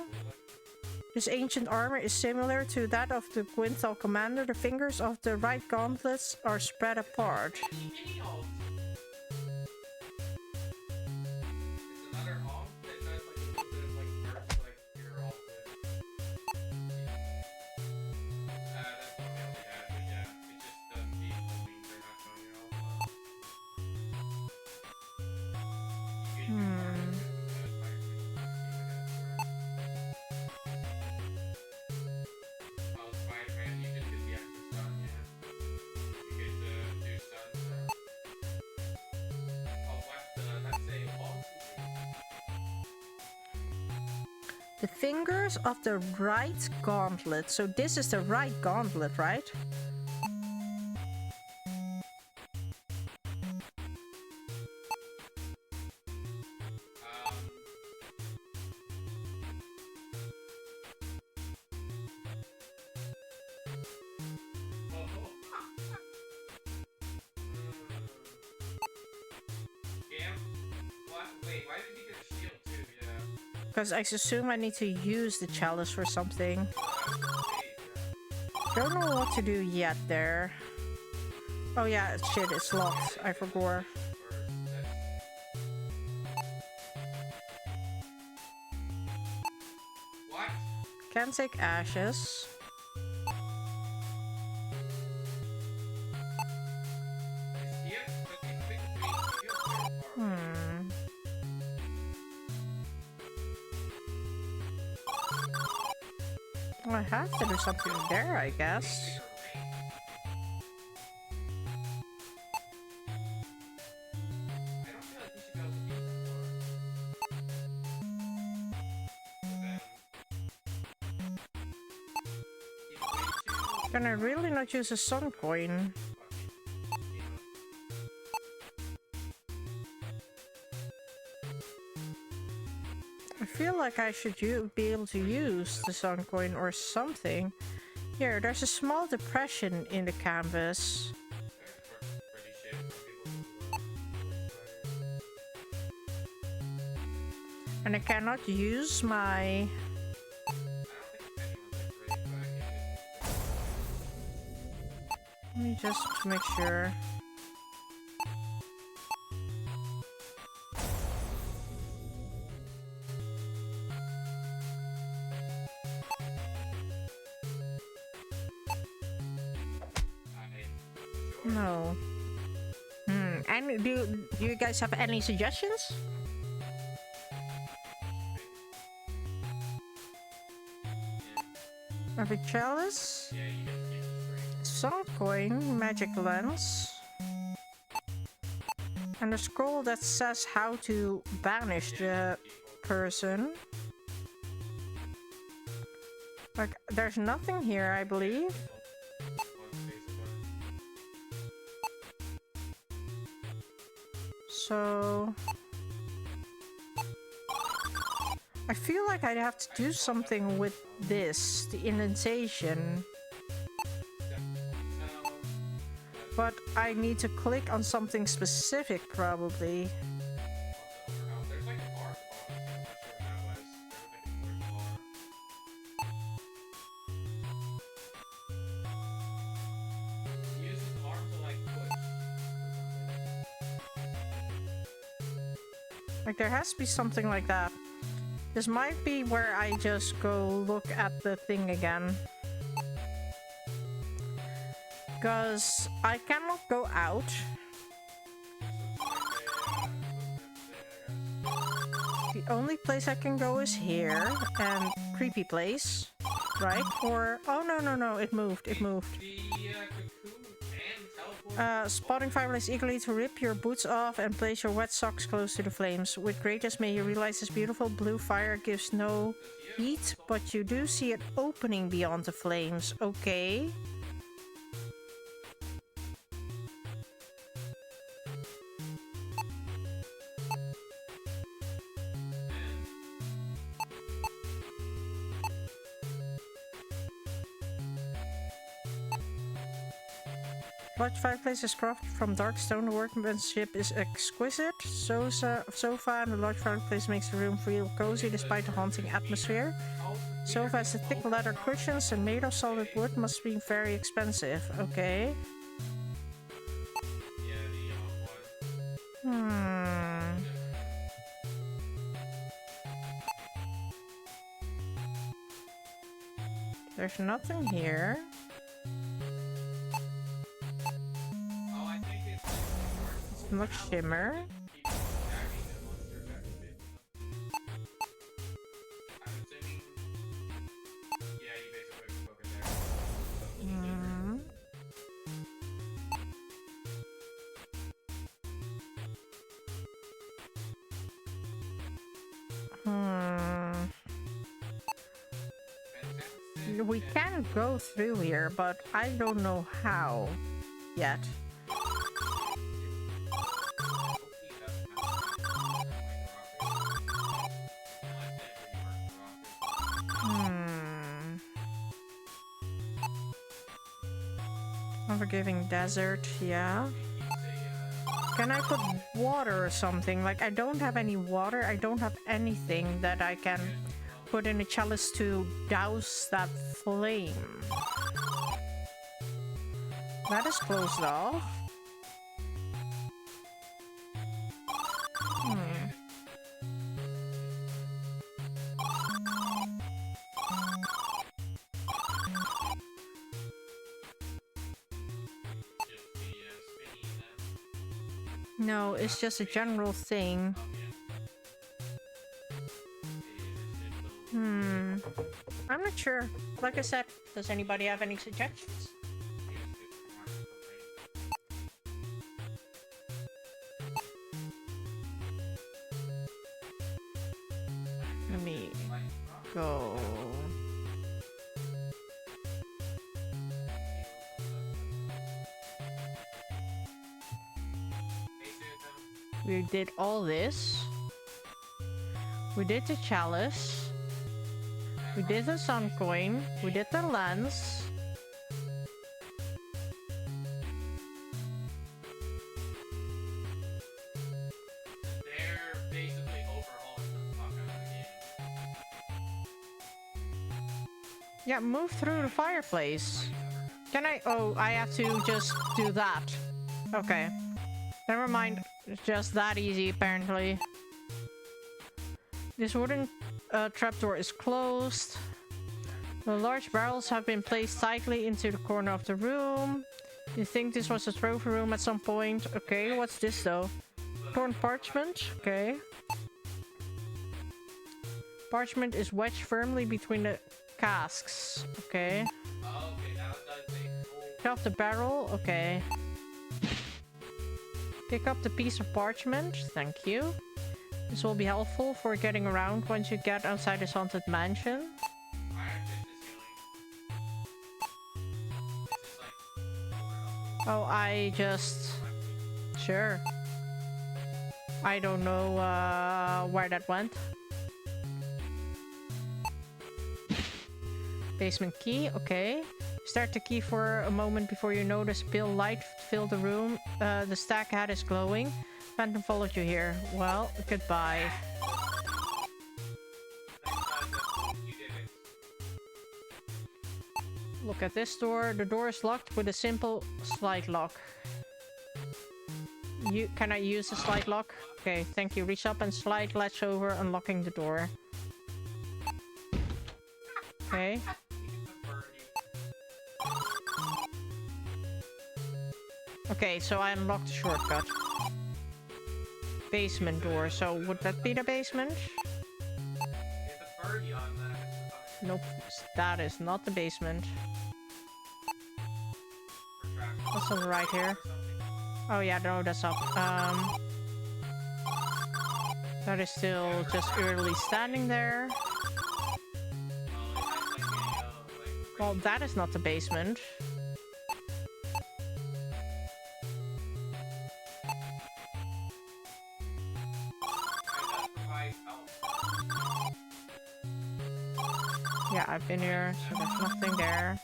Speaker 1: This ancient armor is similar to that of the Gwynthal commander. The fingers of the right gauntlets are spread apart.
Speaker 3: It's another alt that does like a little bit of like dark, like your alt with. That's what we only had, but yeah, it just doesn't be only they're not showing your alt. You get your Oh, Spider-Man, you just get the extra stun, yeah. You get the 2 stuns there.
Speaker 1: The fingers of the right gauntlet. So this is the right gauntlet, right?
Speaker 3: Wait, why did he get a shield too? Yeah.
Speaker 1: Because I assume I need to use the chalice for something. Don't know what to do yet there. Oh yeah, shit, it's locked. I forgot.
Speaker 3: What?
Speaker 1: Can take ashes. Well, I have to do something there, I guess. Can I really not use a sun coin? I feel like I should be able to use the sun coin or something. Here, there's a small depression in the canvas. And I cannot use my... Let me just make sure. No. And do you guys have any suggestions? Of a chalice? Sun coin, magic lens. And a scroll that says how to banish the person. Like, there's nothing here, I believe. So... I feel like I'd have to do something with this, the indentation. But I need to click on something specific, probably. Like, there has to be something like that. This might be where I just go look at the thing again. Because I cannot go out. The only place I can go is here. And creepy place. Right? Or... Oh, no, it moved. Spotting fireflies eagerly to rip your boots off and place your wet socks close to the flames. With greatness may you realize this beautiful blue fire gives no heat, but you do see it opening beyond the flames. Okay. Large fireplace is crafted from dark stone. The workmanship is exquisite. Sofa and the large fireplace makes the room feel cozy despite the haunting atmosphere. Sofa has thick leather cushions and made of solid wood. Must be very expensive. Okay. There's nothing here. Much shimmer. we can go through here, but I don't know how yet. Unforgiving desert, yeah. Can I put water or something? Like, I don't have any water. I don't have anything that I can put in a chalice to douse that flame. That is closed off. No, it's just a general thing. I'm not sure. Like I said, does anybody have any suggestions? Let me go. We did all this. We did the chalice. We did the sun coin. We did the lens.
Speaker 3: They're basically overhauling the fuck out of the game.
Speaker 1: Yeah, move through the fireplace. Can I? Oh, I have to just do that. Okay. Never mind. It's just that easy, apparently. This wooden trapdoor is closed. The large barrels have been placed tightly into the corner of the room. You think this was a trophy room at some point? Okay, what's this though? Torn parchment? Okay. Parchment is wedged firmly between the casks. Okay.
Speaker 3: Oh, okay, now it does say full.
Speaker 1: Pick up the barrel. Okay. Pick up the piece of parchment. Thank you. This will be helpful for getting around once you get outside this haunted mansion. Oh, I just... Sure. I don't know where that went. Basement key, okay. Start the key for a moment before you notice pale light fill the room. The stack hat is glowing. Phantom followed you here. Well, goodbye. Look at this door. The door is locked with a simple slide lock. Can I use the slide lock? Okay, thank you. Reach up and slide latch over, unlocking the door. Okay. Okay, so I unlocked the shortcut. Basement door, so would that be the basement? Nope, that is not the basement. What's on the right here? Oh yeah, no, that's up. That is still just eerily standing there. Well, that is not the basement. Yeah, I've been here, so there's nothing there.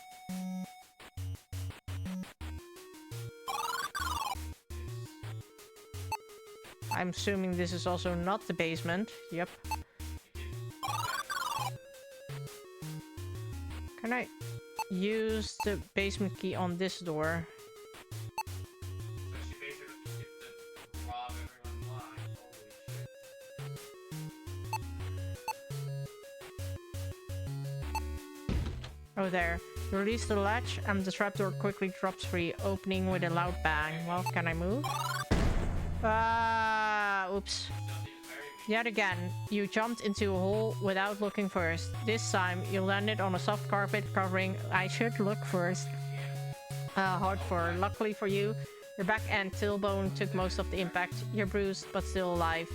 Speaker 1: I'm assuming this is also not the basement. Yep. Can I use the basement key on this door? Oh, there. You release the latch and the trapdoor quickly drops free, opening with a loud bang. Well, can I move? Oops. Yet again, you jumped into a hole without looking first. This time, you landed on a soft carpet covering I should look first. Hardcore. Luckily for you, your back and tailbone took most of the impact. You're bruised, but still alive.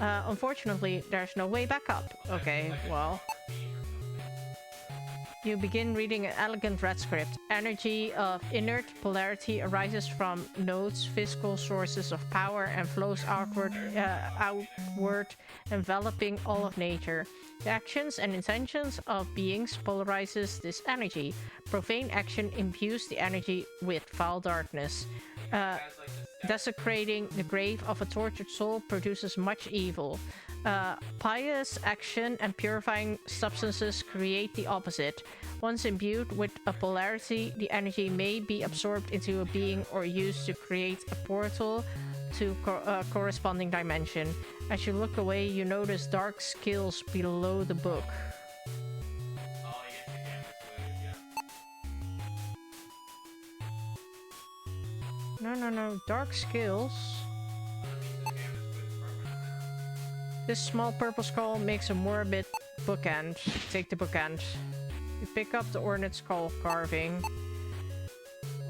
Speaker 1: Unfortunately, there's no way back up. Okay, well... You begin reading an elegant red script. Energy of inert polarity arises from nodes, physical sources of power, and flows outward, enveloping all of nature. The actions and intentions of beings polarizes this energy. Profane action imbues the energy with foul darkness. Desecrating the grave of a tortured soul produces much evil. Pious action and purifying substances create the opposite. Once imbued with a polarity, the energy may be absorbed into a being or used to create a portal to corresponding dimension. As you look away, you notice dark skills below the book.
Speaker 3: Oh, yes, the camera's footage, yeah.
Speaker 1: No. Dark skills.
Speaker 3: That means the camera's footage permanent.
Speaker 1: This small purple skull makes a morbid bookend. Take the bookend. You pick up the ornate skull carving.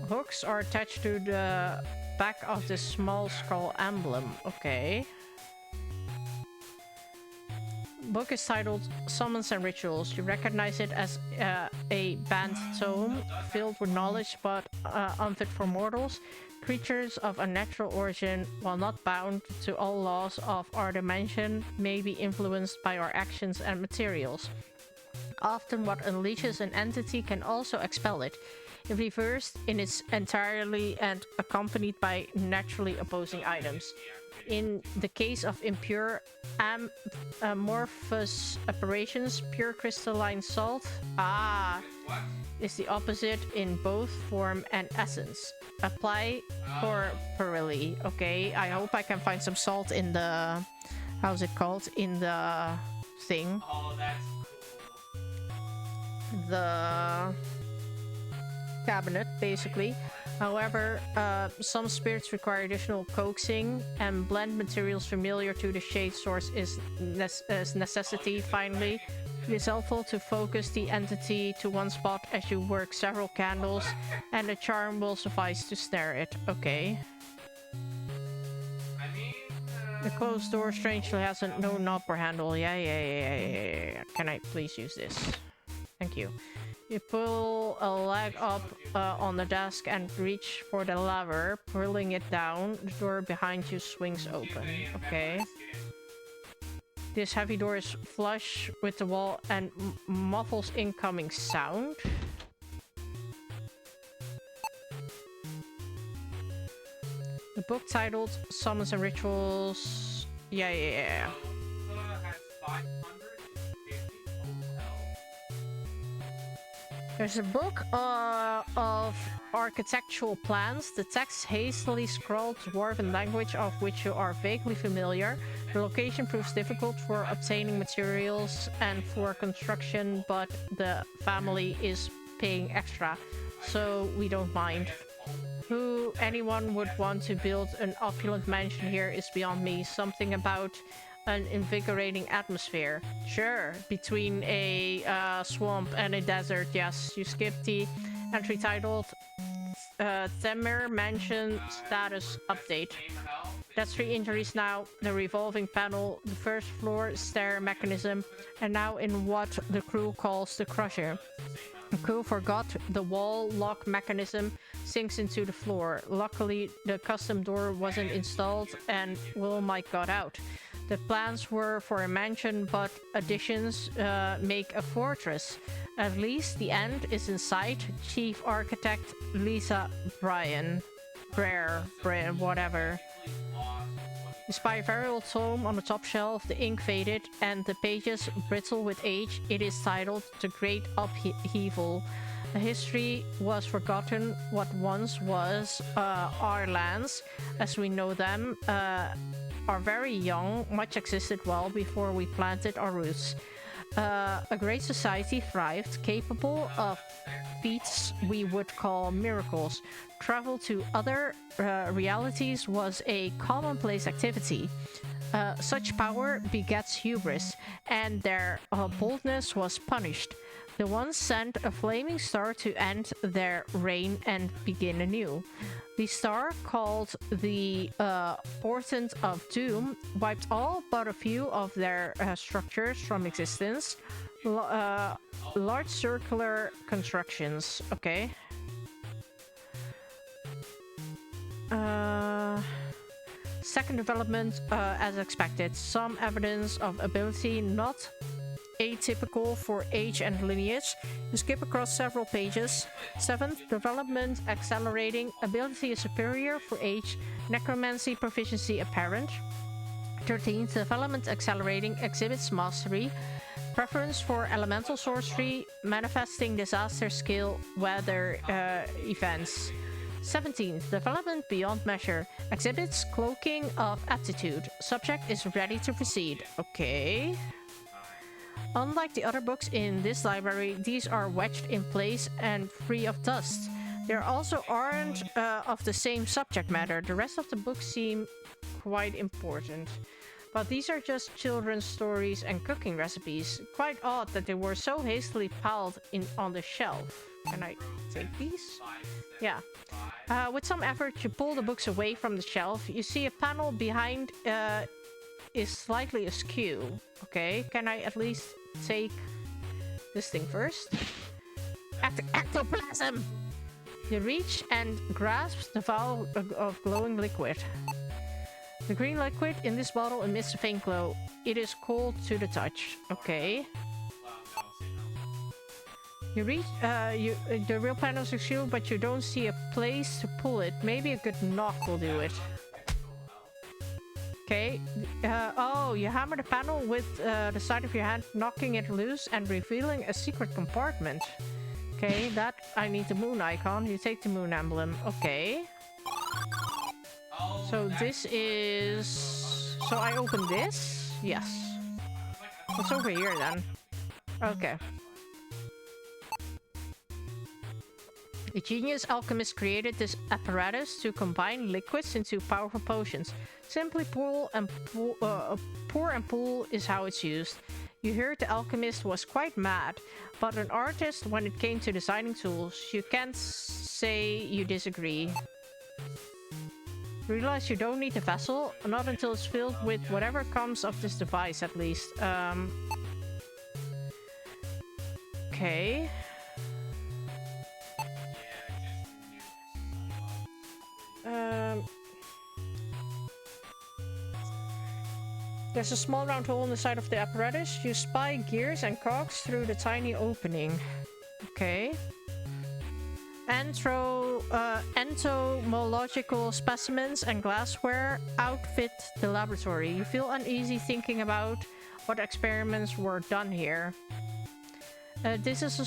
Speaker 1: Hooks are attached to the back of this small skull emblem. Okay. Book is titled Summons and Rituals. You recognize it as a banned tome filled with knowledge but unfit for mortals. Creatures of unnatural origin, while not bound to all laws of our dimension, may be influenced by our actions and materials. Often what unleashes an entity can also expel it, if reversed in its entirety and accompanied by naturally opposing items. In the case of impure amorphous apparitions, pure crystalline salt is the opposite in both form and essence. Apply corporally. Okay, I hope I can find some salt in the... how's it called? In the thing.
Speaker 3: Oh, that's cool.
Speaker 1: The cabinet, basically. However, some spirits require additional coaxing, and blend materials familiar to the shade source is necessity. Finally, it is helpful to focus the entity to one spot as you work several candles, and the charm will suffice to snare it. Okay.
Speaker 3: I mean,
Speaker 1: The closed door strangely has no knob or handle. Yeah. Can I please use this? Thank you. You pull a leg up on the desk and reach for the lever, pulling it down. The door behind you swings open. Okay. This heavy door is flush with the wall and muffles incoming sound. The book titled Summons and Rituals. Yeah.
Speaker 3: has 550 hotels.
Speaker 1: There's a book of architectural plans. The text hastily scrawled dwarven language of which you are vaguely familiar. The location proves difficult for obtaining materials and for construction, but the family is paying extra, so we don't mind. Who anyone would want to build an opulent mansion here is beyond me. Something about an invigorating atmosphere. Sure, between a swamp and a desert, yes. You skip the entry titled Temir Mansion Status Update. That's 3 injuries now. The revolving panel, the first floor stair mechanism, and now in what the crew calls the crusher. The crew forgot the wall lock mechanism sinks into the floor. Luckily, the custom door wasn't installed and Will-Mike got out. The plans were for a mansion, but additions make a fortress. At least the end is in sight. Chief Architect Lisa Bryan, whatever. You spy a very old tome on the top shelf. The ink faded and the pages brittle with age. It is titled The Great Upheaval. The history was forgotten. What once was our lands, as we know them, are very young. Much existed well before we planted our roots. A great society thrived, capable of feats we would call miracles. travel to other realities was a commonplace activity. Such power begets hubris, and their boldness was punished. The ones sent a flaming star to end their reign and begin anew. The star, called the Portent of Doom, wiped all but a few of their structures from existence. Large circular constructions. Okay. Second development, as expected. Some evidence of ability not atypical for age and lineage. You skip across several pages. 7th, development accelerating. Ability is superior for age. Necromancy proficiency apparent. 13th, development accelerating. Exhibits mastery. Preference for elemental sorcery. Manifesting disaster skill. Weather events. 17th, development beyond measure. Exhibits cloaking of aptitude. Subject is ready to proceed. Okay. Unlike the other books in this library, these are wedged in place and free of dust. They also aren't of the same subject matter. The rest of the books seem quite important. But these are just children's stories and cooking recipes. Quite odd that they were so hastily piled on the shelf. Can I take these? Yeah. With some effort, you pull the books away from the shelf. You see a panel behind is slightly askew. Okay, can I at least take this thing first? Ectoplasm! You reach and grasp the vial of glowing liquid. The green liquid in this bottle emits a faint glow. It is cold to the touch. Okay. You reach the real panel's askew, but you don't see a place to pull it. Maybe a good knock will do it. Okay. Oh, you hammer the panel with the side of your hand, knocking it loose and revealing a secret compartment. Okay, that I need the moon icon. You take the moon emblem. Okay. So this is... So I open this? Yes. What's over here then? Okay. A genius alchemist created this apparatus to combine liquids into powerful potions. Simply pour and pull is how it's used. You heard the alchemist was quite mad, but an artist when it came to designing tools. You can't say you disagree. Realize you don't need the vessel, not until it's filled with whatever comes of this device at least. Okay. There's a small round hole in the side of the apparatus. You spy gears and cogs through the tiny opening. Okay. Entomological specimens and glassware outfit the laboratory. You feel uneasy thinking about what experiments were done here. It is a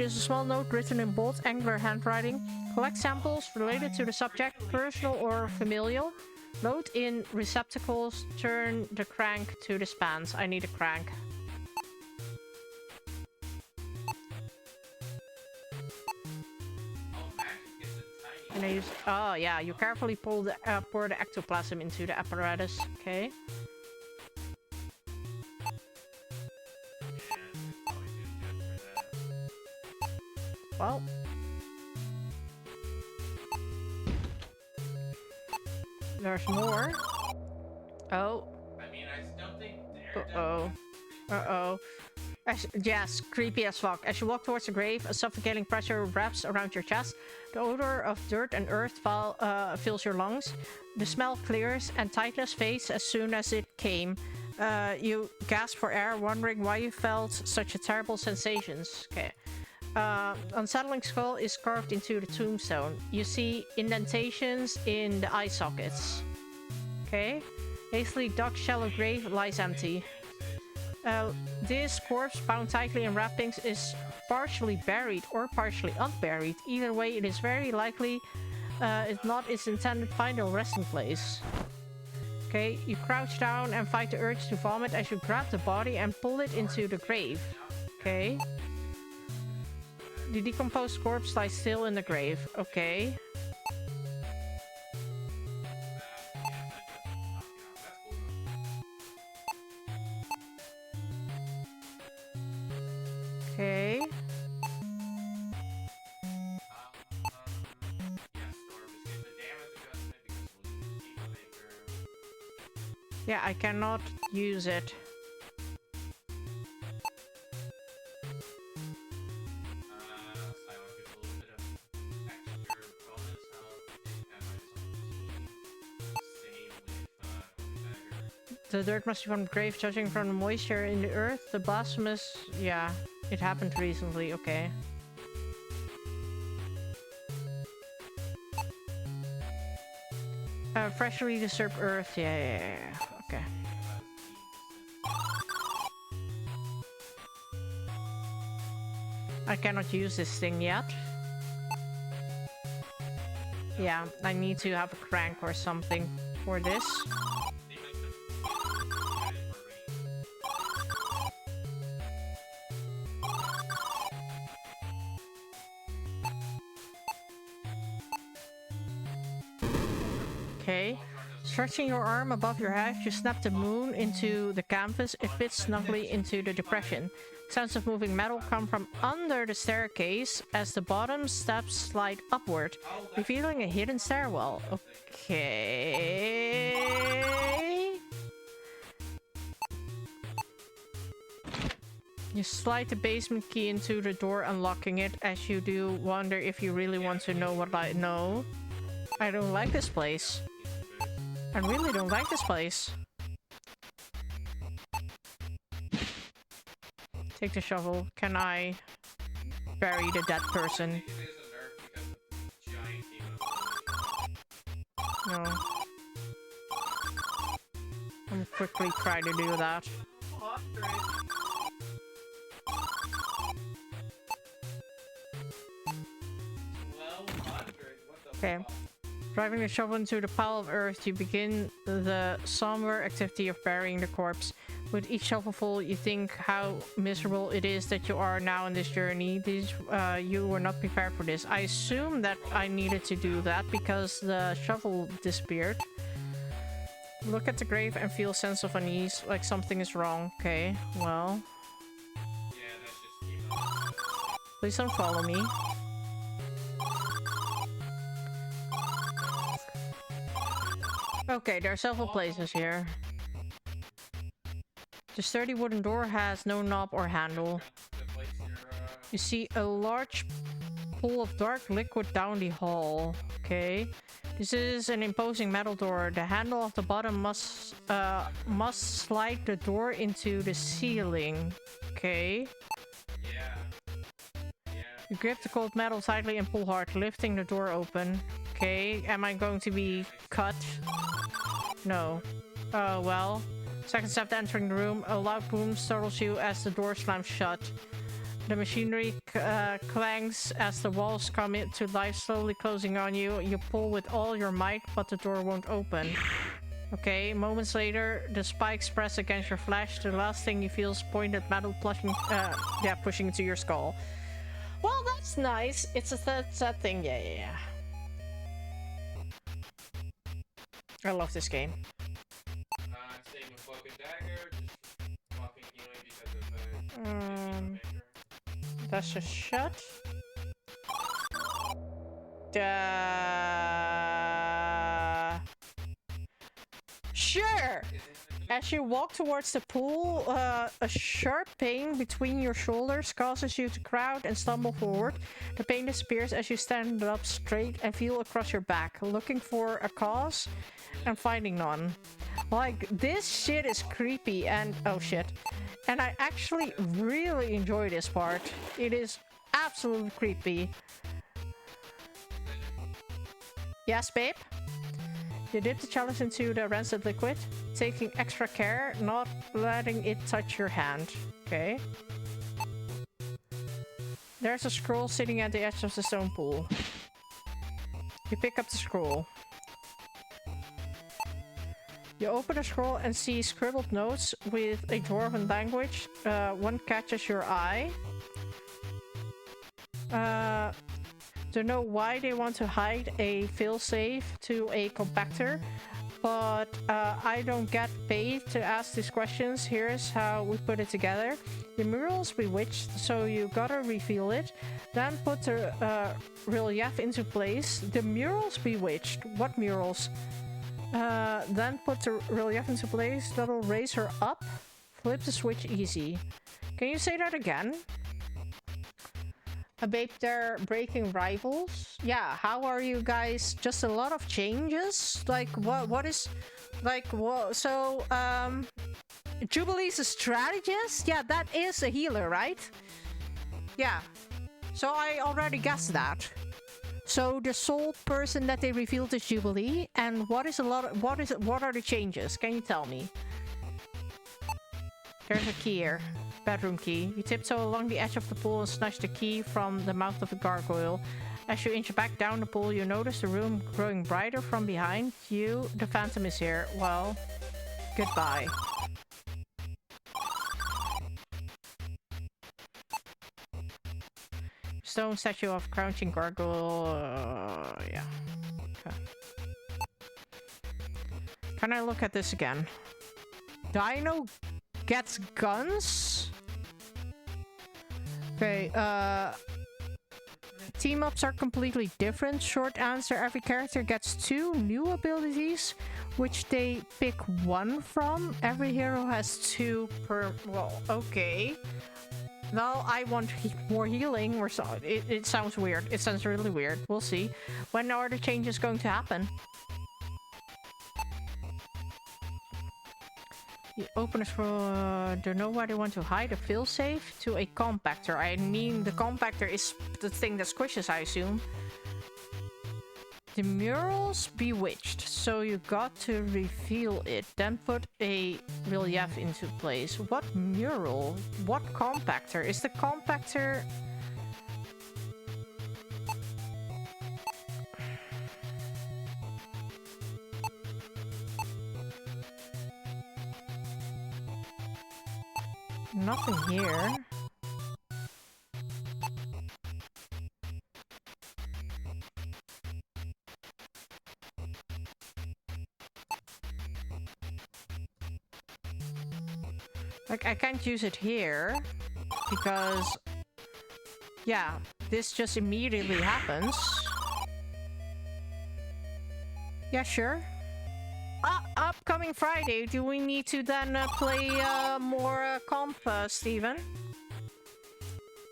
Speaker 1: small note written in bold, angular handwriting. Collect samples related to the subject, personal or familial. Load in receptacles. Turn the crank to the spans. I need a crank. Can I use... Oh yeah, you carefully pour the ectoplasm into the apparatus. Okay. Well. There's more. Oh.
Speaker 3: I mean, I still think
Speaker 1: Uh-oh. Uh-oh. Yes, creepy as fuck. As you walk towards the grave, a suffocating pressure wraps around your chest. The odor of dirt and earth fills your lungs. The smell clears and tightness fades as soon as it came. You gasp for air, wondering why you felt such a terrible sensations. Okay. Unsettling skull is carved into the tombstone. You see indentations in the eye sockets. Okay. Hastily dug shallow grave lies empty. This corpse, bound tightly in wrappings, is partially buried or partially unburied. Either way, it is very likely it's not its intended final resting place. Okay, you crouch down and fight the urge to vomit as you grab the body and pull it into the grave. Okay. The decomposed corpse lies still in the grave. Okay. Yeah, I cannot use it.
Speaker 3: Silent gives a little bit of extra bonus health if ammo is on the team. Same with dagger.
Speaker 1: The dirt must be from the grave, judging from the moisture in the earth. The blasphemous... Yeah, it happened recently, okay. Freshly disturbed earth, yeah, okay. I cannot use this thing yet. Yeah, I need to have a crank or something for this. Okay. Stretching your arm above your head, you snap the moon into the canvas. It fits snugly into the depression. Sounds of moving metal come from under the staircase as the bottom steps slide upward, revealing a hidden stairwell. Okay. You slide the basement key into the door, unlocking it. As you do, wonder if you really want to know what I know. I don't like this place. I really don't like this place. Take the shovel. Can I bury the dead person? No. I'm quickly trying to do that. Okay. Driving the shovel into the pile of earth, you begin the somber activity of burying the corpse. With each shovelful, you think how miserable it is that you are now on this journey. You were not prepared for this. I assume that I needed to do that because the shovel disappeared. Look at the grave and feel a sense of unease, like something is wrong. Okay, well. Please don't follow me. Okay, there are several places here. The sturdy wooden door has no knob or handle. You see a large pool of dark liquid down the hall. Okay. This is an imposing metal door. The handle of the bottom must slide the door into the ceiling. Okay. You grip the cold metal tightly and pull hard, lifting the door open. Okay, am I going to be cut? No. Oh, well. Second step entering the room, a loud boom startles you as the door slams shut. The machinery clangs as the walls come into life, slowly closing on you. You pull with all your might, but the door won't open. Okay, moments later, the spikes press against your flesh. The last thing you feel is pointed metal pushing into your skull. Well, that's nice. It's a sad thing. Yeah. I love this game.
Speaker 3: Same with Cloak and Dagger, just swapping healing because of the
Speaker 1: That's just shut. Sure! As you walk towards the pool, a sharp pain between your shoulders causes you to crowd and stumble forward. The pain disappears as you stand up straight and feel across your back, looking for a cause and finding none. Like, this shit is creepy and... oh shit. And I actually really enjoy this part. It is absolutely creepy. Yes, babe? You dip the chalice into the rancid liquid, taking extra care, not letting it touch your hand. Okay. There's a scroll sitting at the edge of the stone pool. You pick up the scroll. You open the scroll and see scribbled notes with a dwarven language. One catches your eye. Don't know why they want to hide a failsafe to a compactor, but I don't get paid to ask these questions. Here's how we put it together. The mural's bewitched, so you gotta reveal it. Then put the relief into place. The mural's bewitched. What murals? Then put the relief into place. That'll raise her up. Flip the switch easy. Can you say that again? A babe, they're breaking rivals. Yeah, how are you guys? Just a lot of changes? Like, what is... Like, what? So, Jubilee's a strategist? Yeah, that is a healer, right? Yeah. So I already guessed that. So the sole person that they revealed is Jubilee, and what are the changes? Can you tell me? There's a key here. Bedroom key. You tiptoe along the edge of the pool and snatch the key from the mouth of the gargoyle. As you inch back down the pool, you notice the room growing brighter from behind you. The phantom is here. Well, goodbye. Stone statue of crouching gargoyle. Yeah. Okay. Can I look at this again? Dino gets guns? Okay, team-ups are completely different. Short answer, every character gets 2 new abilities, which they pick 1 from. Every hero has 2 per... Well, okay. Well, I want more healing, or so. It sounds weird. It sounds really weird. We'll see. When are the changes going to happen? You open it for... don't know why they want to hide a failsafe to a compactor. I mean, the compactor is the thing that squishes, I assume. The mural's bewitched, so you got to reveal it. Then put a relief into place. What mural? What compactor? Is the compactor... Nothing here. Like, I can't use it here because... Yeah, this just immediately happens. Yeah, sure. Upcoming Friday, do we need to then play more comp, Steven?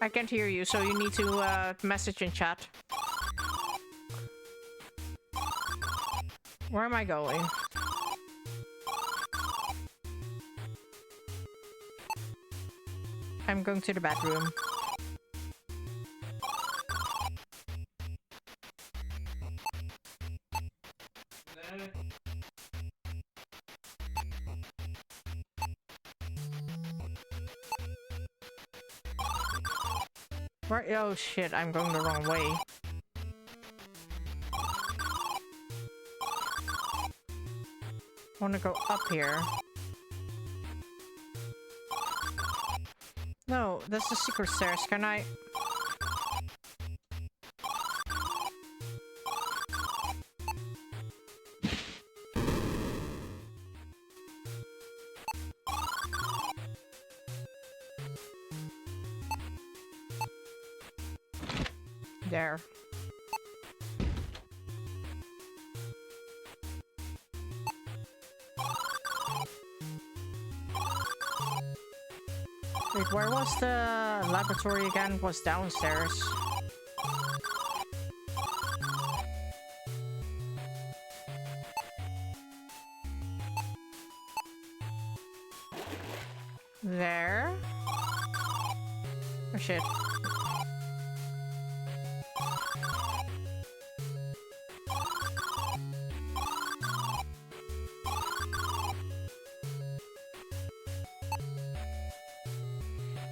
Speaker 1: I can't hear you, so you need to message in chat. Where am I going? I'm going to the bedroom. Where? Oh shit, I'm going the wrong way. I want to go up here. No, that's the secret stairs. Can I... There. Wait, where was the laboratory again? It was downstairs. There. Oh shit.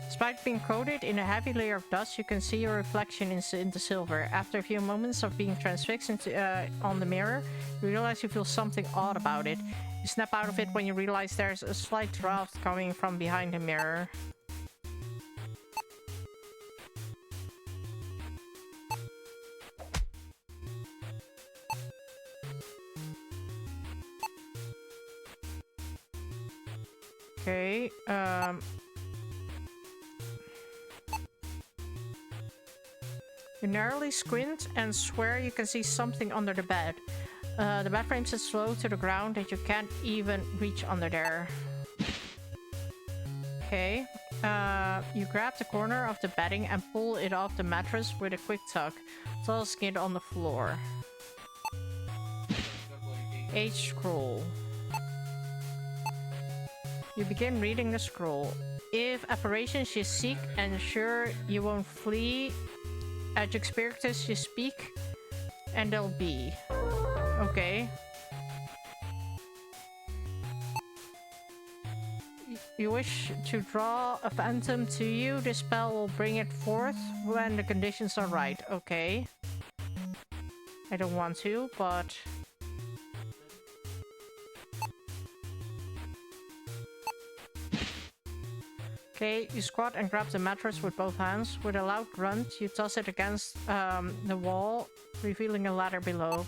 Speaker 1: Despite being coated in a heavy layer of dust, you can see your reflection in the silver. After a few moments of being transfixed on the mirror, you realize you feel something odd about it. You snap out of it when you realize there's a slight draft coming from behind the mirror. Okay, you narrowly squint and swear you can see something under the bed. The bed frame sits low to the ground that you can't even reach under there. Okay. You grab the corner of the bedding and pull it off the mattress with a quick tug, tossing it on the floor. H scroll. You begin reading the scroll. If apparitions you seek, ensure you won't flee. Adjunct spiritus you speak, and they'll be. Okay. You wish to draw a phantom to you, this spell will bring it forth when the conditions are right. Okay. I don't want to, but... Okay, you squat and grab the mattress with both hands. With a loud grunt, you toss it against the wall, revealing a ladder below.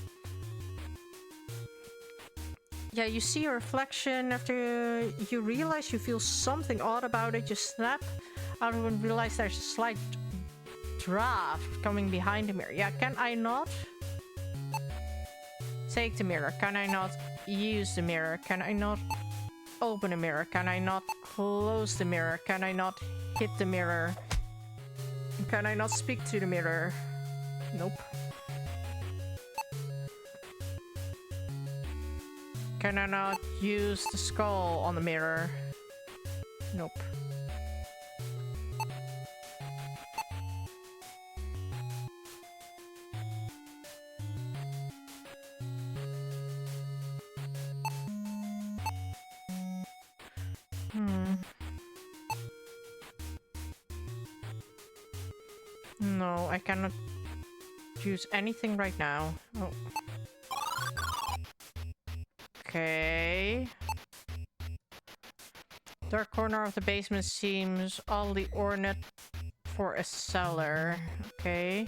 Speaker 1: Yeah, you see a reflection. After you realize you feel something odd about it, you snap out of it and realize there's a slight draft coming behind the mirror. Yeah, can I not take the mirror? Can I not use the mirror? Can I not open a mirror? Can I not close the mirror? Can I not hit the mirror? Can I not speak to the mirror? Nope. Can I not use the skull on the mirror? Nope. No, I cannot use anything right now. Oh. Okay. Dark corner of the basement seems oddly ornate for a cellar. Okay.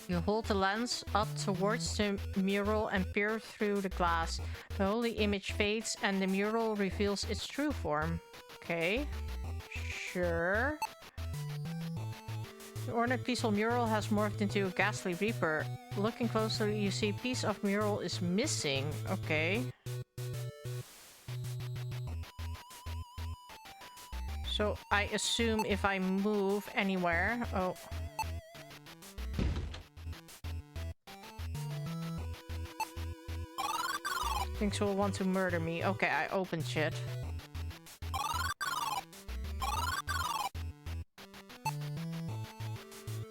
Speaker 1: You hold the lens up towards the mural and peer through the glass. The holy image fades and the mural reveals its true form. Okay. Sure. The ornate peaceful mural has morphed into a ghastly reaper. Looking closely, you see a piece of mural is missing. Okay. So I assume if I move anywhere... Oh. Things will want to murder me. Okay, I opened shit.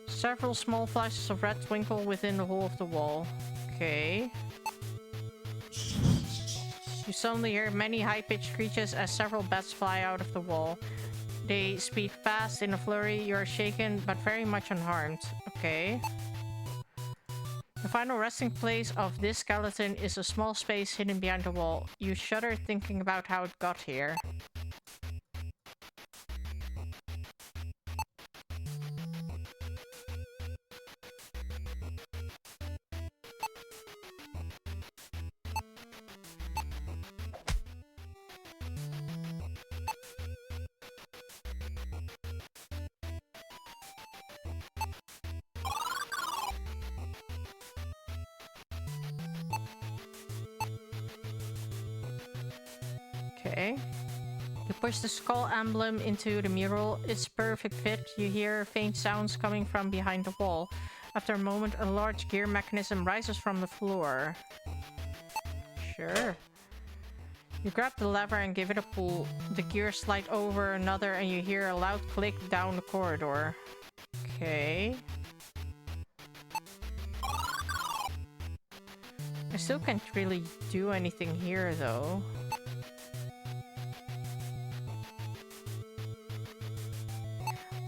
Speaker 1: Several small flashes of red twinkle within the hole of the wall. Okay. You suddenly hear many high-pitched screeches as several bats fly out of the wall. They speed fast in a flurry. You are shaken, but very much unharmed. Okay. The final resting place of this skeleton is a small space hidden behind the wall. You shudder thinking about how it got here. Okay. You push the skull emblem into the mural. It's perfect fit. You hear faint sounds coming from behind the wall. After a moment, a large gear mechanism rises from the floor. Sure. You grab the lever and give it a pull. The gears slide over another and you hear a loud click down the corridor. Okay. I still can't really do anything here though.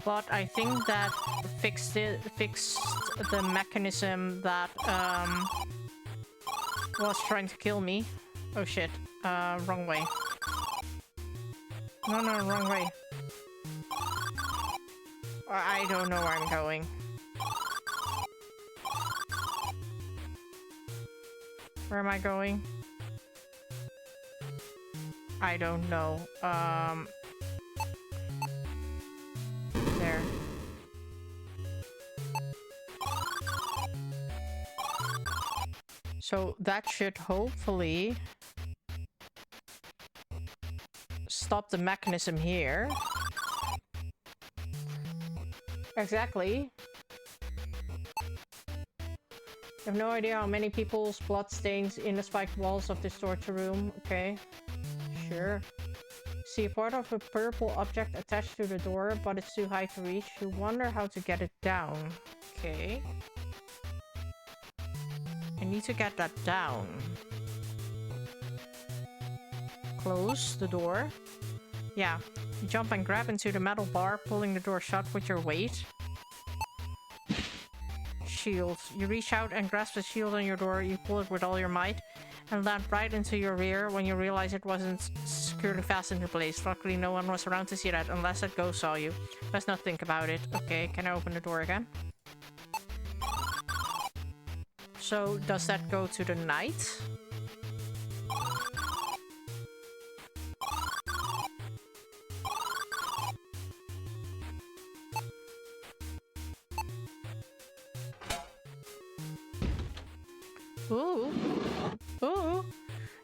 Speaker 1: But I think that fixed the mechanism that was trying to kill me. Oh shit. Wrong way. No, wrong way. I don't know where I'm going. Where am I going? I don't know. There. So that should hopefully stop the mechanism here. Exactly. I have no idea how many people's blood stains in the spiked walls of this torture room. Okay. Sure. See a part of a purple object attached to the door, but it's too high to reach. You wonder how to get it down. Okay. I need to get that down. Close the door. Yeah. You jump and grab into the metal bar, pulling the door shut with your weight. Shield. You reach out and grasp the shield on your door. You pull it with all your might and land right into your rear when you realize it wasn't securely fastened in place. Luckily, no one was around to see that unless that ghost saw you. Let's not think about it. Okay, can I open the door again? So, does that go to the night? Ooh. Ooh.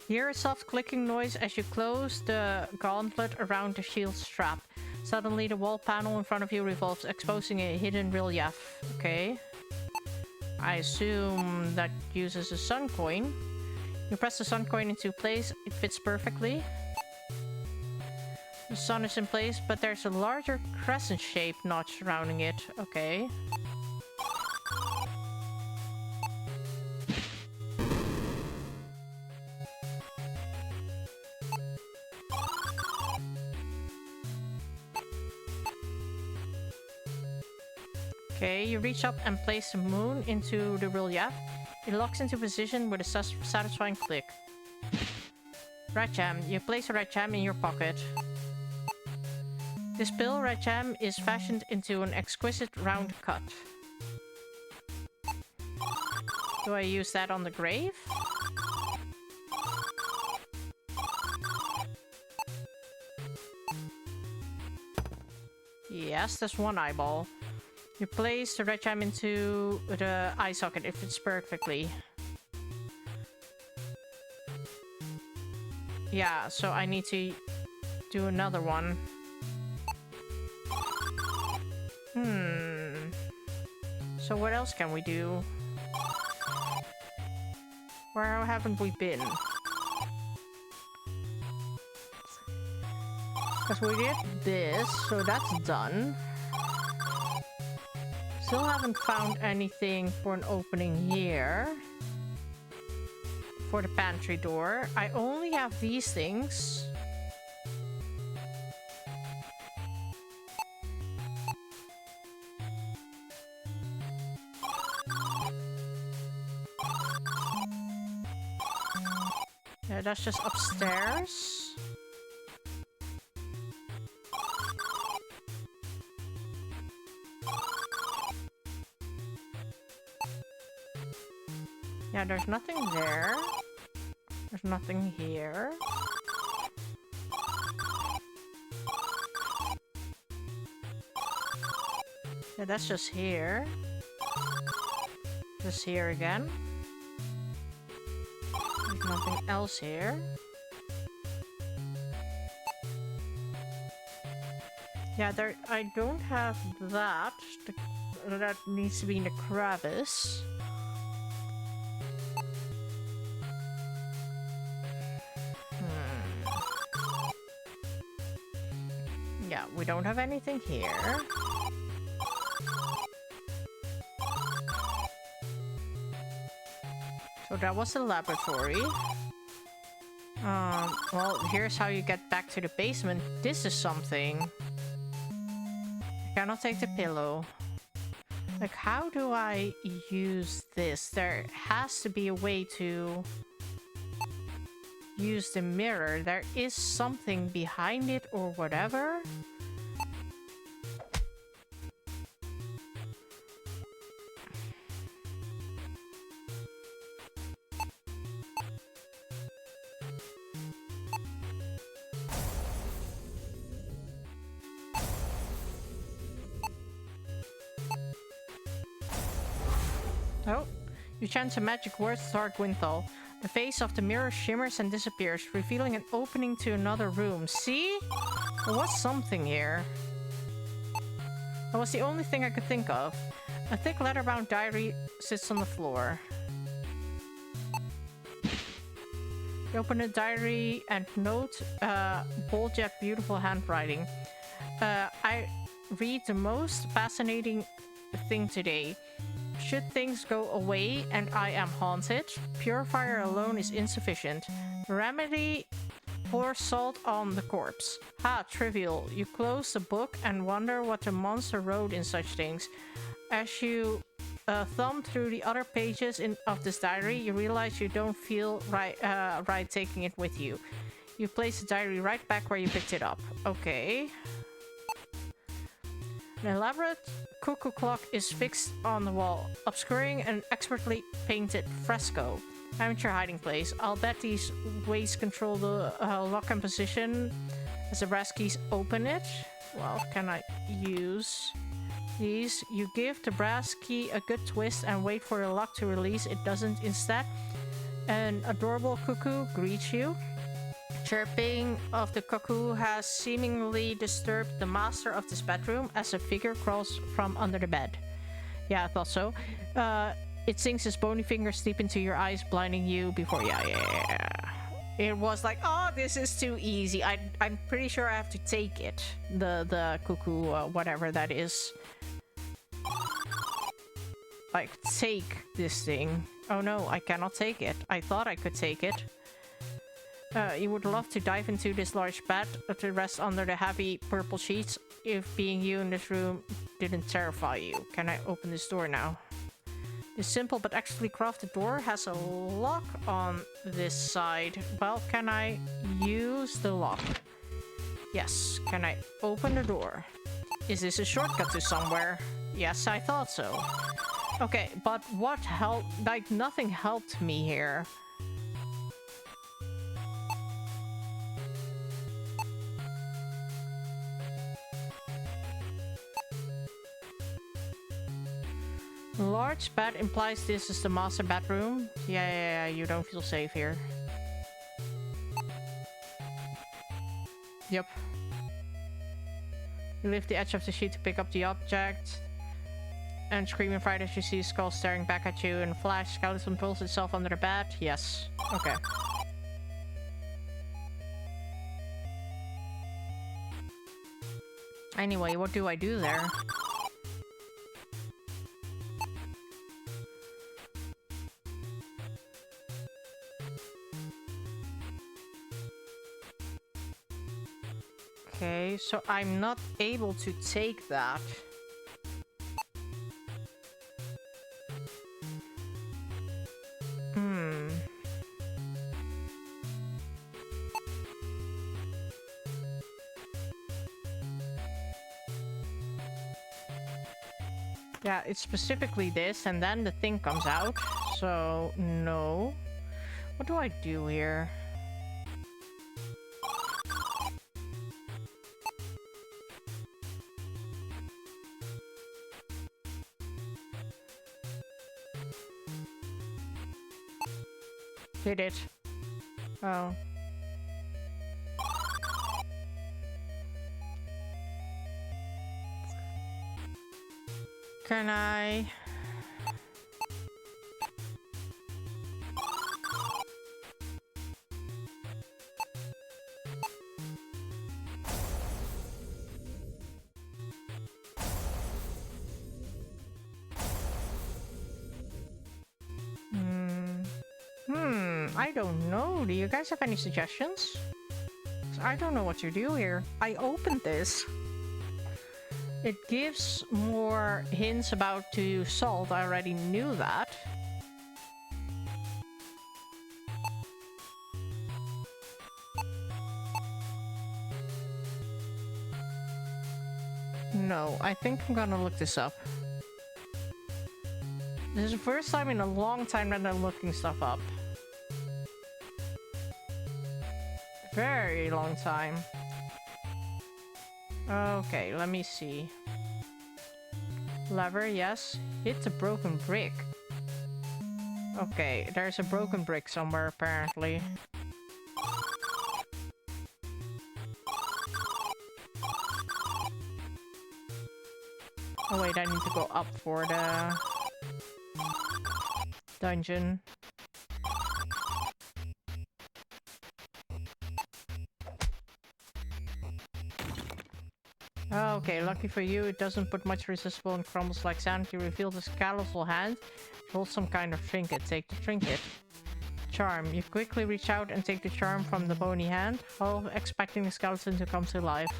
Speaker 1: Hear a soft clicking noise as you close the gauntlet around the shield strap. Suddenly, the wall panel in front of you revolves, exposing a hidden relief. Okay. I assume that uses a sun coin. You press the sun coin into place. It fits perfectly. The sun is in place, but there's a larger crescent-shaped notch surrounding it. Okay. Okay, you reach up and place the moon into the relief. It locks into position with a satisfying click. Red jam. You place a red jam in your pocket. This pale red jam is fashioned into an exquisite round cut. Do I use that on the grave? Yes, that's one eyeball. You place the red jam into the eye socket. It fits perfectly. Yeah, so I need to do another one. So what else can we do? Where haven't we been? Because we did this, so that's done. Still haven't found anything for an opening here. For the pantry door. I only have these things. Yeah, that's just upstairs. Yeah, there's nothing there. There's nothing here. Yeah, that's just here. Just here again. There's nothing else here. Yeah, there. I don't have that. That needs to be in the crevice. Yeah, we don't have anything here. So that was the laboratory. Well, here's how you get back to the basement. This is something. I cannot take the pillow. Like, how do I use this? There has to be a way to use the mirror. There is something behind it or whatever. You chant a magic word, Stark Winthal. The face of the mirror shimmers and disappears, revealing an opening to another room. See? There was something here. That was the only thing I could think of. A thick leather-bound diary sits on the floor. You open the diary and note bold yet beautiful handwriting. I read the most fascinating thing today. Should things go away and I am haunted, purifier alone is insufficient. Remedy, pour salt on the corpse. Ha, trivial. You close the book and wonder what the monster wrote in such things. As you thumb through the other pages of this diary, you realize you don't feel right taking it with you. You place the diary right back where you picked it up. Okay. An elaborate cuckoo clock is fixed on the wall, obscuring an expertly painted fresco. Amateur hiding place. I'll bet these weights control the lock and position as the brass keys open it. Well, can I use these? You give the brass key a good twist and wait for the lock to release. It doesn't. Instead, an adorable cuckoo greets you. Chirping of the cuckoo has seemingly disturbed the master of this bedroom as a figure crawls from under the bed. Yeah, I thought so. It sinks its bony fingers deep into your eyes, blinding you before... Yeah. It was like, oh, this is too easy. I'm pretty sure I have to take it. The cuckoo, whatever that is. Like, take this thing. Oh no, I cannot take it. I thought I could take it. You would love to dive into this large bed to rest under the heavy purple sheets if being you in this room didn't terrify you. Can I open this door now? This simple but expertly crafted door has a lock on this side. Well, can I use the lock? Yes. Can I open the door? Is this a shortcut to somewhere? Yes, I thought so. Okay, but what helped? Like, nothing helped me here. Large bed implies this is the master bedroom. Yeah, you don't feel safe here. Yep. You lift the edge of the sheet to pick up the object. And scream in fright as you see a skull staring back at you in a flash. Skeleton pulls itself under the bed. Yes. Okay. Anyway, what do I do there? Okay, so I'm not able to take that. Yeah, it's specifically this, and then the thing comes out. So, no. What do I do here? Did it? Oh. Can I... I don't know. Do you guys have any suggestions? I don't know what to do here. I opened this. It gives more hints about to salt. I already knew that. No, I think I'm gonna look this up. This is the first time in a long time that I'm looking stuff up. Very long time. Okay, let me see. Lever, yes. Hit the broken brick. Okay, there's a broken brick somewhere apparently. Oh wait, I need to go up for the dungeon. Okay, lucky for you, it doesn't put much resistible and crumbles like sand. You reveal the skeletal hand. Roll some kind of trinket. Take the trinket. Charm. You quickly reach out and take the charm from the bony hand, all expecting the skeleton to come to life.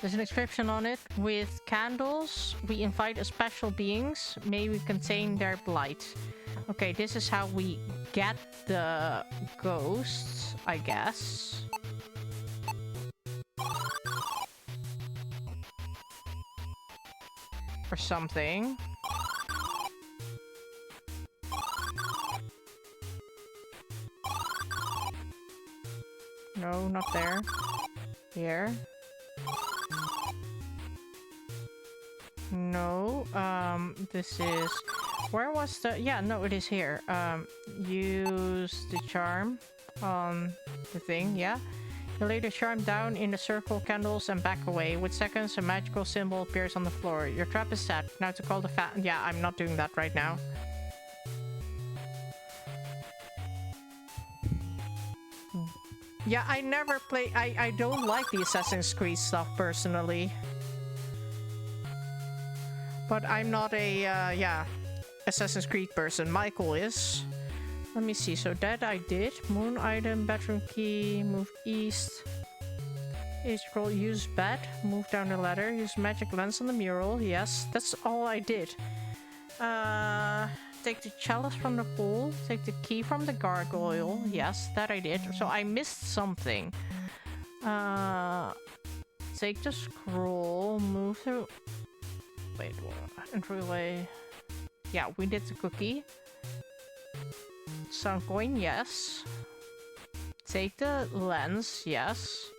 Speaker 1: There's an inscription on it. With candles, we invite a special beings. May we contain their blight. Okay, this is how we get the ghosts, I guess. Or something. No, not there. Here. No, this is... Where was the... Yeah, no, it is here. Use the charm on the thing, yeah. You lay the charm down in the circle candles and back away. With seconds, a magical symbol appears on the floor. Your trap is set. Now to call the Yeah, I'm not doing that right now. Yeah, I never play... I don't like the Assassin's Creed stuff, personally. But I'm not a, yeah, Assassin's Creed person. Michael is. Let me see. So that I did. Moon item, bedroom key, move east. Age scroll, use bed, move down the ladder, use magic lens on the mural. Yes, that's all I did. Take the chalice from the pool. Take the key from the gargoyle. Yes, that I did. So I missed something. Take the scroll, move through... Wait, what? Entryway. Yeah, we did the cookie. Sound coin, yes. Take the lens, yes.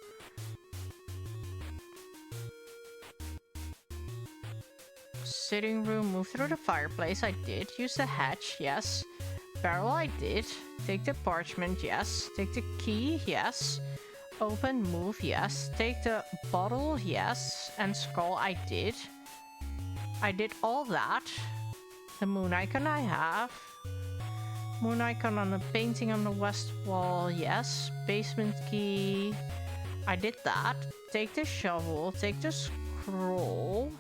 Speaker 1: Sitting room, move through the fireplace, I did. Use the hatch, yes. Barrel, I did. Take the parchment, yes. Take the key, yes. Open, move, yes. Take the bottle, yes. And skull, I did. I did all that. The moon icon I have. Moon icon on the painting on the west wall, yes. Basement key. I did that. Take the shovel. Take the scroll.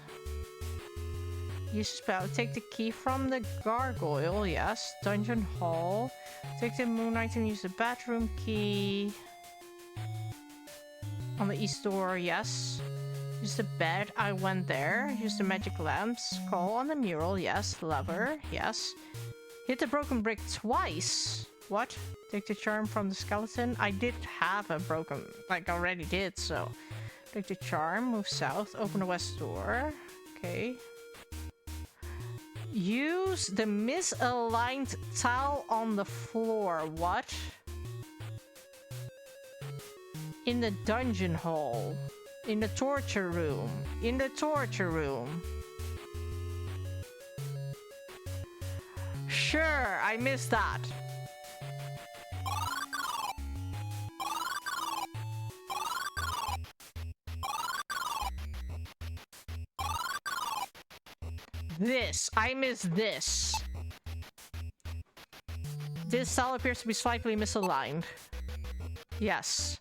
Speaker 1: Use spell. Take the key from the gargoyle, yes. Dungeon hall. Take the moon item. Use the bedroom key. On the east door, yes. Use the bed, I went there. Use the magic lamps. Call on the mural, yes. Lever, yes. Hit the broken brick twice. What? Take the charm from the skeleton. I did have a broken... Like, I already did, so... Take the charm, move south, open the west door. Okay. Use the misaligned tile on the floor. What? In the dungeon hall. In the torture room. In the torture room. Sure, I missed that. This. I missed this. This cell appears to be slightly misaligned. Yes.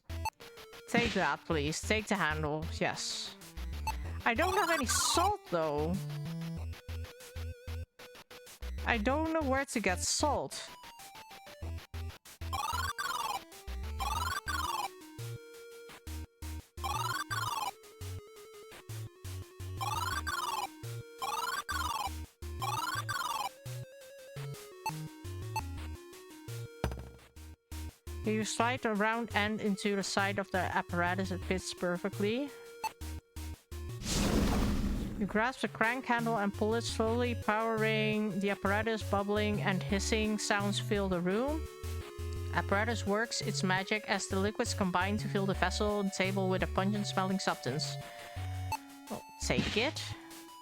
Speaker 1: Take that, please. Take the handle. Yes. I don't have any salt, though. I don't know where to get salt. You slide the round end into the side of the apparatus. It fits perfectly. You grasp the crank handle and pull it slowly, powering the apparatus. Bubbling and hissing sounds fill the room. Apparatus works its magic as the liquids combine to fill the vessel and table with a pungent smelling substance. Oh, take it.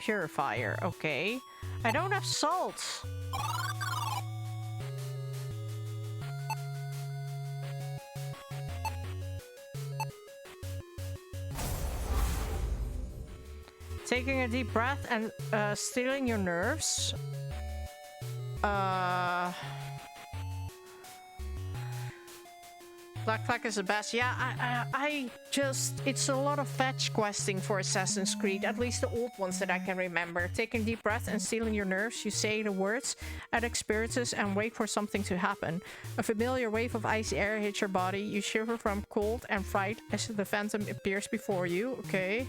Speaker 1: Purifier, okay. I don't have salt. Taking a deep breath and stealing your nerves. Black Flag is the best. Yeah, I just... It's a lot of fetch questing for Assassin's Creed. At least the old ones that I can remember. Taking a deep breath and stealing your nerves. You say the words, add experiences, and wait for something to happen. A familiar wave of icy air hits your body. You shiver from cold and fright as the phantom appears before you. Okay.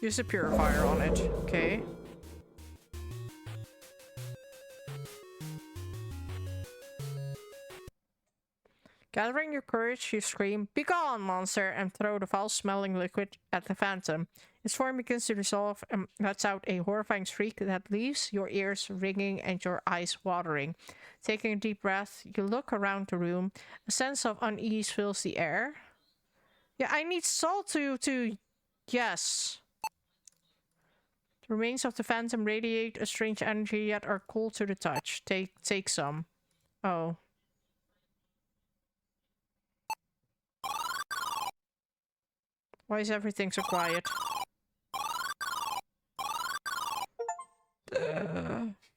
Speaker 1: Use a purifier on it. Okay. Gathering your courage, you scream, "Begone, monster!" and throw the foul-smelling liquid at the phantom. Its form begins to dissolve and lets out a horrifying shriek that leaves your ears ringing and your eyes watering. Taking a deep breath, you look around the room. A sense of unease fills the air. Yeah, I need salt to... Yes. The remains of the phantom radiate a strange energy yet are cool to the touch. Take some. Oh. Why is everything so quiet?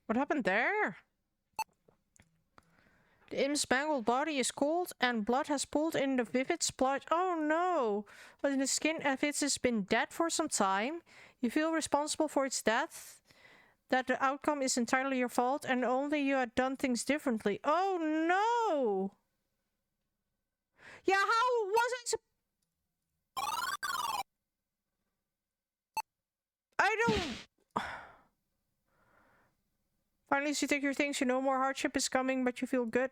Speaker 1: What happened there? The imp's mangled body is cold and blood has pooled in the vivid splotch. Oh no! But the skin of it has been dead for some time. You feel responsible for its death. That the outcome is entirely your fault and only you had done things differently. Oh no! Yeah, how was I I don't... Finally, as you take your things, you know more hardship is coming, but you feel good.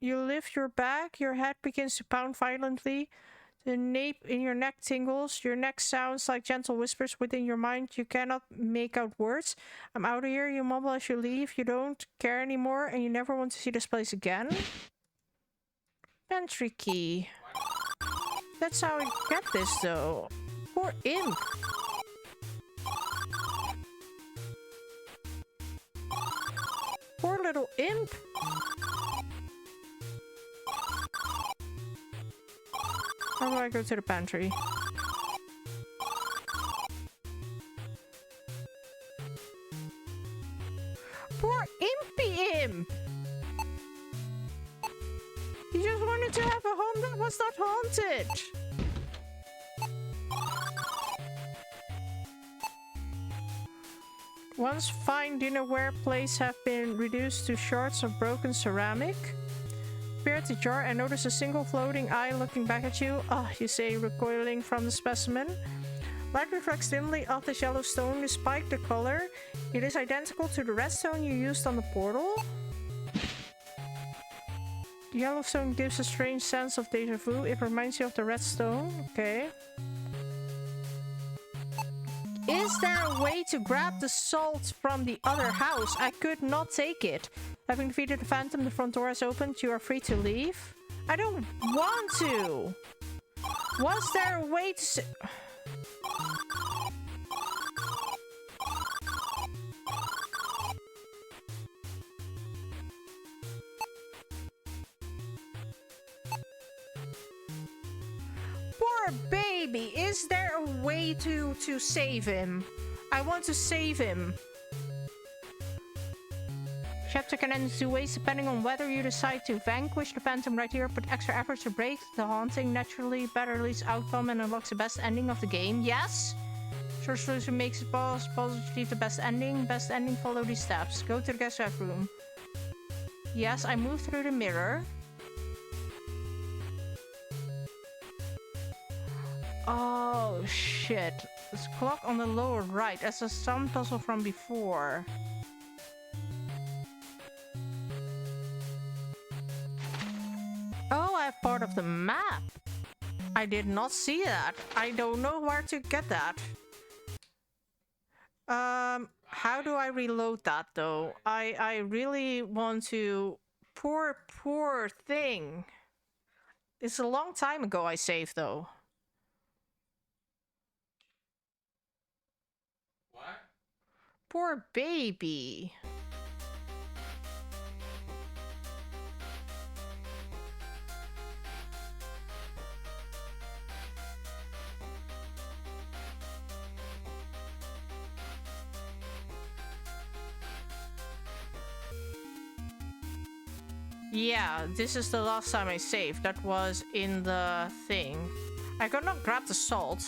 Speaker 1: You lift your back, your head begins to pound violently. The nape in your neck tingles. Your neck sounds like gentle whispers within your mind. You cannot make out words. I'm out of here, you mumble as you leave. You don't care anymore, and you never want to see this place again. Pantry key. That's how I get this, though. Poor imp. Poor little imp. How do I go to the pantry? Poor impy imp. He just wanted to have a home that was not haunted. Once fine dinnerware plates have been reduced to shards of broken ceramic. Peer at the jar and notice a single floating eye looking back at you. Ah, you say, recoiling from the specimen. Light reflects dimly off this yellow stone. Despite the color, it is identical to the red stone you used on the portal. The yellow stone gives a strange sense of deja vu. It reminds you of the red stone. Okay. Is there a way to grab the salt from the other house? I could not take it. Having defeated the phantom, the front door has opened. You are free to leave. I don't want to. Was there a way to... Poor baby. Is there a way to save him? I want to save him. Chapter can end in two ways, depending on whether you decide to vanquish the phantom right here, put extra effort to break the haunting, naturally better release outcome, and unlocks the best ending of the game. Yes! Short solution makes it possible to achieve the best ending. Best ending, follow these steps. Go to the guest ref room. Yes, I moved through the mirror. Oh, shit. This clock on the lower right. That's a sound puzzle from before. Oh, I have part of the map. I did not see that. I don't know where to get that. How do I reload that though? I really want to... Poor thing. It's a long time ago I saved though.
Speaker 3: What?
Speaker 1: Poor baby. Yeah, this is the last time I saved. That was in the thing. I could not grab the salt.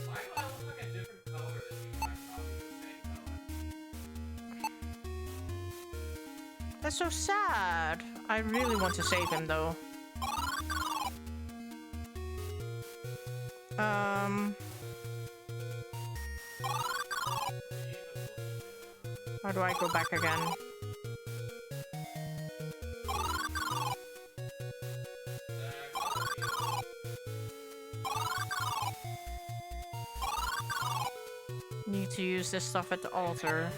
Speaker 3: Why do I look like a different color than you when I'm probably the same color?
Speaker 1: That's so sad. I really want to save him though. How do I go back again? Need to use this stuff at the altar.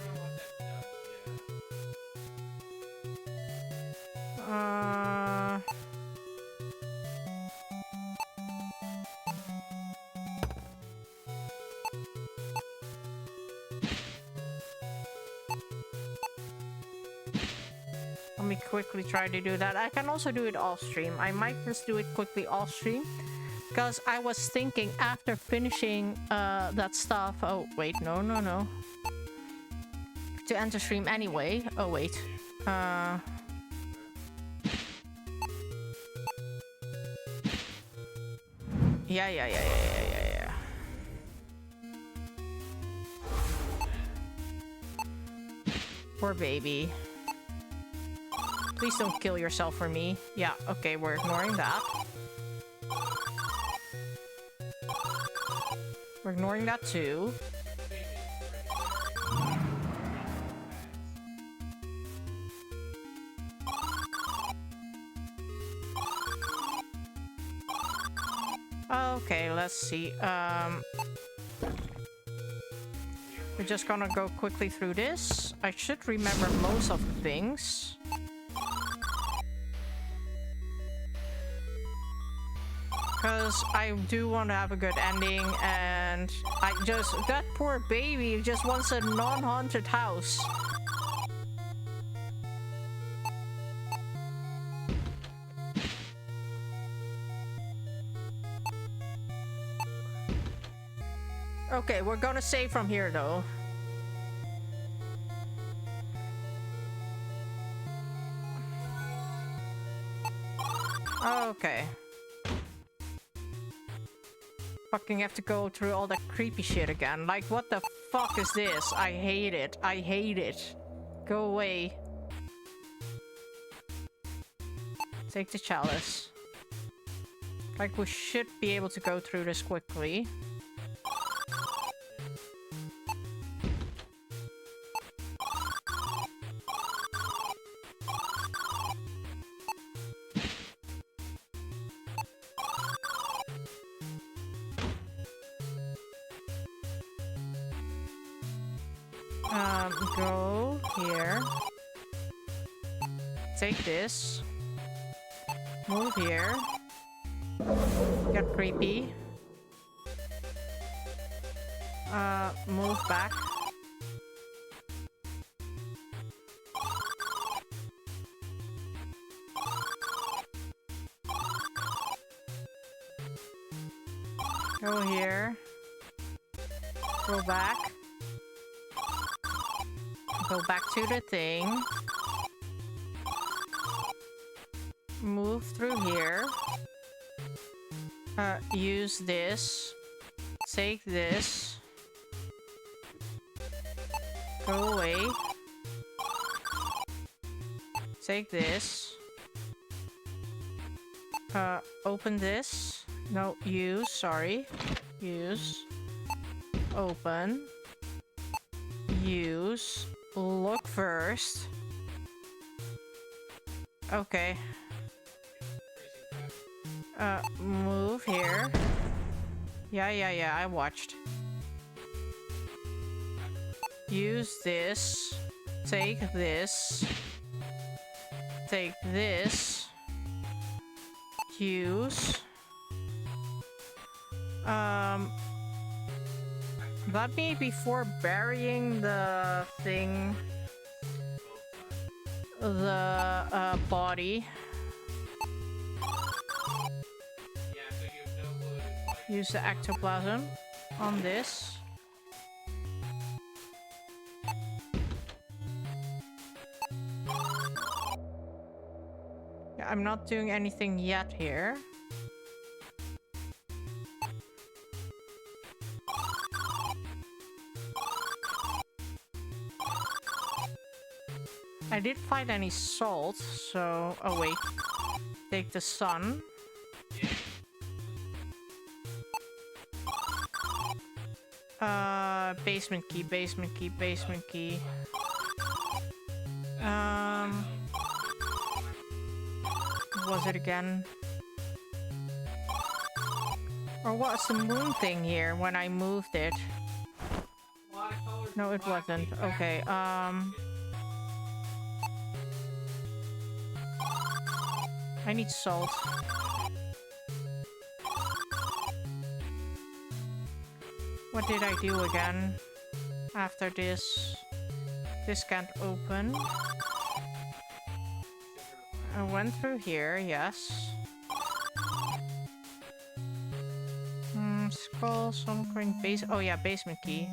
Speaker 1: Let me quickly try to do that. I can also do it off stream. I might just do it quickly off stream. Because I was thinking after finishing that stuff... Oh, wait. No. To enter stream anyway. Oh, wait. Yeah. Poor baby. Please don't kill yourself for me. Yeah, okay, we're ignoring that. We're ignoring that too. Okay, let's see. We're just gonna go quickly through this. I should remember most of the things. Because I do want to have a good ending, and that poor baby just wants a non-haunted house. Okay, we're gonna save from here though. Okay. Fucking have to go through all that creepy shit again. Like, what the fuck is this? I hate it. I hate it. Go away. Take the chalice. Like, we should be able to go through this quickly. Go here. Take this. Move here. Get creepy. Move back. Go here. Go back. Go back to the thing. Move through here. Use this. Take this. Go away. Take this. Open this. No, use, sorry. Use. Open. Use. Look first. Okay. Move here. Yeah, I watched. Use this. Take this. Take this. Use. That may be before burying the thing. The body.
Speaker 3: Yeah, so you have no clue, like,
Speaker 1: Use the ectoplasm on this. I'm not doing anything yet here. I didn't find any salt, so... Oh, wait. Take the sun. Basement key, basement key, basement key. What was it again? Or was the moon thing here when I moved it? No, it wasn't. Okay, I need salt. What did I do again? After this... This can't open. I went through here, yes. Scroll, some coin, base... Oh yeah, basement key.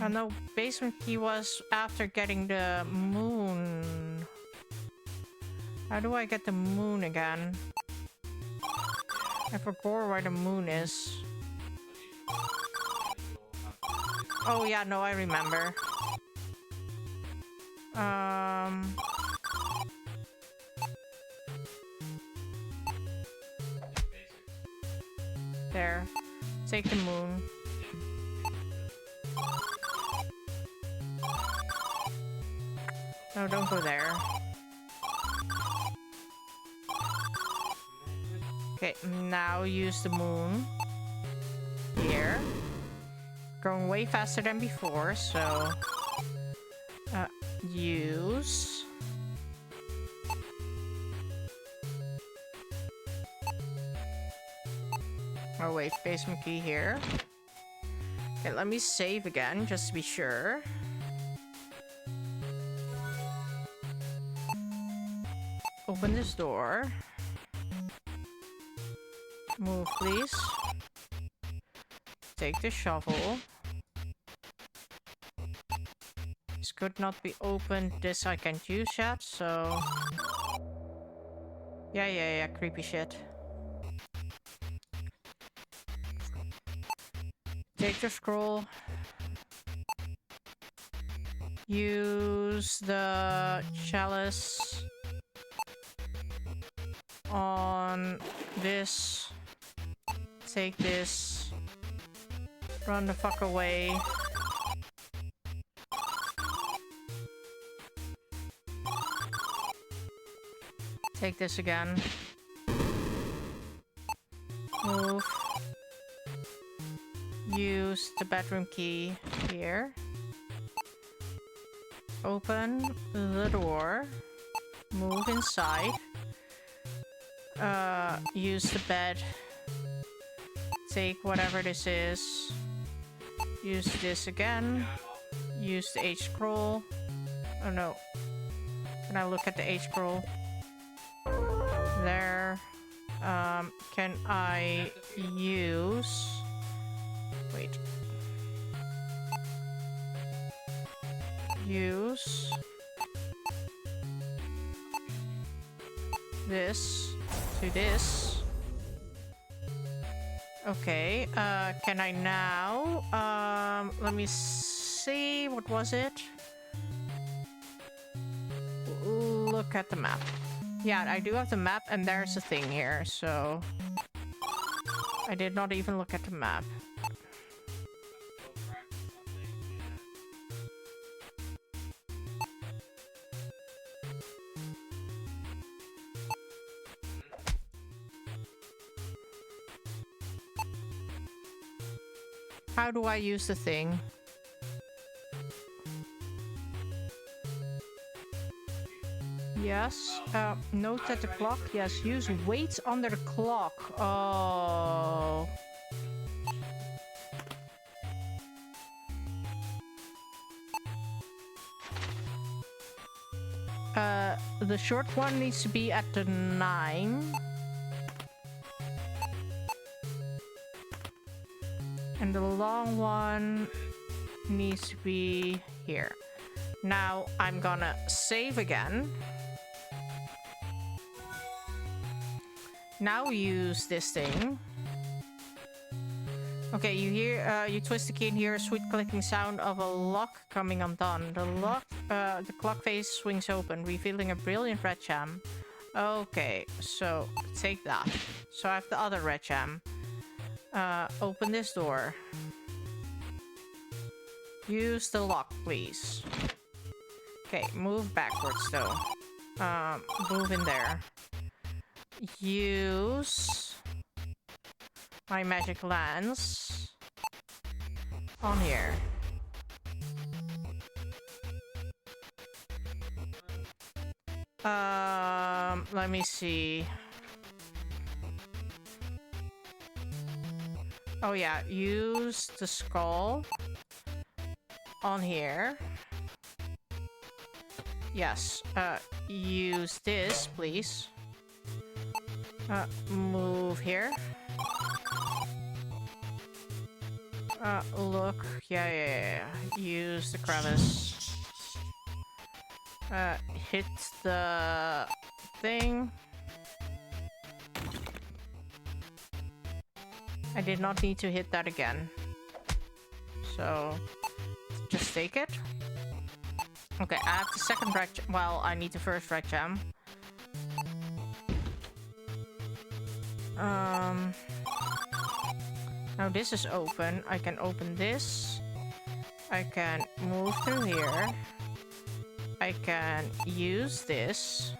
Speaker 1: Oh no, basement key was after getting the moon. How do I get the moon again? I forgot where the moon is. Oh yeah, no, I remember. There. Take the moon. No, don't go there. Okay, now use the moon. Here. Going way faster than before, so... use... Oh wait, basement key here. Okay, let me save again, just to be sure. Open this door. Move, please. Take the shovel. This could not be opened. This I can't use yet, so... Yeah, creepy shit. Take the scroll. Use the chalice on this. Take this. Run the fuck away. Take this again. Move. Use the bedroom key here. Open the door. Move inside. Use the bed. Take whatever this is. Use this again. Use the H scroll. Oh no. Can I look at the H scroll? There. Can I use... Wait. Use... this to this. Okay, can I now... let me see, what was it? Look at the map. Yeah, I do have the map, and there's a thing here, so... I did not even look at the map. How do I use the thing? Yes. Note at the clock. Yes. Use weights under the clock. Oh. The short one needs to be at the 9. And the long one needs to be here. Now I'm gonna save again. Now use this thing. Okay, you hear, you twist the key and hear a sweet clicking sound of a lock coming undone. The clock face swings open, revealing a brilliant red gem. Okay, so take that. So I have the other red gem. Open this door. Use the lock, please. Okay, move backwards though. Move in there. Use my magic lens on here. Let me see. Oh yeah, use the skull on here. Yes, use this, please. Move here. Look. Yeah. Use the crevice. Hit the thing. I did not need to hit that again. So, just take it. Okay, I have the second red gem. Well, I need the first red gem. Now this is open. I can open this. I can move through here. I can use this.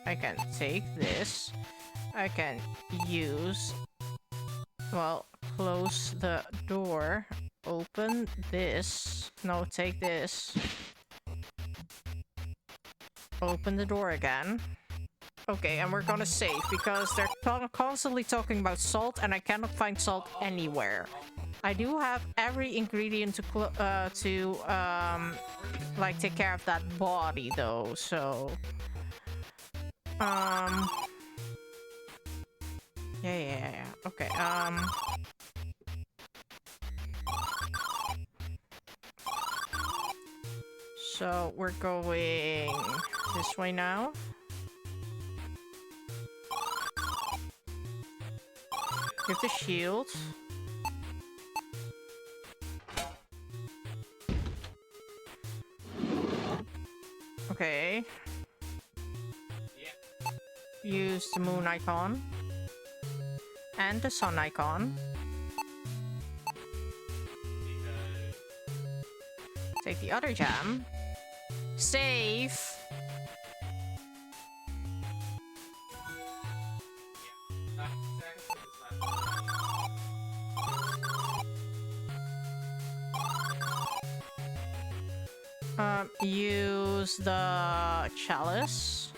Speaker 1: I can take this. I can use... Well, close the door. Open this. No, take this. Open the door again. Okay, and we're gonna save because they're constantly talking about salt and I cannot find salt anywhere. I do have every ingredient to like take care of that body though, so yeah. Okay, so we're going this way now. Give the shield. Okay. Use the moon icon. And the sun icon. Take the other gem. Save. Use the chalice.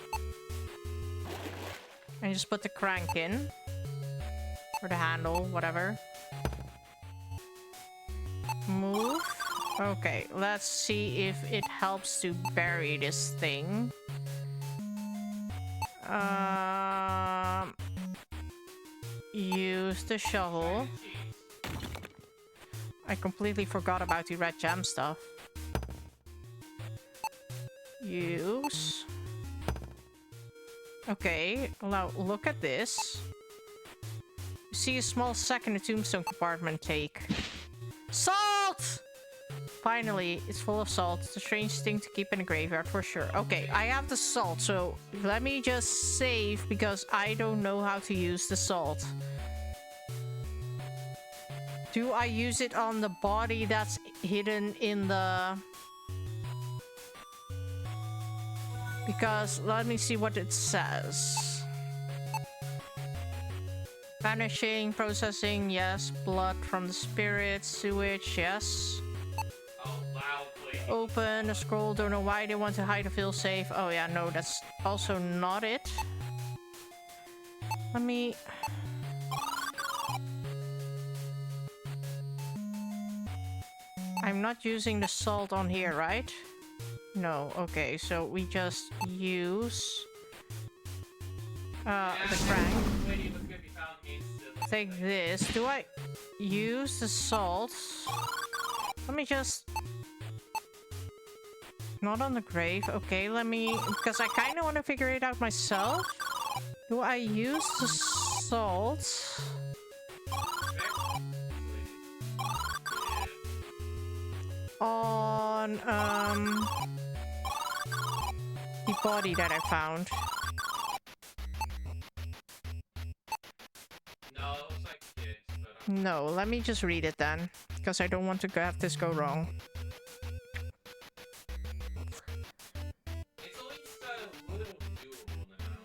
Speaker 1: And just put the crank in. Or the handle, whatever. Move. Okay, let's see if it helps to bury this thing. Use the shovel. I completely forgot about the red gem stuff. Use. Okay, now look at this. You see a small sack in the tombstone compartment. Take. Salt! Finally, it's full of salt. It's a strange thing to keep in a graveyard for sure. Okay, I have the salt, so let me just save because I don't know how to use the salt. Do I use it on the body that's hidden in the... Because let me see what it says. Vanishing, processing, yes. Blood from the spirit, sewage, yes.
Speaker 3: Oh, loudly.
Speaker 1: Open a scroll, don't know why they want to hide a feel safe. Oh yeah, no, that's also not it. Let me... I'm not using the salt on here, right? No, okay, so we just use the crank. Take this. Do I use the salt? Let me just... Not on the grave. Okay, let me... Because I kind of want to figure it out myself. Do I use the salt on the body that I found.
Speaker 3: No, it looks like kids, but
Speaker 1: No, let me just read it then, because I don't want to have this go wrong.
Speaker 3: it's at least a little doable now.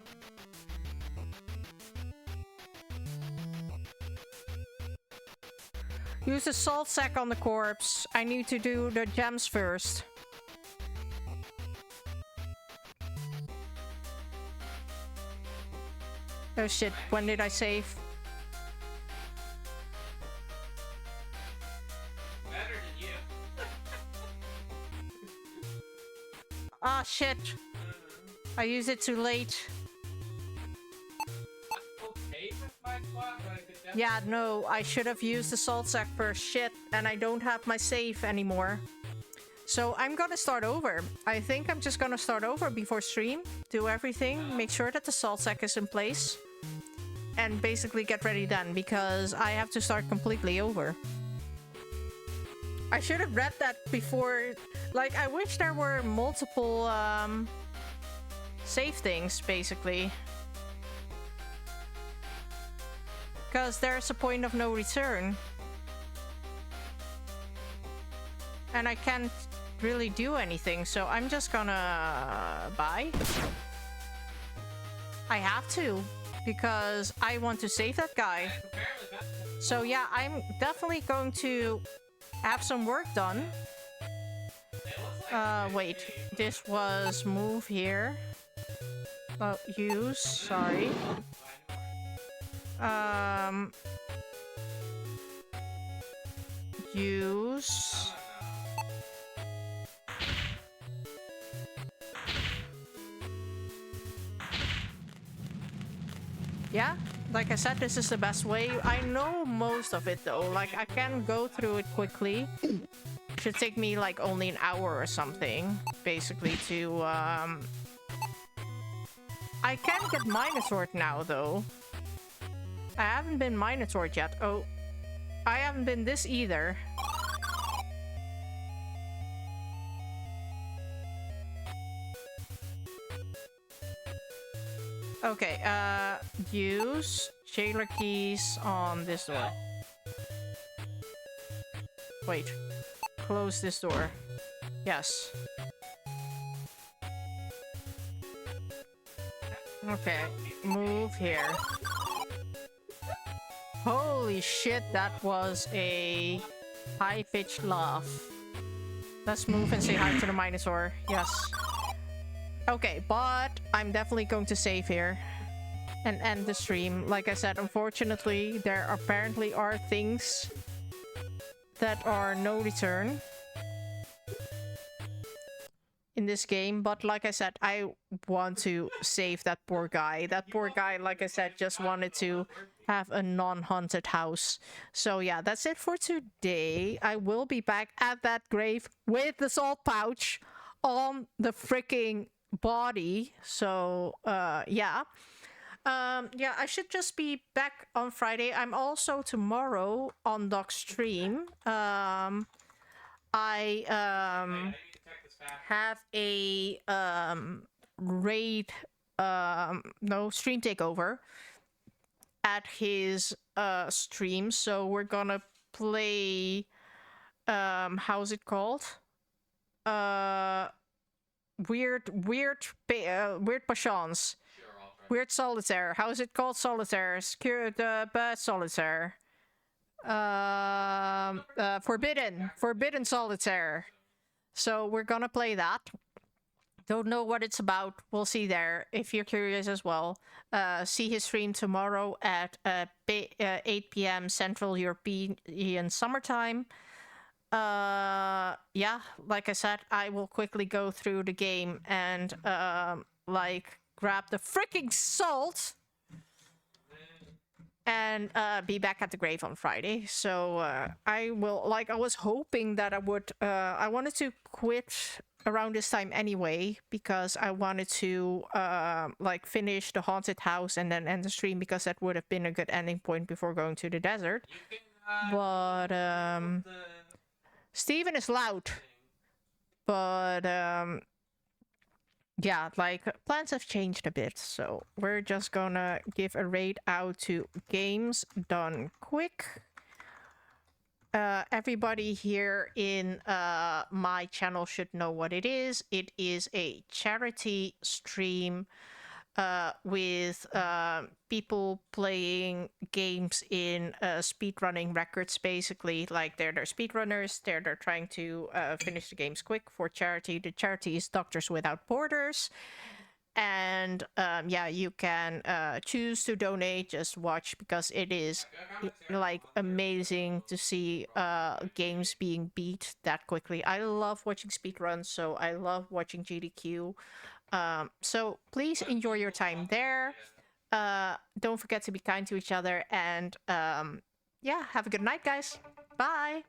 Speaker 1: Use the salt sack on the corpse. I need to do the gems first. Oh shit, when did I save?
Speaker 3: Better than you.
Speaker 1: Ah shit, I used it too late.
Speaker 3: Okay with my spot, but I could definitely...
Speaker 1: Yeah, no, I should have used the salt sack first. Shit, and I don't have my save anymore. So I'm gonna start over. I think I'm just gonna start over before stream, do everything, make sure that the salt sack is in place, and basically get ready then, because I have to start completely over. I should have read that before. Like, I wish there were multiple save things, basically. Because there's a point of no return. And I can't really do anything, so I'm just gonna buy. I have to, because I want to save that guy. So yeah, I'm definitely going to have some work done. Wait, this was move here. Oh, use, sorry. Use. Yeah, like I said, this is the best way. I know most of it though. Like, I can go through it quickly. Should take me like only an hour or something, basically, to I can get Minotaured now though. I haven't been Minotaured yet. Oh, I haven't been this either. Okay, use jailer keys on this door. Wait, close this door. Yes. Okay, move here. Holy shit, that was a high-pitched laugh. Let's move and say hi to the Minotaur. Yes. Okay, but I'm definitely going to save here and end the stream. Like I said, unfortunately, there apparently are things that are no return in this game. But like I said, I want to save that poor guy. That poor guy, like I said, just wanted to have a non-haunted house. So yeah, that's it for today. I will be back at that grave with the salt pouch on the freaking body. So yeah, I should just be back on Friday. I'm also tomorrow on Doc's stream. I have a raid stream takeover at his stream, so we're gonna play how's it called, weird Pashans. Weird Solitaire. How is it called? Solitaire. Solitaire. Forbidden Solitaire. So we're gonna play that. Don't know what it's about. We'll see there. If you're curious as well, see his stream tomorrow at 8 p.m. Central European Summertime. Yeah, like I said, I will quickly go through the game and like grab the freaking salt and be back at the grave on Friday. So I will, like, I was hoping that I would I wanted to quit around this time anyway, because I wanted to like finish the haunted house and then end the stream, because that would have been a good ending point before going to the desert.
Speaker 3: You can,
Speaker 1: But
Speaker 3: put the
Speaker 1: Steven is loud.
Speaker 3: thing.
Speaker 1: But yeah, like plans have changed a bit, so we're just gonna give a raid out to Games Done Quick. Everybody here in my channel should know what it is. It is a charity stream with people playing games in speedrunning records, basically. Like they're speedrunners, they're trying to finish the games quick for charity. The charity is Doctors Without Borders. And yeah, you can choose to donate, just watch, because it is like amazing to see games being beat that quickly. I love watching speedruns, so I love watching GDQ. So please enjoy your time there. Don't forget to be kind to each other, and yeah, have a good night, guys. Bye.